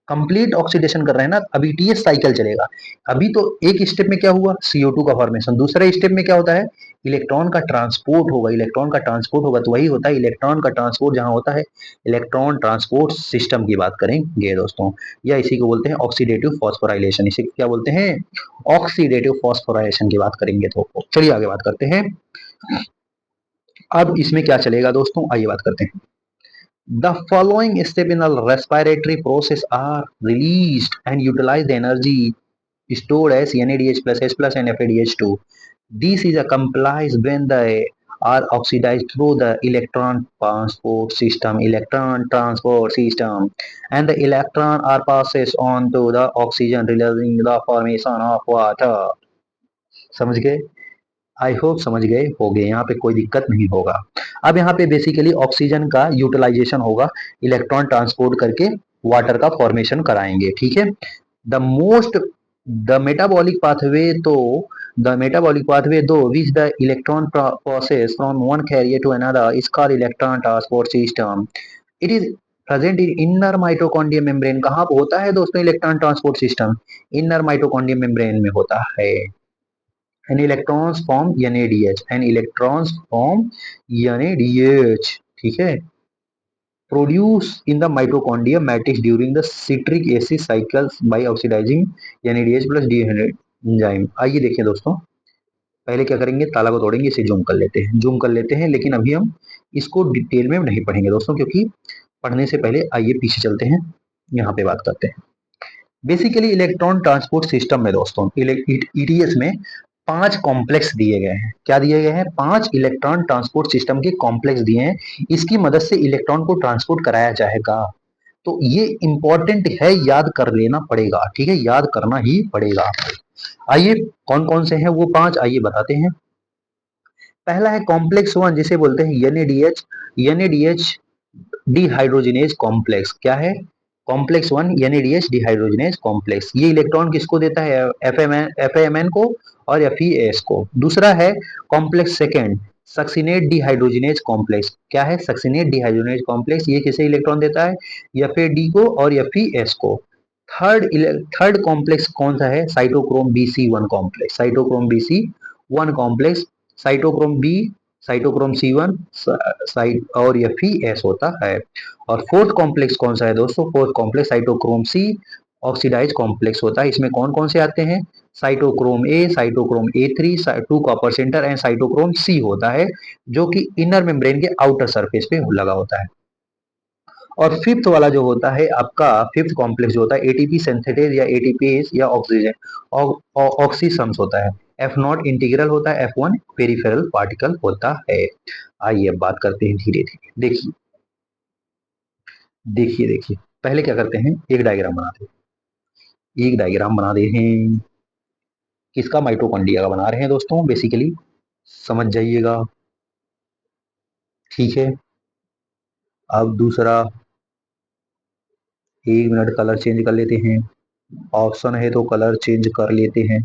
कंप्लीट ऑक्सीडेशन कर रहे हैं ना, अभी TS साइकिल चलेगा। अभी तो एक स्टेप में क्या हुआ? CO2 का फॉर्मेशन। दूसरे स्टेप में क्या होता है? इलेक्ट्रॉन का ट्रांसपोर्ट होगा। इलेक्ट्रॉन का ट्रांसपोर्ट होगा तो वही होता है इलेक्ट्रॉन का ट्रांसपोर्ट, जहां होता है इलेक्ट्रॉन ट्रांसपोर्ट सिस्टम की बात करेंगे दोस्तों, या इसी को बोलते हैं ऑक्सीडेटिव फॉस्फोराइलेशन। इसे क्या बोलते हैं? ऑक्सीडेटिव फॉस्फोराइलेशन की बात करेंगे। तो चलिए आगे बात करते हैं। अब इसमें क्या चलेगा दोस्तों, आइए बात करते हैं। The following steps in the respiratory process are released and utilize the energy stored as NADH plus H plus and FADH2. This is accomplished when they are oxidized through the electron transport system, and the electron are passes on to the oxygen, releasing the formation of water. समझ गए? I hope समझ गए होगे, यहाँ पे कोई दिक्कत नहीं होगा। अब यहाँ पे बेसिकली ऑक्सीजन का यूटिलाइजेशन होगा, इलेक्ट्रॉन ट्रांसपोर्ट करके वाटर का फॉर्मेशन कराएंगे, ठीक है। The most the metabolic pathway तो द मेटाबॉलिक पाथवे दो which the electron process from one carrier to another is called electron transport system. It is present in inner mitochondrium membrane. कहाँ पे होता है दोस्तों electron transport system? Inner mitochondrium membrane में होता है। and electrons form NADH and electrons form NADH, ठीक है, produce in the mitochondria matrix during the citric acid cycles by oxidizing NADH plus DNAD enzyme। आइए देखिए दोस्तों, पहले क्या करेंगे, ताला को तोड़ेंगे, इसे जूम कर लेते हैं, लेकिन अभी हम इसको डिटेल में नहीं पढ़ेंगे दोस्तों, क्योंकि पढ़ने से पहले आइए पीछे चलते हैं, यहाँ पे बात करते हैं। बेसिकली इलेक्ट्रॉन ट्रांसपोर्ट सिस्टम में दोस्तों ETS में 5 कॉम्प्लेक्स दिए गए हैं। क्या दिए गए हैं? 5 इलेक्ट्रॉन ट्रांसपोर्ट सिस्टम के कॉम्प्लेक्स दिए हैं। इसकी मदद से इलेक्ट्रॉन को ट्रांसपोर्ट कराया जाएगा। तो ये इंपॉर्टेंट है, याद कर लेना पड़ेगा, ठीक है, याद करना ही पड़ेगा। आइए कौन कौन से हैं वो 5, आइए बताते हैं। पहला है कॉम्प्लेक्स 1, जिसे बोलते हैं NADH डिहाइड्रोजिनेज कॉम्प्लेक्स। क्या है? कॉम्प्लेक्स 1 NADH डिहाइड्रोजनेज कॉम्प्लेक्स, ये इलेक्ट्रॉन किसको देता है, FAMN को और FES को। दूसरा है complex second succinate dehydrogenase complex, क्या है सक्सिनेट डिहाइड्रोजनेज कॉम्प्लेक्स, ये किसे इलेक्ट्रॉन देता है, FAD को और FES को। थर्ड कॉम्प्लेक्स कौन सा है, cytochrome BC1 complex, cytochrome BC1 complex, cytochrome b, cytochrome C1 site और FES होता है। और फोर्थ कॉम्प्लेक्स कौन सा है दोस्तों, fourth complex cytochrome C oxidase complex होता है। इसमें कौन कौन से आते हैं, cytochrome A, cytochrome A3, 2 copper centre and cytochrome C होता है, जो कि इनर मेम्ब्रेन के आउटर सरफेस पे लगा होता है। और फिफ्थ वाला जो होता है आपका, फिफ्थ कॉम्प्लेक्स जो होता है एटीपी सिंथेटेज या एटीपीएस या ऑक्सीजन ऑक्सीसम्स होता है। F0 इंटीग्रल होता है, F1 पेरिफेरल पार्टिकल होता है। आइए अब बात करते हैं धीरे धीरे। देखिए देखिए देखिए, पहले क्या करते हैं, एक डायग्राम बनाते हैं, एक डायग्राम बना रहे हैं, किसका, माइटोकॉन्ड्रिया का बना रहे हैं दोस्तों, बेसिकली समझ जाइएगा, ठीक है। अब दूसरा, एक मिनट कलर चेंज कर लेते हैं, ऑप्शन है तो कलर चेंज कर लेते हैं।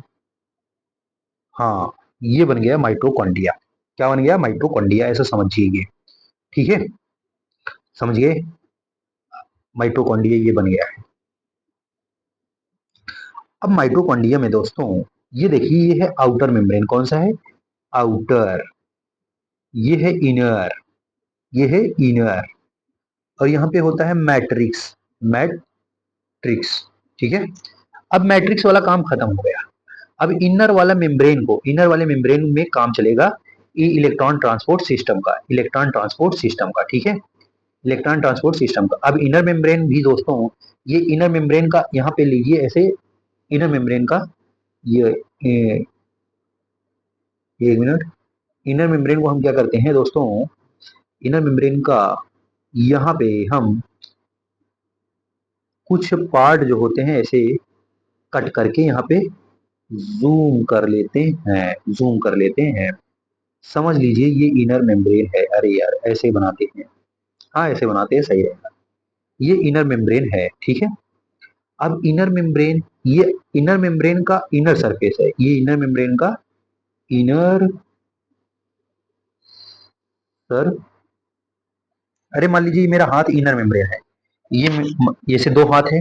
हाँ, ये बन गया माइटोकॉन्ड्रिया, क्या बन गया, माइटोकॉन्ड्रिया, ऐसा समझिए, ठीक है, समझ गए, माइटोकॉन्ड्रिया ये बन गया है। अब माइटोकॉन्ड्रिया में दोस्तों ये देखिए, ये है आउटर मेम्ब्रेन, कौन सा है, आउटर, ये है इनर, ये है इनर, और यहाँ पे होता है मैट्रिक्स, मैट्रिक्स, ठीक है। अब मैट्रिक्स वाला काम खत्म हो गया। अब इनर वाला मेम्ब्रेन को, इनर वाले मेम्ब्रेन में काम चलेगा ये इलेक्ट्रॉन ट्रांसपोर्ट सिस्टम का, इलेक्ट्रॉन ट्रांसपोर्ट सिस्टम का, ठीक है, इलेक्ट्रॉन ट्रांसपोर्ट सिस्टम का। अब इनर मेम्ब्रेन भी दोस्तों, ये इनर मेम्ब्रेन का यहाँ पे लीजिए ऐसे, इनर मेम्ब्रेन का ये एक मिनट, इनर मेम्ब्रेन को हम क्या करते हैं दोस्तों, इनर मेम्ब्रेन का यहाँ पे हम कुछ पार्ट जो होते हैं ऐसे कट करके यहाँ पे जूम कर लेते हैं, जूम कर लेते हैं, समझ लीजिए ये इनर मेम्ब्रेन है। अरे यार ऐसे बनाते हैं, हाँ ऐसे बनाते हैं, सही रहेगा, ये इनर मेम्ब्रेन है, ठीक है। अब इनर मेम्ब्रेन, ये इनर मेम्ब्रेन का इनर सरफेस है, ये इनर मेम्ब्रेन का इनर सर, अरे मान लीजिए मेरा हाथ इनर मेम्ब्रेन है, ये से दो हाथ है,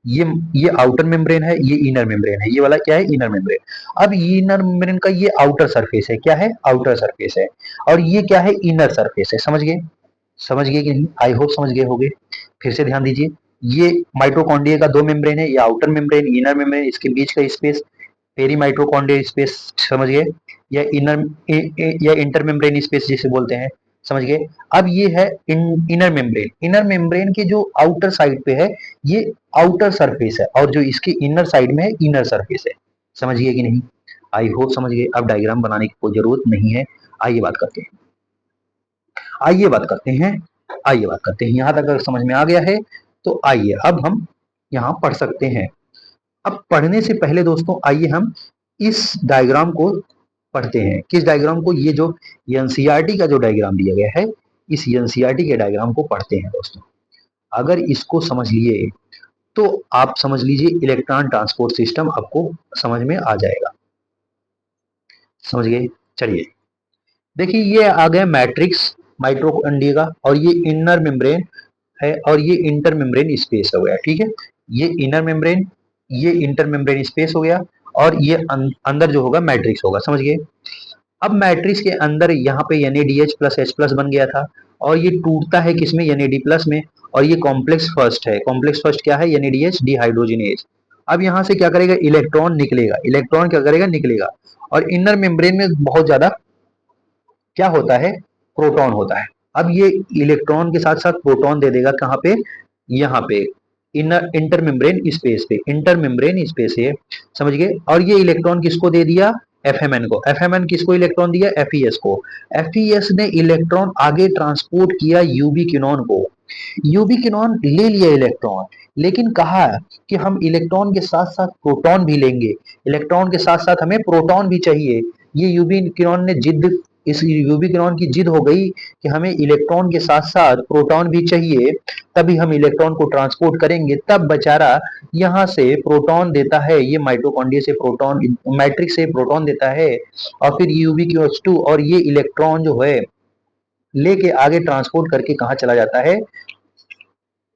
ये ये आउटर मेम्ब्रेन है, ये इनर मेम्ब्रेन है, ये वाला क्या है, इनर मेम्ब्रेन। अब ये इनर मेम्ब्रेन का ये आउटर सरफेस है, क्या है, आउटर सरफेस है, और ये क्या है, इनर सरफेस है, समझ गए, समझ गए कि नहीं, आई होप समझ गए होंगे। फिर से ध्यान दीजिए, ये माइटोकॉन्ड्रिया का दो मेम्ब्रेन है, ये आउटर मेम्ब्रेन, इनर मेम्ब्रेन, इसके बीच का स्पेस पेरी माइटोकॉन्ड्रियल स्पेस, समझ गए, या इनर या इंटर मेम्ब्रेन स्पेस जिसे बोलते हैं, समझ गए। अब ये है इनर मेम्ब्रेन, इनर मेम्ब्रेन के जो आउटर साइड पे है ये आउटर सरफेस है, और जो इसके इनर साइड में है इनर सरफेस है, समझ गए कि नहीं, आई होप समझ गए। अब डायग्राम बनाने की कोई जरूरत नहीं है, आइए बात करते हैं, आइए बात करते हैं, आइए बात करते हैं, यहाँ तक अगर समझ में आ गया है तो आइए अब हम यहाँ पढ़ सकते हैं। अब पढ़ने से पहले दोस्तों आइए हम इस डायग्राम को पढ़ते हैं, किस डायग्राम को, ये जो एनसीईआरटी का जो डायग्राम दिया गया है, इस एनसीईआरटी के डायग्राम को पढ़ते हैं दोस्तों। अगर इसको समझ लिए तो आप समझ लीजिए इलेक्ट्रॉन ट्रांसपोर्ट सिस्टम आपको समझ में आ जाएगा, समझ गए। चलिए देखिए, ये आ गया मैट्रिक्स माइटोकॉन्ड्रिया का, और ये इनर मेम्ब्रेन है, और ये इंटर मेम्ब्रेन स्पेस हो गया, ठीक है, ये इनर मेम्ब्रेन, ये इंटर मेम्ब्रेन स्पेस हो गया, और ये अंदर जो होगा मैट्रिक्स होगा, समझ गए। अब मैट्रिक्स के अंदर यहाँ पे NADH प्लस H प्लस बन गया था, और ये टूटता है किसमें, NAD प्लस में, और ये कॉम्प्लेक्स फर्स्ट है, कॉम्प्लेक्स फर्स्ट क्या है, NADH डिहाइड्रोजिनेज। अब यहाँ से क्या करेगा, इलेक्ट्रॉन निकलेगा, इलेक्ट्रॉन क्या करेगा, निकलेगा, और इनर मेम्ब्रेन में बहुत ज्यादा क्या होता है, प्रोटॉन होता है। अब ये इलेक्ट्रॉन के साथ साथ प्रोटॉन दे देगा कहाँ पे, यहाँ पे इनर इंटर मेम्ब्रेन स्पेस पे, इंटर मेम्ब्रेन स्पेस है, समझ गए। और ये इलेक्ट्रॉन किसको दे दिया, FMN को, FMN किसको इलेक्ट्रॉन दिया, FES को, FES ने इलेक्ट्रॉन आगे ट्रांसपोर्ट किया यूबी क्यूनॉन को, यूबी क्यूनॉन ले लिया इलेक्ट्रॉन, लेकिन कहा कि हम इलेक्ट्रॉन के साथ साथ प्रोटॉन भी लेंगे, इलेक्ट्रॉन के साथ साथ हमें प्रोटॉन भी चाहिए। ये यूबी क्यूनॉन ने जिद इस यूबिक्विनॉन की जिद हो गई कि हमें इलेक्ट्रॉन के साथ साथ प्रोटॉन भी चाहिए, तभी हम इलेक्ट्रॉन को ट्रांसपोर्ट करेंगे। तब बेचारा यहाँ से प्रोटॉन देता है, ये माइटोकॉन्ड्रिया से प्रोटॉन, मैट्रिक्स से प्रोटॉन देता है, और फिर यूबिक्यू और ये इलेक्ट्रॉन जो है लेके आगे ट्रांसपोर्ट करके कहाँ चला जाता है,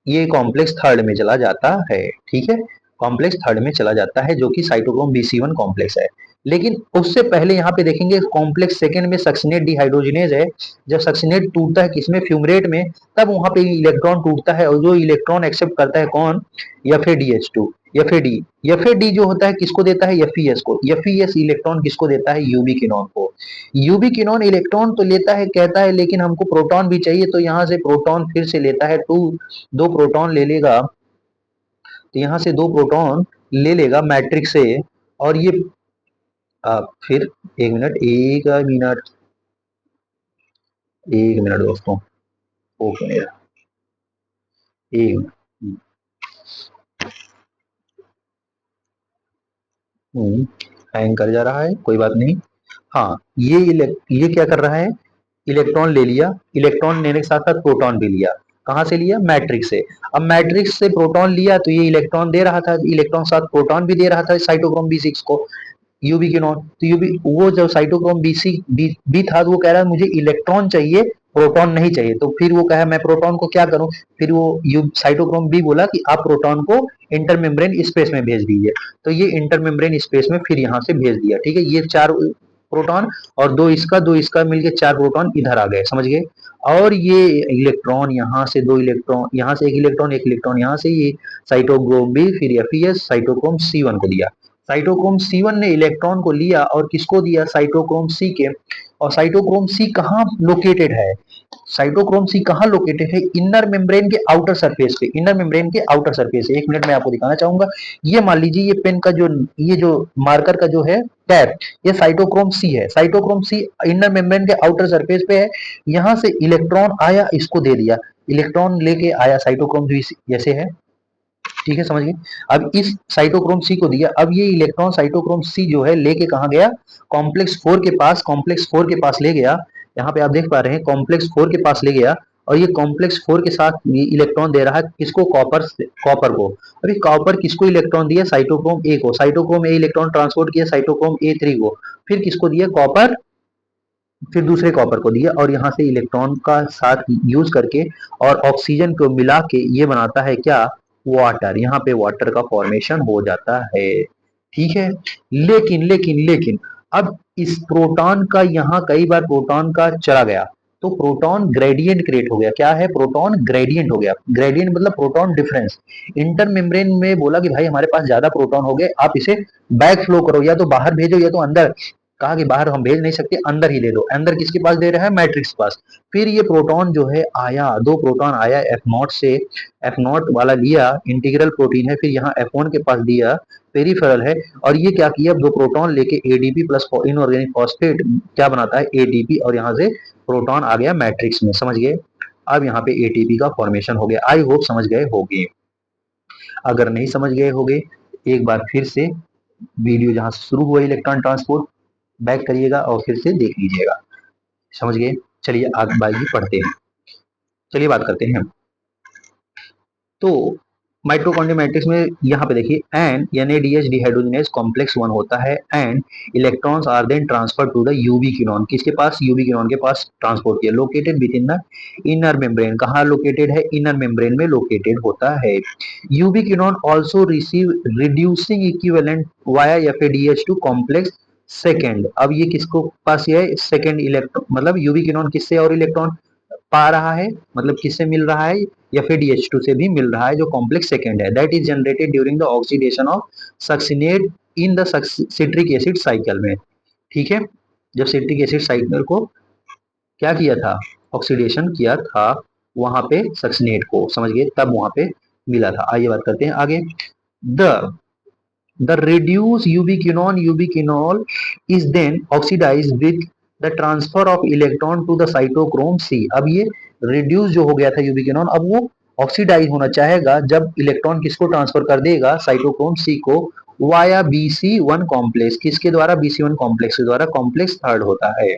ये कॉम्प्लेक्स थर्ड में चला जाता है। ठीक है, कॉम्प्लेक्स थर्ड में चला जाता है, जो कि साइटोक्रोम BC1 कॉम्प्लेक्स है। लेकिन उससे पहले यहाँ पे देखेंगे कॉम्प्लेक्स सेकंड में सक्सिनेट डिहाइड्रोजिनेज है। जब सक्सिनेट टूटता है किसमें, फ्यूमरेट में, तब वहां पे इलेक्ट्रॉन टूटता है, और जो इलेक्ट्रॉन एक्सेप्ट करता है कौन, FADH2। एफ ए डी जो होता है किसको देता है, FeS को। FeS इलेक्ट्रॉन किसको देता है, यूबिक्विनॉन को। यूबिक्विनॉन इलेक्ट्रॉन तो लेता है, कहता है लेकिन हमको प्रोटॉन भी चाहिए, तो यहाँ से प्रोटॉन फिर से लेता है, दो प्रोटॉन ले लेगा। तो यहाँ से दो प्रोटॉन ले लेगा मैट्रिक्स से, और ये फिर एक मिनट दोस्तों, ओके मेरा एक हैंग कर जा रहा है, कोई बात नहीं। हाँ, ये क्या कर रहा है, इलेक्ट्रॉन ले लिया, इलेक्ट्रॉन लेने के साथ साथ प्रोटॉन भी लिया। कहाँ से लिया, मैट्रिक्स से। अब मैट्रिक्स से प्रोटॉन लिया तो ये इलेक्ट्रॉन दे रहा था, इलेक्ट्रॉन साथ प्रोटॉन भी दे रहा था साइटोक्रोम B6 को, यूबिक्विनॉन। तो यूबी वो जो साइटोक्रोम बी था, तो वो कह रहा है मुझे इलेक्ट्रॉन चाहिए, प्रोटॉन नहीं चाहिए। तो फिर वो कहा मैं प्रोटॉन को क्या करूं, फिर वो साइटोक्रोम बी बोला कि आप प्रोटॉन को इंटरमेम्ब्रेन स्पेस में भेज दीजिए। तो ये इंटरमेम्ब्रेन स्पेस में फिर यहाँ से भेज दिया। ठीक है, ये चार प्रोटॉन और दो इसका मिलके चार प्रोटॉन इधर आ गए, समझ गए। और ये इलेक्ट्रॉन यहाँ से दो इलेक्ट्रॉन, यहाँ से एक इलेक्ट्रॉन यहाँ से, ये साइटोक्रोम बी फिर FeS साइटोक्रोम C1 को दिया। साइटोक्रोम C1 ने इलेक्ट्रॉन को लिया और किसको दिया, साइटोक्रोम C के। और साइटोक्रोम C कहाँ लोकेटेड है, साइटोक्रोम C कहाँ लोकेटेड है, इनर मेम्ब्रेन के आउटर सरफेस पे, इनर मेम्ब्रेन के आउटर सरफेस है। एक मिनट में आपको दिखाना चाहूंगा। ये मान लीजिए ये पेन का जो, ये जो मार्कर का जो है टैब, ये साइटोक्रोम C है। साइटोक्रोम C इनर मेम्ब्रेन के आउटर सरफेस पे है। यहाँ से इलेक्ट्रॉन आया, इसको दे दिया, इलेक्ट्रॉन लेके आया, साइटोक्रोम जैसे है। ठीक है, समझ गए। अब इस साइटोक्रोम C को दिया, अब ये इलेक्ट्रॉन साइटोक्रोम C जो है लेके कहाँ गया, कॉम्प्लेक्स 4 के पास, कॉम्प्लेक्स 4 के पास ले गया। यहाँ पे आप देख पा रहे हैं कॉम्प्लेक्स 4 के पास ले गया, और ये कॉम्प्लेक्स 4 के साथ ये इलेक्ट्रॉन दे रहा है किसको, कॉपर को। अभी कॉपर किसको इलेक्ट्रॉन दिया, साइटोक्रोम A को। साइटोक्रोम A इलेक्ट्रॉन ट्रांसपोर्ट किया साइटोक्रोम A3 को, फिर किसको दिया, कॉपर, फिर दूसरे कॉपर को दिया, और यहाँ से इलेक्ट्रॉन का साथ यूज करके और ऑक्सीजन को मिला के ये बनाता है क्या, वाटर। यहाँ पे वाटर का फॉर्मेशन हो जाता है। ठीक है, लेकिन लेकिन लेकिन अब इस प्रोटॉन का यहाँ कई बार प्रोटॉन का चला गया, तो प्रोटॉन ग्रेडियंट क्रिएट हो गया। क्या है, प्रोटॉन ग्रेडियंट हो गया। ग्रेडियंट मतलब प्रोटॉन डिफरेंस। इंटर मेम्ब्रेन में बोला कि भाई हमारे पास ज्यादा प्रोटॉन हो गए, आप इसे बैक फ्लो करो, या तो बाहर भेजो या तो अंदर। कहा कि बाहर हम भेज नहीं सकते, अंदर ही दे दो। अंदर किसके पास दे रहा है, मैट्रिक्स पास। फिर ये प्रोटॉन जो है आया, दो प्रोटॉन आया F0 से, F0 वाला लिया, इंटीग्रल प्रोटीन है, फिर यहाँ F1 के पास दिया, पेरिफेरल है। और ये क्या किया, दो प्रोटॉन लेके ADP प्लस इनऑर्गेनिक फॉस्फेट क्या बनाता है, ATP, और यहाँ से प्रोटॉन आ गया मैट्रिक्स में, समझ गए। अब यहाँ पे ATP का फॉर्मेशन हो गया। आई होप समझ गए होगे। अगर नहीं समझ गए होगे, एक बार फिर से वीडियो जहां से शुरू हुआ इलेक्ट्रॉन ट्रांसपोर्ट, बैक करिएगा और फिर से देख लीजिएगा। समझ गए, चलिए आगे पढ़ते हैं। चलिए बात करते हैं। तो माइटोकॉन्ड्रिया मैट्रिक्स में यहाँ पे देखिए NADH डिहाइड्रोजनेज कॉम्प्लेक्स 1 होता है, and electrons are then transfer to the ubiquinone. किसके पास, यूबिक्विनॉन के पास ट्रांसपोर्ट किया। Located within the inner membrane, कहाँ लोकेटेड है, इनर मेम्ब्रेन में लोकेटेड होता है। Ubiquinone also receive reducing equivalent via FADH2 complex second. अब ये किसको पास है, सेकेंड इलेक्ट्रॉन, मतलब यूबिक्विनॉन किससे और इलेक्ट्रॉन पा रहा है, मतलब किससे मिल रहा है, FADH2 से भी मिल रहा है, जो कॉम्प्लेक्स सेकेंड है। That is generated during the oxidation of succinate in the citric acid cycle में। ठीक है, जब सिट्रिक एसिड साइकिल को क्या किया था, ऑक्सीडेशन किया था वहां पे सक्सिनेट को, समझ गए, तब वहां पे मिला था। आइए बात करते हैं आगे। The The reduced ubiquinol is then oxidized with the transfer of electron to the cytochrome C। अब ये reduce जो हो गया था यूबिक्विनॉन, अब वो ऑक्सीडाइज होना चाहेगा, जब इलेक्ट्रॉन किसको ट्रांसफर कर देगा, साइटोक्रोम C को, वाया BC1 कॉम्प्लेक्स। किसके द्वारा, BC1 कॉम्प्लेक्स के द्वारा, कॉम्प्लेक्स थर्ड होता है।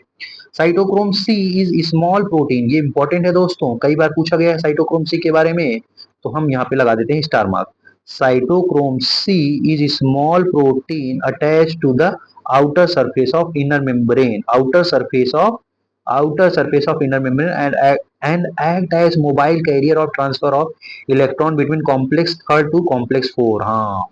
Cytochrome c is small protein, ये इंपॉर्टेंट है दोस्तों, कई बार पूछा गया है साइटोक्रोम सी के बारे में, तो हम यहाँ पे लगा देते हैं star mark. Cytochrome c is small protein attach to the outer surface of inner membrane, outer surface of inner membrane and act as mobile carrier of transfer of electron between complex third to complex four। हाँ,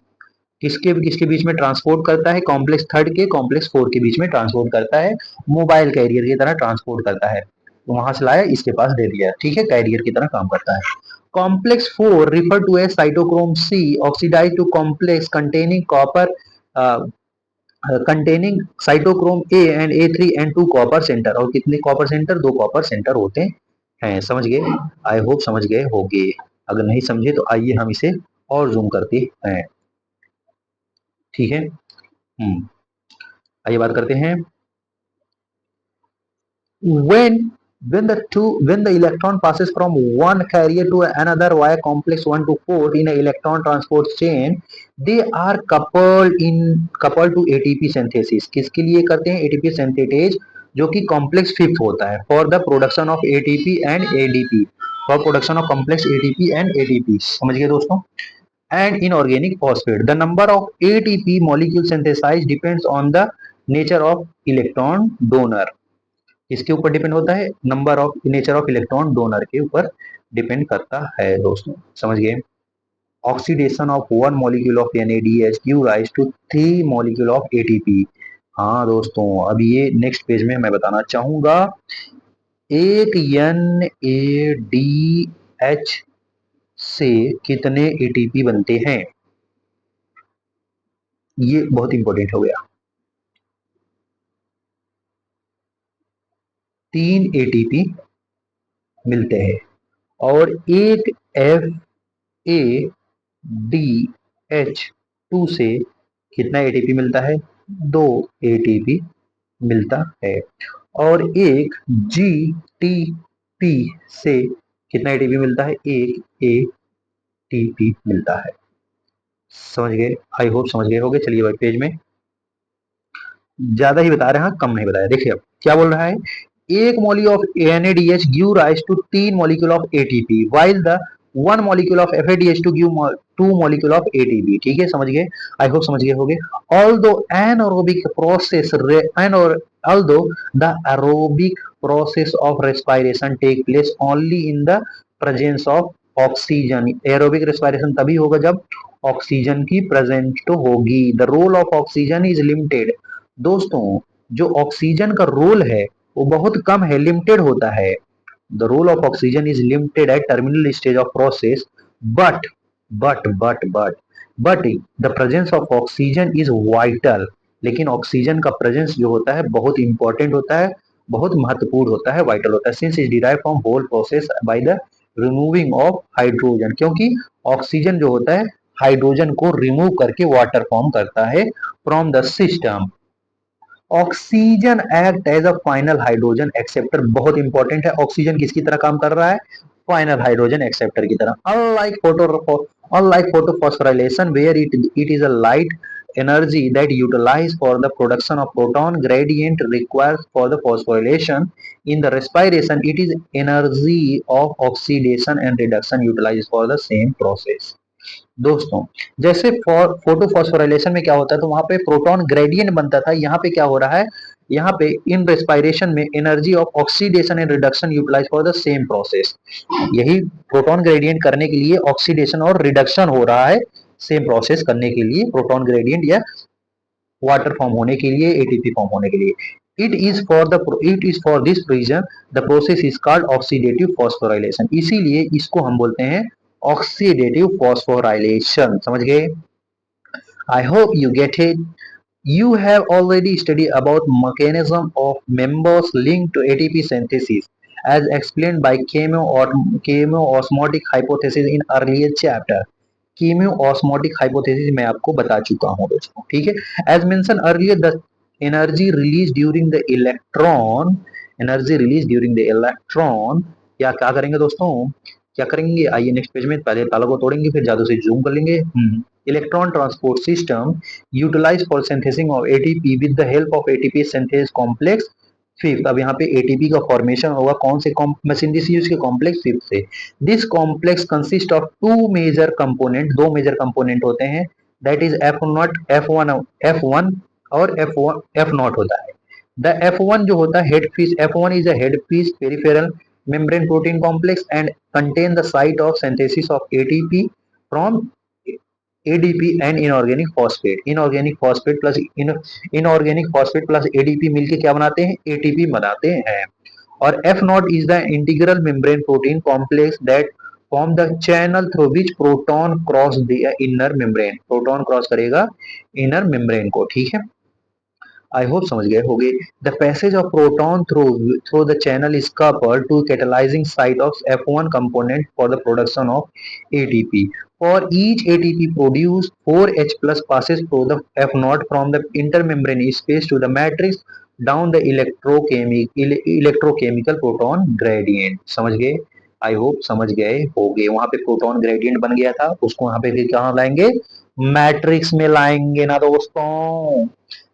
किसके किसके बीच में transport करता है, complex third के complex four के बीच में transport करता है, मोबाइल कैरियर की तरह ट्रांसपोर्ट करता है। तो वहां से लाया, इसके पास दे दिया, ठीक है, कैरियर की तरह काम करता है। Complex four refer to as cytochrome c oxidase to complex containing copper, containing cytochrome a and ए3 एंड टू कॉपर सेंटर। और कितने कॉपर सेंटर, दो कॉपर सेंटर होते हैं। समझ गए, आई होप समझ गए होंगे। अगर नहीं समझे तो आइए हम इसे और जूम करते हैं, ठीक है। आइए बात करते हैं। when when the electron passes from one carrier to another via complex 1 to 4 in a electron transport chain, they are coupled to ATP synthesis। किसके लिए करते हैं, ATP synthesis, जो कि कॉम्प्लेक्स फिफ्थ होता है, for the production of ATP and ADP, for production of complex ATP and ADP। समझ गए दोस्तों। and inorganic phosphate, the number of ATP molecule synthesized depends on the nature of electron donor। इसके ऊपर depend होता है, number of nature of electron donor के ऊपर depend करता है दोस्तों। समझ गए। Oxidation of one molecule of NADH give rise to 3 molecule of ATP। हाँ दोस्तों, अब ये नेक्स्ट पेज में मैं बताना चाहूंगा, एक NADH से कितने ATP बनते हैं, ये बहुत इंपॉर्टेंट हो गया। 3 ATP मिलते हैं। और एक FADH2 से कितना ATP मिलता है, 2 ATP मिलता है। और एक GTP से कितना ATP मिलता है, 1 ATP मिलता है। समझ गए, आई होप समझ गए होंगे। चलिए भाई पेज में ज्यादा ही बता रहे हैं, कम नहीं बताया। देखिए अब क्या बोल रहा है, एक molecule of NADH give rise to 3 molecule of ATP while the one molecule of FADH2 give 2 molecule of ATP। ठीक है, समझ गए, आई होप समझ गए होंगे। Although anaerobic process although the aerobic process of respiration take place only in the presence of oxygen। Aerobic respiration तभी होगा जब ऑक्सीजन की प्रेजेंट तो होगी। The role of oxygen is limited. दोस्तों, जो ऑक्सीजन का रोल है वो बहुत कम है, लिमिटेड होता है। The role of oxygen is limited at terminal stage of process, but but the presence of oxygen is vital. लेकिन ऑक्सीजन का प्रेजेंस जो होता है बहुत इंपॉर्टेंट होता है, बहुत महत्वपूर्ण होता है, वाइटल होता है। Since is derive from whole process by the removing of hydrogen, क्योंकि ऑक्सीजन जो होता है हाइड्रोजन को रिमूव करके वाटर फॉर्म करता है from the system. Oxygen act as a final hydrogen acceptor, बहुत इंपॉर्टेंट है। ऑक्सीजन किसकी तरह काम कर रहा है, फाइनल हाइड्रोजन एक्सेप्टर की तरह। Unlike photophosphorylation where it is a light energy that utilized for the production of proton gradient required for the phosphorylation in the respiration, it is energy of oxidation and reduction utilized for the same process। दोस्तों, जैसे photo phosphorylation में क्या होता है, तो वहां पे proton gradient बनता था, यहाँ पे क्या हो रहा है, यहाँ पे इन रेस्पिरेशन में energy of oxidation and reduction utilize for the same process. यही प्रोटॉन ग्रेडियंट करने के लिए ऑक्सीडेशन और रिडक्शन हो रहा है, सेम प्रोसेस करने के लिए, प्रोटॉन ग्रेडियंट या वाटर फॉर्म होने के लिए, ATP फॉर्म होने के लिए। It is for this reason the process is called oxidative phosphorylation. इसीलिए इसको हम बोलते हैं ऑक्सीडेटिव फॉस्फोराइलेशन। समझ गए, I hope you get it. You have already studied about mechanism of members linked to ATP synthesis as explained by chemiosmotic hypothesis in earlier chapter। Chemiosmotic hypothesis मैं आपको बता चुका हूं दोस्तों, ठीक है। As mention earlier the energy release during the electron, energy release during the electron, क्या क्या करेंगे दोस्तों, क्या करेंगे, आइए नेक्स्ट पेज में, पहले तालों को तोड़ेंगे फिर जादू से जूम कर लेंगे। Electron transport system utilize for synthesis of ATP with the help of ATP synthase complex fifth, अब यहाँ पे एटीपी का फॉर्मेशन होगा कौन से मशीनरी से यूज के कॉम्प्लेक्स फिफ्थ से। This complex consist of two major component, दो मेजर कंपोनेंट होते हैं, that is F naught F one और एफ नॉट होता है। द एफ वन जो होता है head piece, F one is a head piece peripheral membrane protein complex and contain the site of synthesis of ATP from ADP and inorganic phosphate. Inorganic phosphate plus inorganic phosphate plus ADP मिलके क्या बनाते हैं, ATP बनाते हैं। और F naught is the integral membrane protein complex that form the channel through which proton cross the inner membrane, proton cross करेगा inner membrane को, ठीक है। आई होप समझ गए होगे। The passage of proton through the channel is coupled to catalysing site of F1 component for the production of ATP. For each ATP produced, 4H plus passes through the F naught from the intermembrane space to the matrix down the electrochemical proton gradient. समझ गए? I hope समझ गए होगे। वहां पे proton gradient बन गया था, उसको वहां पे फिर कहाँ लाएंगे, मैट्रिक्स में लाएंगे ना दोस्तों।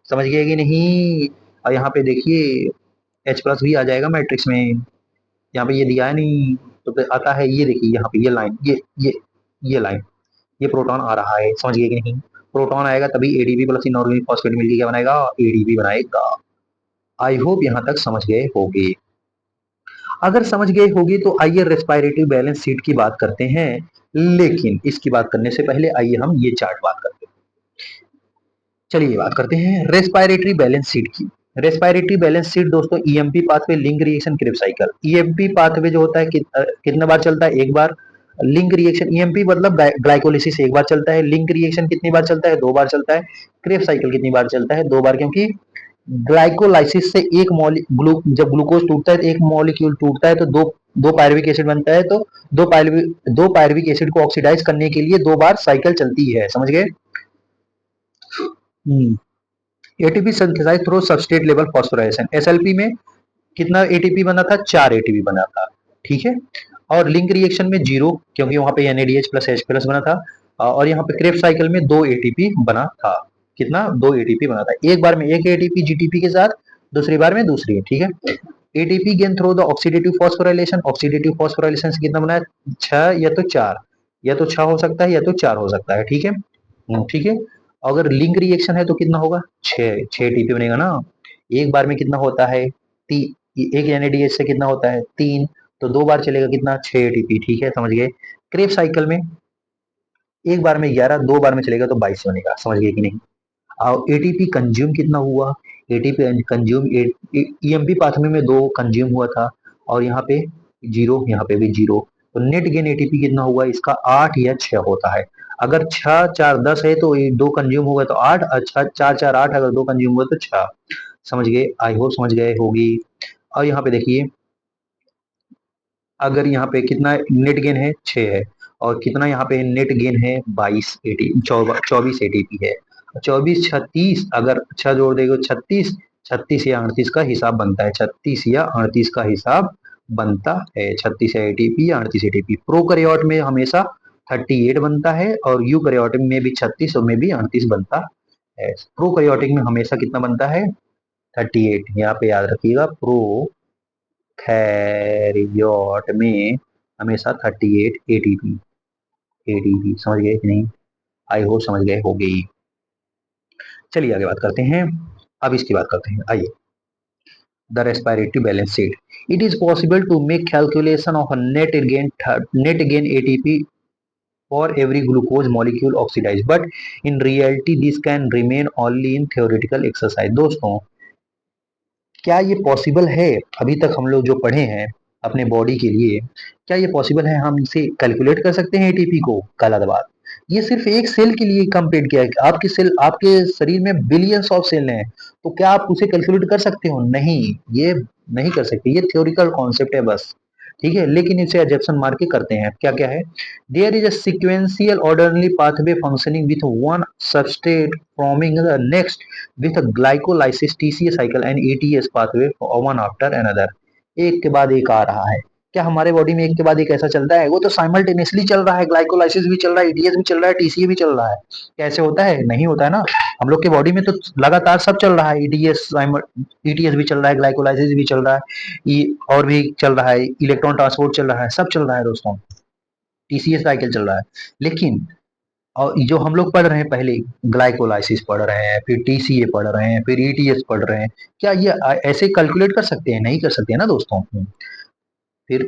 समझ गए कि नहीं। और यहाँ पे देखिए H प्लस भी आ जाएगा मैट्रिक्स में, यहाँ पे ये दिया है नहीं तो फिर आता है, ये देखिए यहाँ पे ये लाइन, ये लाइन, ये प्रोटॉन आ रहा है, समझ गए कि नहीं। प्रोटॉन आएगा तभी एडीपी प्लस इनऑर्गेनिक फॉस्फेट मिलकर क्या बनाएगा, एडीपी बनाएगा। आई होप यहाँ तक समझ गए होगे। अगर समझ गए होगे तो आइए रेस्पिरेटरी बैलेंस शीट की बात करते हैं, लेकिन इसकी बात करने से पहले आइए हम ये चार्ट बात करते हैं। चलिए बात करते हैं रेस्पिरेटरी बैलेंस शीट की। रेस्पिरेटरी बैलेंस शीट दोस्तों, EMP pathway, link reaction, Krebs cycle. EMP pathway जो होता है कितने बार चलता है, एक बार। लिंक रिएक्शन, ईएमपी मतलब ग्लाइकोलिसिस एक बार चलता है। लिंक रिएक्शन कितनी बार चलता है, दो बार चलता है। क्रेब्स साइकिल कितनी बार चलता है, दो बार, क्योंकि ग्लाइकोलाइसिस से एक जब ग्लूकोज टूटता है तो एक मॉलिक्यूल टूटता है तो दो दो पायरुविक एसिड बनता है, तो दो पायरुविक एसिड को ऑक्सीडाइज करने के लिए दो बार साइकिल चलती है, समझ गए। ATP synthesize through substrate level phosphorylation. SLP में कितना एटीपी बना था, 4 एटीपी बना था, ठीक है। और लिंक रिएक्शन में 0, क्योंकि वहां पे एनएडीएच प्लस एच प्लस बना था। और यहाँ पे क्रेब्स साइकिल में 2 एटीपी बना था। कितना, 2 एटीपी बना था। एक बार में एक एटीपी जीटीपी के साथ, दूसरी बार में दूसरी, ठीक है। ATP gain through the oxidative phosphorylation. Oxidative phosphorylation से कितना बना है, 6 या तो 4, या तो 6 हो सकता है या तो 4 हो सकता है, ठीक है। ठीक है। अगर लिंक रिएक्शन है तो कितना होगा, 6 एटीपी बनेगा ना। एक बार में कितना होता है, एक एनएडीएच से कितना होता है, 3, तो दो बार चलेगा कितना, 6 एटीपी, ठीक है, समझ गए। क्रेब साइकिल में एक बार में 11, दो बार में चलेगा तो 22 बनेगा, समझ गए कि नहीं। और एटीपी कंज्यूम कितना हुआ, एटीपी कंज्यूम ईएमपी पाथवे में 2 कंज्यूम हुआ था, और यहाँ पे 0, यहाँ पे भी 0, तो नेट गेन एटीपी कितना हुआ इसका, 8 या 6 होता है। अगर 6 4 10 है तो 2 कंज्यूम होगा तो 8, अच्छा 4 4 8, अगर 2 कंज्यूम हुआ तो 6, समझ गए। आई होप समझ गए होगी। और यहाँ पे देखिए, अगर यहाँ पे कितना नेट गेन है, 6 है, और कितना यहाँ पे नेट गेन है, 24 एटीपी है। 24 36, अगर 6 जोड़ देगा 36, 36 या 38 का हिसाब बनता है, 36 या 38 का हिसाब बनता है, 36 एटीपी या 38 एटीपी। प्रोकैरियोट में हमेशा 38 बनता है, और यूकैरियोटिक में भी 36 और में भी 38 बनता है। प्रोकैरियोटिक में हमेशा कितना बनता है, 38, यहाँ पे याद रखिएगा। प्रोकैरियोट में हमेशा 38 एटीपी, एटीपी, समझ गए कि नहीं। आई होप समझ गए हो गई। चलिए आगे बात करते हैं, अब इसकी बात करते हैं, आइए। The respiratory balance sheet, it is possible to make calculation of net gain ATP for every glucose molecule oxidized, but in reality this can remain only in theoretical exercise। दोस्तों, क्या ये पॉसिबल है, अभी तक हम लोग जो पढ़े हैं अपने बॉडी के लिए, क्या ये पॉसिबल है हम इसे कैलकुलेट कर सकते हैं एटीपी को, गलत बात। ये सिर्फ एक सेल के लिए कंपेयर किया है। आपके सेल, आपके शरीर में बिलियंस ऑफ सेल हैं, तो क्या आप उसे कैलकुलेट कर सकते हो, नहीं, ये नहीं कर सकते, ये थ्योरिकल कॉन्सेप्ट है बस, ठीक है। लेकिन इसे एजप्शन मार के करते हैं, क्या क्या है, there is a sequential orderly pathway functioning with one substrate forming the next with a glycolysis TCA cycle and ATS pathway one after another। एक के बाद एक आ रहा है, क्या हमारे बॉडी में एक के बाद एक ऐसा चलता है? वो तो साइमल्टेनियसली चल रहा है, ग्लाइकोलाइसिस भी चल रहा है, ईटीएस भी चल रहा है, टीसीए भी चल रहा है। कैसे होता है? नहीं होता है ना। हम लोग के बॉडी में तो लगातार सब चल रहा है, ईटीएस भी चल रहा है, ग्लाइकोलाइसिस भी चल रहा है, और भी चल रहा है, इलेक्ट्रॉन ट्रांसपोर्ट चल रहा है, सब चल रहा है दोस्तों, टीसीएस साइकिल चल रहा है। लेकिन और जो हम लोग पढ़ रहे हैं, पहले ग्लाइकोलाइसिस पढ़ रहे हैं, फिर टीसीए पढ़ रहे हैं, फिर ईटीएस पढ़ रहे हैं, क्या ये ऐसे कैलकुलेट कर सकते हैं? नहीं कर सकते हैं ना दोस्तों। फिर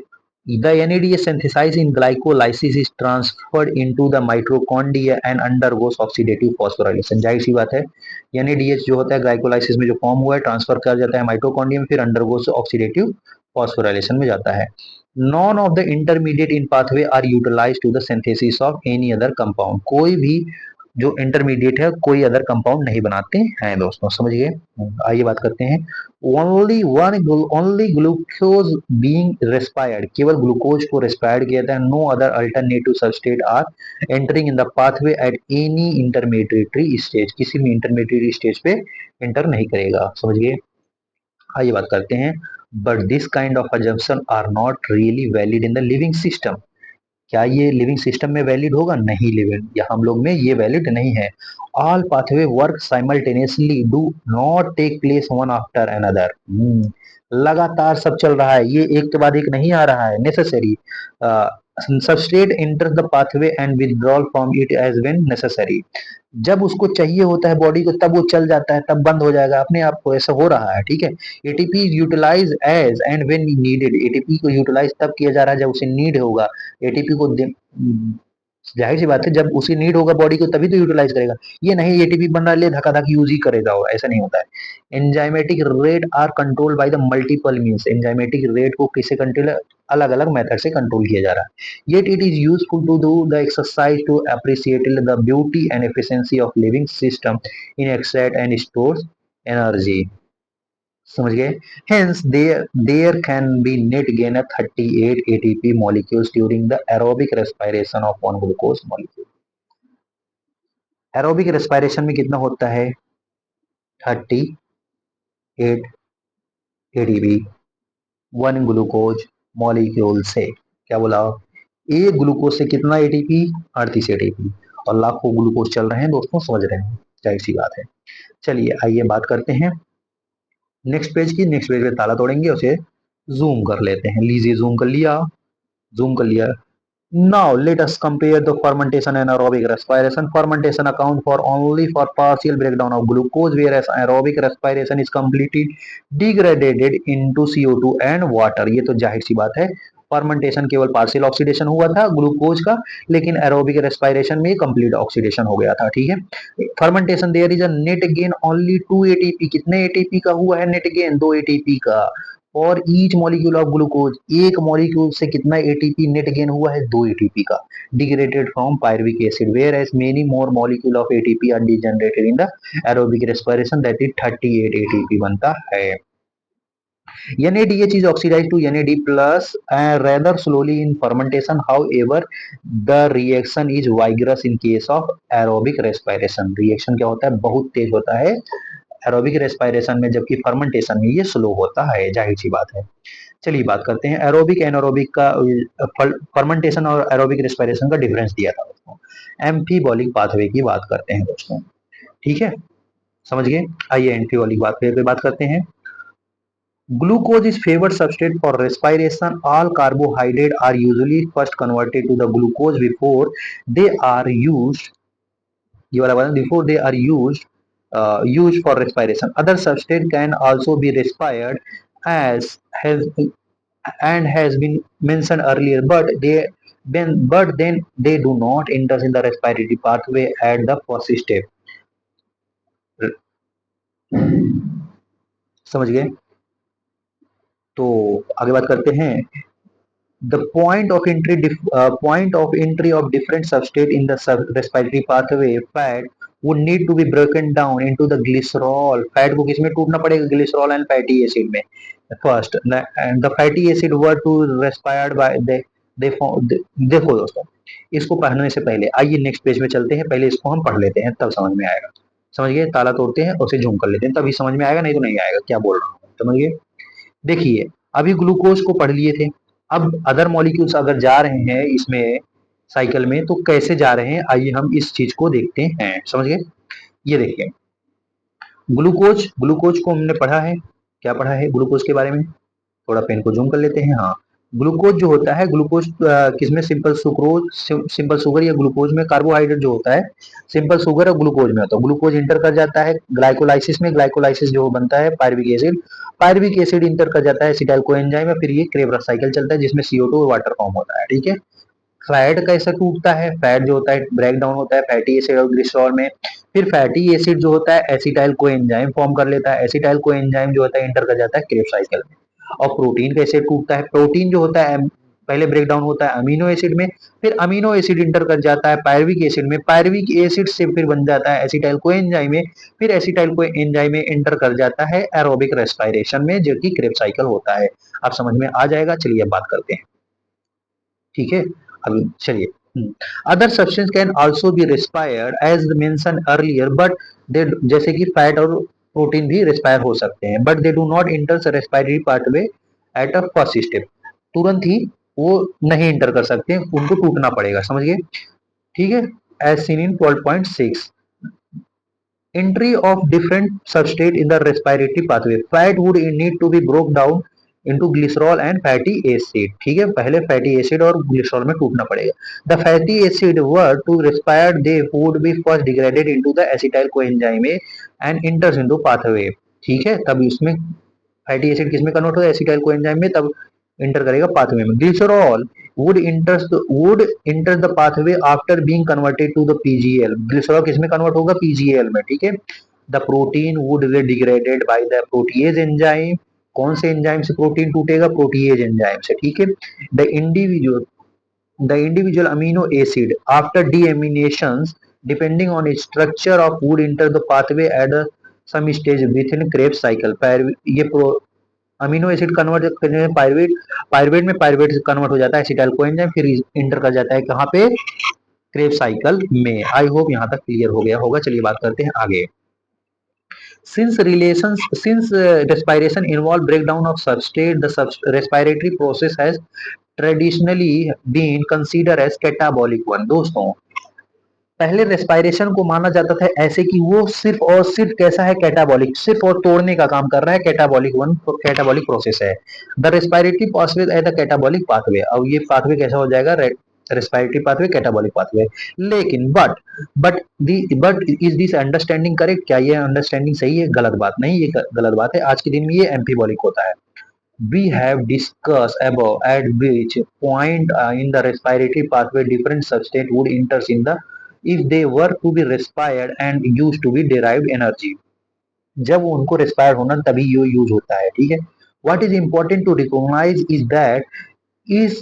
the NADH synthesized in glycolysis is transferred into the mitochondria and undergoes oxidative phosphorylation। जाहिर सी बात है, NADH जो होता है ग्लाइकोलाइसिस में जो फॉर्म हुआ है, ट्रांसफर कर जाता है माइटोकॉन्ड्रिया में, फिर अंडरगोस ऑक्सीडेटिव फॉस्फोराइलेशन में जाता है। None of the intermediate in pathway are utilized to the synthesis of any other compound. कोई भी जो इंटरमीडिएट है कोई अदर कंपाउंड नहीं बनाते हैं दोस्तों, समझ गए। आइए बात करते हैं। ओनली ग्लूकोज बीइंग रेस्पायर्ड, केवल ग्लूकोज को रेस्पायर्ड किया जाता है। No other alternative substrate are entering in the pathway at any intermediatory stage, किसी भी इंटरमीडिएट स्टेज पे एंटर नहीं करेगा, समझ गए। आइए बात करते हैं। But this kind of assumption are not really valid in the living system. क्या ये लिविंग सिस्टम में वैलिड होगा? नहीं, लिविंग या हम लोग में ये वैलिड नहीं है। All pathway work simultaneously, do not take place one after another. लगातार सब चल रहा है, ये एक के बाद एक नहीं आ रहा है। Necessary substrate enter the pathway and withdrawal from it as when necessary. जब उसको चाहिए होता है बॉडी को तब वो चल जाता है, तब बंद हो जाएगा अपने आप को, ऐसा हो रहा है, ठीक है। ATP utilize as and when needed, ATP को यूटिलाइज तब किया जा रहा है जब उसे नीड होगा। एटीपी को जाहिर सी बात है, जब उसे नीड होगा बॉडी को तभी तो यूटिलाइज करेगा। ये नहीं एटीपी बन रहा है धक्का धक्की यूज ही करेगा, वो ऐसा नहीं होता है। Enzymatic rate are control by the multiple means, enzymatic rate को किसे कंट्रोल, अलग अलग मेथड से कंट्रोल किया जा रहा है। Yet it is useful to do the exercise to appreciate the beauty and efficiency of living system in extract and store energy, समझ गए। Hence there can be net gain of 38 ATP molecules during the aerobic respiration of one glucose molecule। Aerobic respiration में कितना होता है? 38 ATP one glucose molecule से। क्या बोला? एक ग्लूकोज से कितना एटीपी? 38 एटीपी। और लाखों ग्लूकोज चल रहे हैं दोस्तों, समझ रहे हैं, जाहिर सी बात है। चलिए आइए बात करते हैं नेक्स्ट पेज की। नेक्स्ट पेज पे ताला तोड़ेंगे, उसे जूम कर लेते हैं। लीजिए जूम कर लिया, जूम कर लिया। Now let us compare the fermentation and aerobic respiration. Fermentation account for only for partial breakdown of glucose, whereas aerobic respiration is completely degraded into CO2 and water। ये तो जाहिर सी बात है, फर्मेंटेशन केवल पार्शियल ऑक्सीडेशन हुआ था glucose का, लेकिन एरोबिक रेस्पिरेशन में कंप्लीट ऑक्सीडेशन हो गया था, ठीक है। Fermentation there is a net gain only 2 ATP. कितने एटीपी का हुआ है नेट गेन? 2 एटीपी का। और ईच मॉलिक्यूल ऑफ ग्लूकोज, एक मॉलिक्यूल से कितना एटीपी नेट गेन हुआ है? 2 एटीपी का, degraded from pyruvic acid, whereas many more molecule of ATP are degenerated in the aerobic respiration, that is 38 ATP बनता है। NADH is oxidized to NAD plus rather slowly in fermentation. However, the reaction is vigorous in case of aerobic respiration। Reaction क्या होता है? बहुत तेज होता है aerobic respiration में, जबकि फर्मेंटेशन में ये स्लो होता है, जाहिर सी बात है। चलिए बात करते हैं एरोबिक एनारोबिक का, फर्मेंटेशन और एरोबिक रेस्पिरेशन का डिफरेंस दिया था दोस्तों। एम्फीबॉलिक पाथवे की बात करते हैं दोस्तों, ठीक है, समझ गए। आइए एम्फीबॉलिक पाथवे पे बात करते हैं। Glucose is favored substrate for respiration. All carbohydrates are usually first converted to the glucose before they are used, ये वाला बता, before they are used for respiration. Other substrate can also be respired as has and has been mentioned earlier, but then they do not enter in the respiratory pathway at the first step। समझ गए। तो आगे बात करते हैं। The point of entry of different substrate in the respiratory pathway, fat would need to be broken down into the glycerol। Fat को किसमें टूटना पड़ेगा? ग्लिसरॉल एंड फैटी एसिड में। First and the fatty acid were to respired by they देखो दोस्तों, इसको पढ़ने से पहले आइए नेक्स्ट पेज में चलते हैं, पहले इसको हम पढ़ लेते हैं तब समझ में आएगा। समझ गए। ताला तोड़ते हैं, उसे झूम कर लेते हैं, तभी समझ में आएगा, नहीं तो नहीं आएगा। क्या बोल रहा हूँ, समझ गए। देखिए अभी ग्लूकोज को पढ़ लिए थे, अब अदर मॉलिक्यूल्स अगर जा रहे हैं इसमें साइकिल में तो कैसे जा रहे हैं, आइए हम इस चीज को देखते हैं। समझ गए? ये देखिए, ग्लूकोज ग्लूकोज को हमने पढ़ा है। क्या पढ़ा है ग्लूकोज के बारे में? थोड़ा पेन को जूम कर लेते हैं। हाँ, ग्लूकोज जो होता है, ग्लूकोज किसमें, सिंपल सुक्रोज, सिंपल शुगर या ग्लूकोज में कार्बोहाइड्रेट जो होता है सिंपल शुगर और ग्लूकोज में होता है। ग्लूकोज इंटर कर जाता है ग्लाइकोलाइसिस में, ग्लाइकोलाइसिस जो बनता है pyruvic acid, pyruvic acid inter कर जाता है एसिटाइल कोएंजाइम में, फिर ये क्रेब्स साइकिल चलता है जिसमें CO2 और वाटर फॉर्म होता है। ठीक है, फैट कैसे टूटता है? फैट जो होता है ब्रेक डाउन होता है फैटी एसिड और ग्लिसरॉल में, फिर फैटी एसिड जो होता है एसिटाइल कोएंजाइम फॉर्म कर लेता है, एसिटाइल कोएंजाइम जो होता है इंटर कर जाता है क्रेब्स साइकिल में। और प्रोटीन कैसे टूटता है? प्रोटीन जो होता है पहले ब्रेक डाउन होता है अमीनो एसिड में, फिर अमीनो एसिड इंटर कर जाता है पायरुविक एसिड में, पायरुविक एसिड से फिर बन जाता है एसिटाइल कोएंजाइम में, फिर एसिटाइल कोएंजाइम में इंटर कर जाता है एरोबिक रेस्पिरेशन में, जो कि क्रेब्स साइकिल होता है। अब समझ में आ जाएगा, चलिए अब बात करते हैं। ठीक है, अभी चलिए, other substance can also be respired as mention earlier, but they, जैसे कि फैट और प्रोटीन भी रेस्पायर हो सकते हैं, but they do not inter respiratory pathway at a first step. तुरंत ही वो नहीं इंटर कर सकते, उनको टूटना पड़ेगा। समझिए? ठीक है, as seen in 12.6 entry of different substrate in the respiratory pathway. Fat would need to be broke down into glycerol and fatty acid. ठीक है, पहले fatty acid और glycerol में टूटना पड़ेगा. The fatty acid were to respire, they would be first degraded into the acetyl coenzyme and enters into pathway. ठीक है, तब इसमें फैटी एसिड किस में कन्वर्ट होगा? एसिटाइल कोएंजाइम में, तब इंटर करेगा पाथवे में। Glycerol would enter the pathway after being converted to the PGL. Glycerol किस में कन्वर्ट होगा? PGL में। ठीक है, the protein would be degraded by the protease enzyme. कौन से एंजाइम से प्रोटीन टूटेगा? प्रोटीएज एंजाइम से। ठीक है, the individual amino acid after deaminations depending on its structure of would enter the pathway at some stage within Krebs cycle. ये amino acid convert करने में पायरुवेट, पायरुवेट में पायरुवेट कन्वर्ट हो जाता है एसिटाइल कोएंजाइम, फिर इंटर कर जाता है कहाँ पे? क्रेब्स साइकिल में। आई होप यहाँ तक क्लियर हो गया होगा। चलिए बात करते हैं आगे। Since respiration involve breakdown of substrate, the respiratory process has traditionally been considered as catabolic one. दोस्तों, पहले रेस्पिरेशन को माना जाता था ऐसे कि वो सिर्फ और सिर्फ कैसा है? कैटाबॉलिक, सिर्फ और तोड़ने का काम कर रहा है, कैटाबॉलिक वन, कैटाबॉलिक प्रोसेस है। The respiratory pathway at the catabolic pathway. अब ये पाथवे कैसा हो जाएगा? Respiratory pathway, catabolic pathway. लेकिन but is this understanding correct? क्या ये अंडरस्टैंडिंग सही है? गलत बात नहीं, ये गलत बात है। आज के दिन में ये एम्फीबॉलिक होता है। We have discussed above at which point in the respiratory pathway different substance would enter in the, if they were to be respired and used to be derived energy. जब उनको रेस्पायर होना तभी ये use होता है। ठीक है, what is important to recognize is that is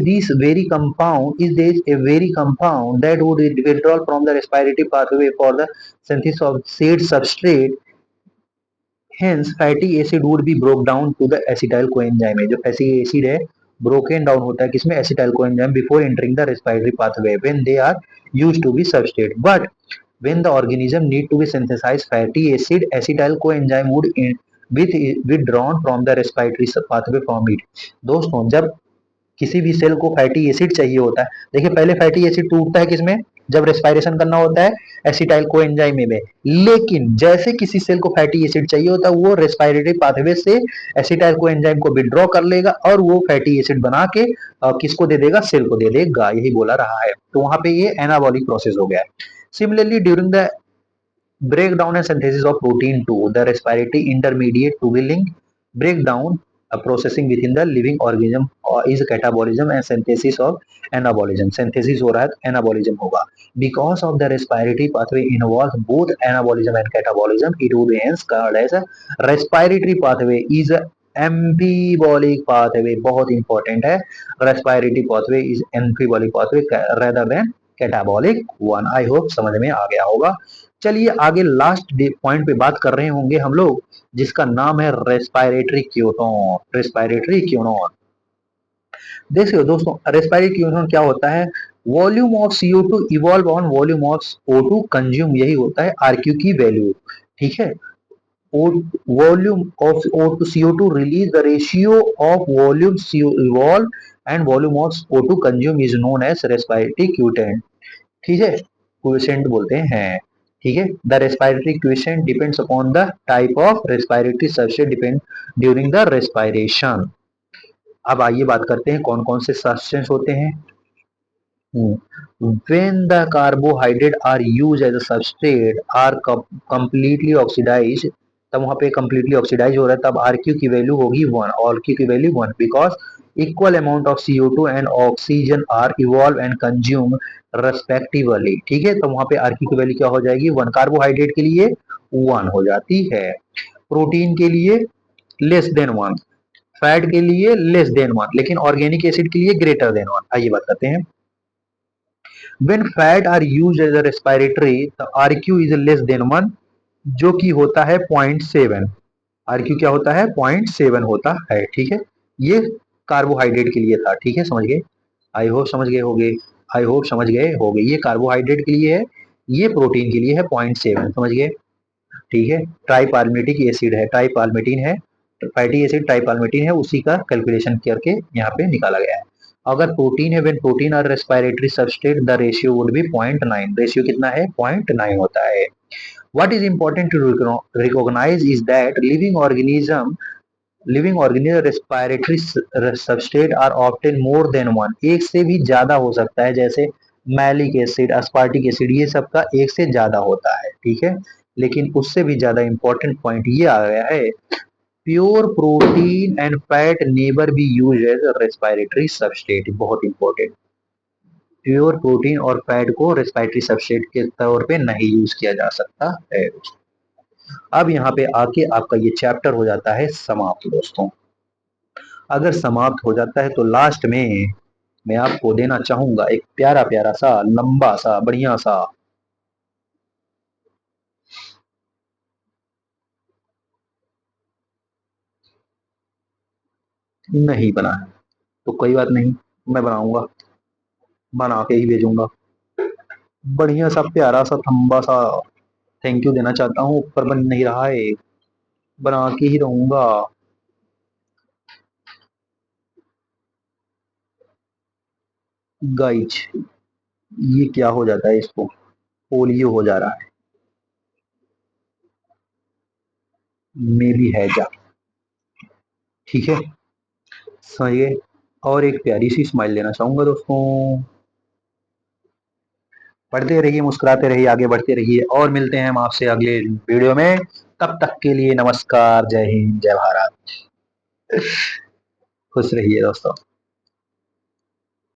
this a very compound that would withdraw from the respiratory pathway for the synthesis of said substrate. Hence fatty acid would be broke down to the acetyl coenzyme में, जो fatty acid है broken down होता है किसमें? acetyl coenzyme before entering the respiratory pathway when they are used to be substrate. But when the organism need to be synthesized fatty acid, acetyl coenzyme would with withdrawn from the respiratory pathway from it. दोस्तों, जब किसी भी cell को fatty acid चाहिए होता है, देखिए पहले फैटी एसिड टूटता है किसमें? जब रेस्पिरेशन करना होता है एसिटाइल कोएंजाइम में। लेकिन जैसे किसी सेल को फैटी एसिड चाहिए होता है, वो रेस्पिरेटरी पाथवे से एसिटाइल कोएंजाइम को विड्रॉ कर लेगा और वो फैटी एसिड बना के किसको दे देगा? सेल को दे देगा। यही बोला रहा है, तो वहां पे ये एनाबॉलिक प्रोसेस हो गया। Similarly during the breakdown and synthesis of protein 2, the respiratory intermediate to be linked breakdown processing within the living organism is catabolism and synthesis of anabolism. synthesis हो रहा है तो anabolism होगा। Because of the respiratory pathway involves both anabolism and catabolism, it would hence called as a respiratory pathway is a amphibolic pathway. बहुत important है, respiratory pathway is amphibolic pathway rather than catabolic one. I hope समझ में आ गया होगा। चलिए आगे last point पे बात कर रहे होंगे हम लोग, जिसका नाम है रेस्पिरेटरी कीटोन। रेस्पिरेटरी कीटोन देखिए दोस्तों, रेस्पिरेटरी कीटोन क्या होता है? Volume of CO2 evolve on volume of O2 consume, यही होता है RQ की वैल्यू। ठीक है, volume of O2 CO2 release, the ratio of volume CO evolve and volume of O2 consume is known as respiratory quotient. ठीक है, question बोलते हैं। ठीक है, the respiratory question depends upon the type of respiratory substance depend during the respiration. अब आइए बात करते हैं कौन कौन से सब्सटेंस होते हैं। When the carbohydrate are used as a substrate are completely oxidized, तब वहां पे completely oxidized हो रहा है, तब RQ की वैल्यू होगी 1 और Q की value 1 because equal amount of CO2 and oxygen are evolve and consume respectively। ठीक है, तो वहां पे RQ की वैल्यू क्या हो जाएगी 1, कार्बोहाइड्रेट के लिए 1 हो जाती है, प्रोटीन के लिए लेस देन 1, फैट के लिए लेस देन 1, लेकिन ऑर्गेनिक एसिड के लिए ग्रेटर देन 1। आइए बात करते हैं। When fat are used as a respiratory, the RQ is less than 1, जो कि होता है 0.7। RQ क्या होता है 0.7 होता है। ठीक है, ये कार्बोहाइड्रेट के लिए था। ठीक है, समझ गए, आई होप समझ गए होगे, आई होप समझ गए होगे। ये कार्बोहाइड्रेट के लिए है, ये प्रोटीन के लिए है 0.7, समझ गए। ठीक है, ट्राइपाल्मेटिक एसिड है, ट्राइपाल्मेटिन है, फैटी एसिड ट्राइपाल्मेटिन है, उसी का कैलकुलेशन करके यहाँ पे निकाला गया है। अगर प्रोटीन है, when protein are respiratory substrate the ratio would be 0.9, ratio कितना है 0.9 होता है। What is important to recognize is that living organism respiratory substrate are often more than one, एक से भी ज्यादा हो सकता है, जैसे मैलिक एसिड, अस्पार्टिक एसिड, ये सब का एक से ज्यादा होता है। ठीक है, लेकिन उससे भी ज्यादा इंपॉर्टेंट पॉइंट ये आ गया है, pure protein and fat never be use as respiratory substrate, बहुत इंपॉर्टेंट। प्योर प्रोटीन और फैट को रेस्पिरेटरी सबस्ट्रेट के तौर पे नहीं यूज किया जा सकता है। अब यहाँ पे आके आपका ये चैप्टर हो जाता है समाप्त दोस्तों। अगर समाप्त हो जाता है तो लास्ट में मैं आपको देना चाहूंगा एक प्यारा प्यारा सा लंबा सा बढ़िया सा नहीं बना है तो कोई बात नहीं, मैं बनाऊंगा, बना के ही भेजूंगा। बढ़िया सा प्यारा सा लंबा सा थैंक यू देना चाहता हूँ, ऊपर बन नहीं रहा है, बना के ही रहूंगा। गाइज, ये क्या हो जाता है, इसको पोलियो हो जा रहा है, मे भी है जा। ठीक है, सही है। और एक प्यारी सी स्माइल लेना चाहूंगा दोस्तों। पढ़ते रहिए, मुस्कुराते रहिए, आगे बढ़ते रहिए, और मिलते हैं हम आपसे अगले वीडियो में। तब तक के लिए नमस्कार, जय हिंद, जय भारत, खुश रहिए दोस्तों।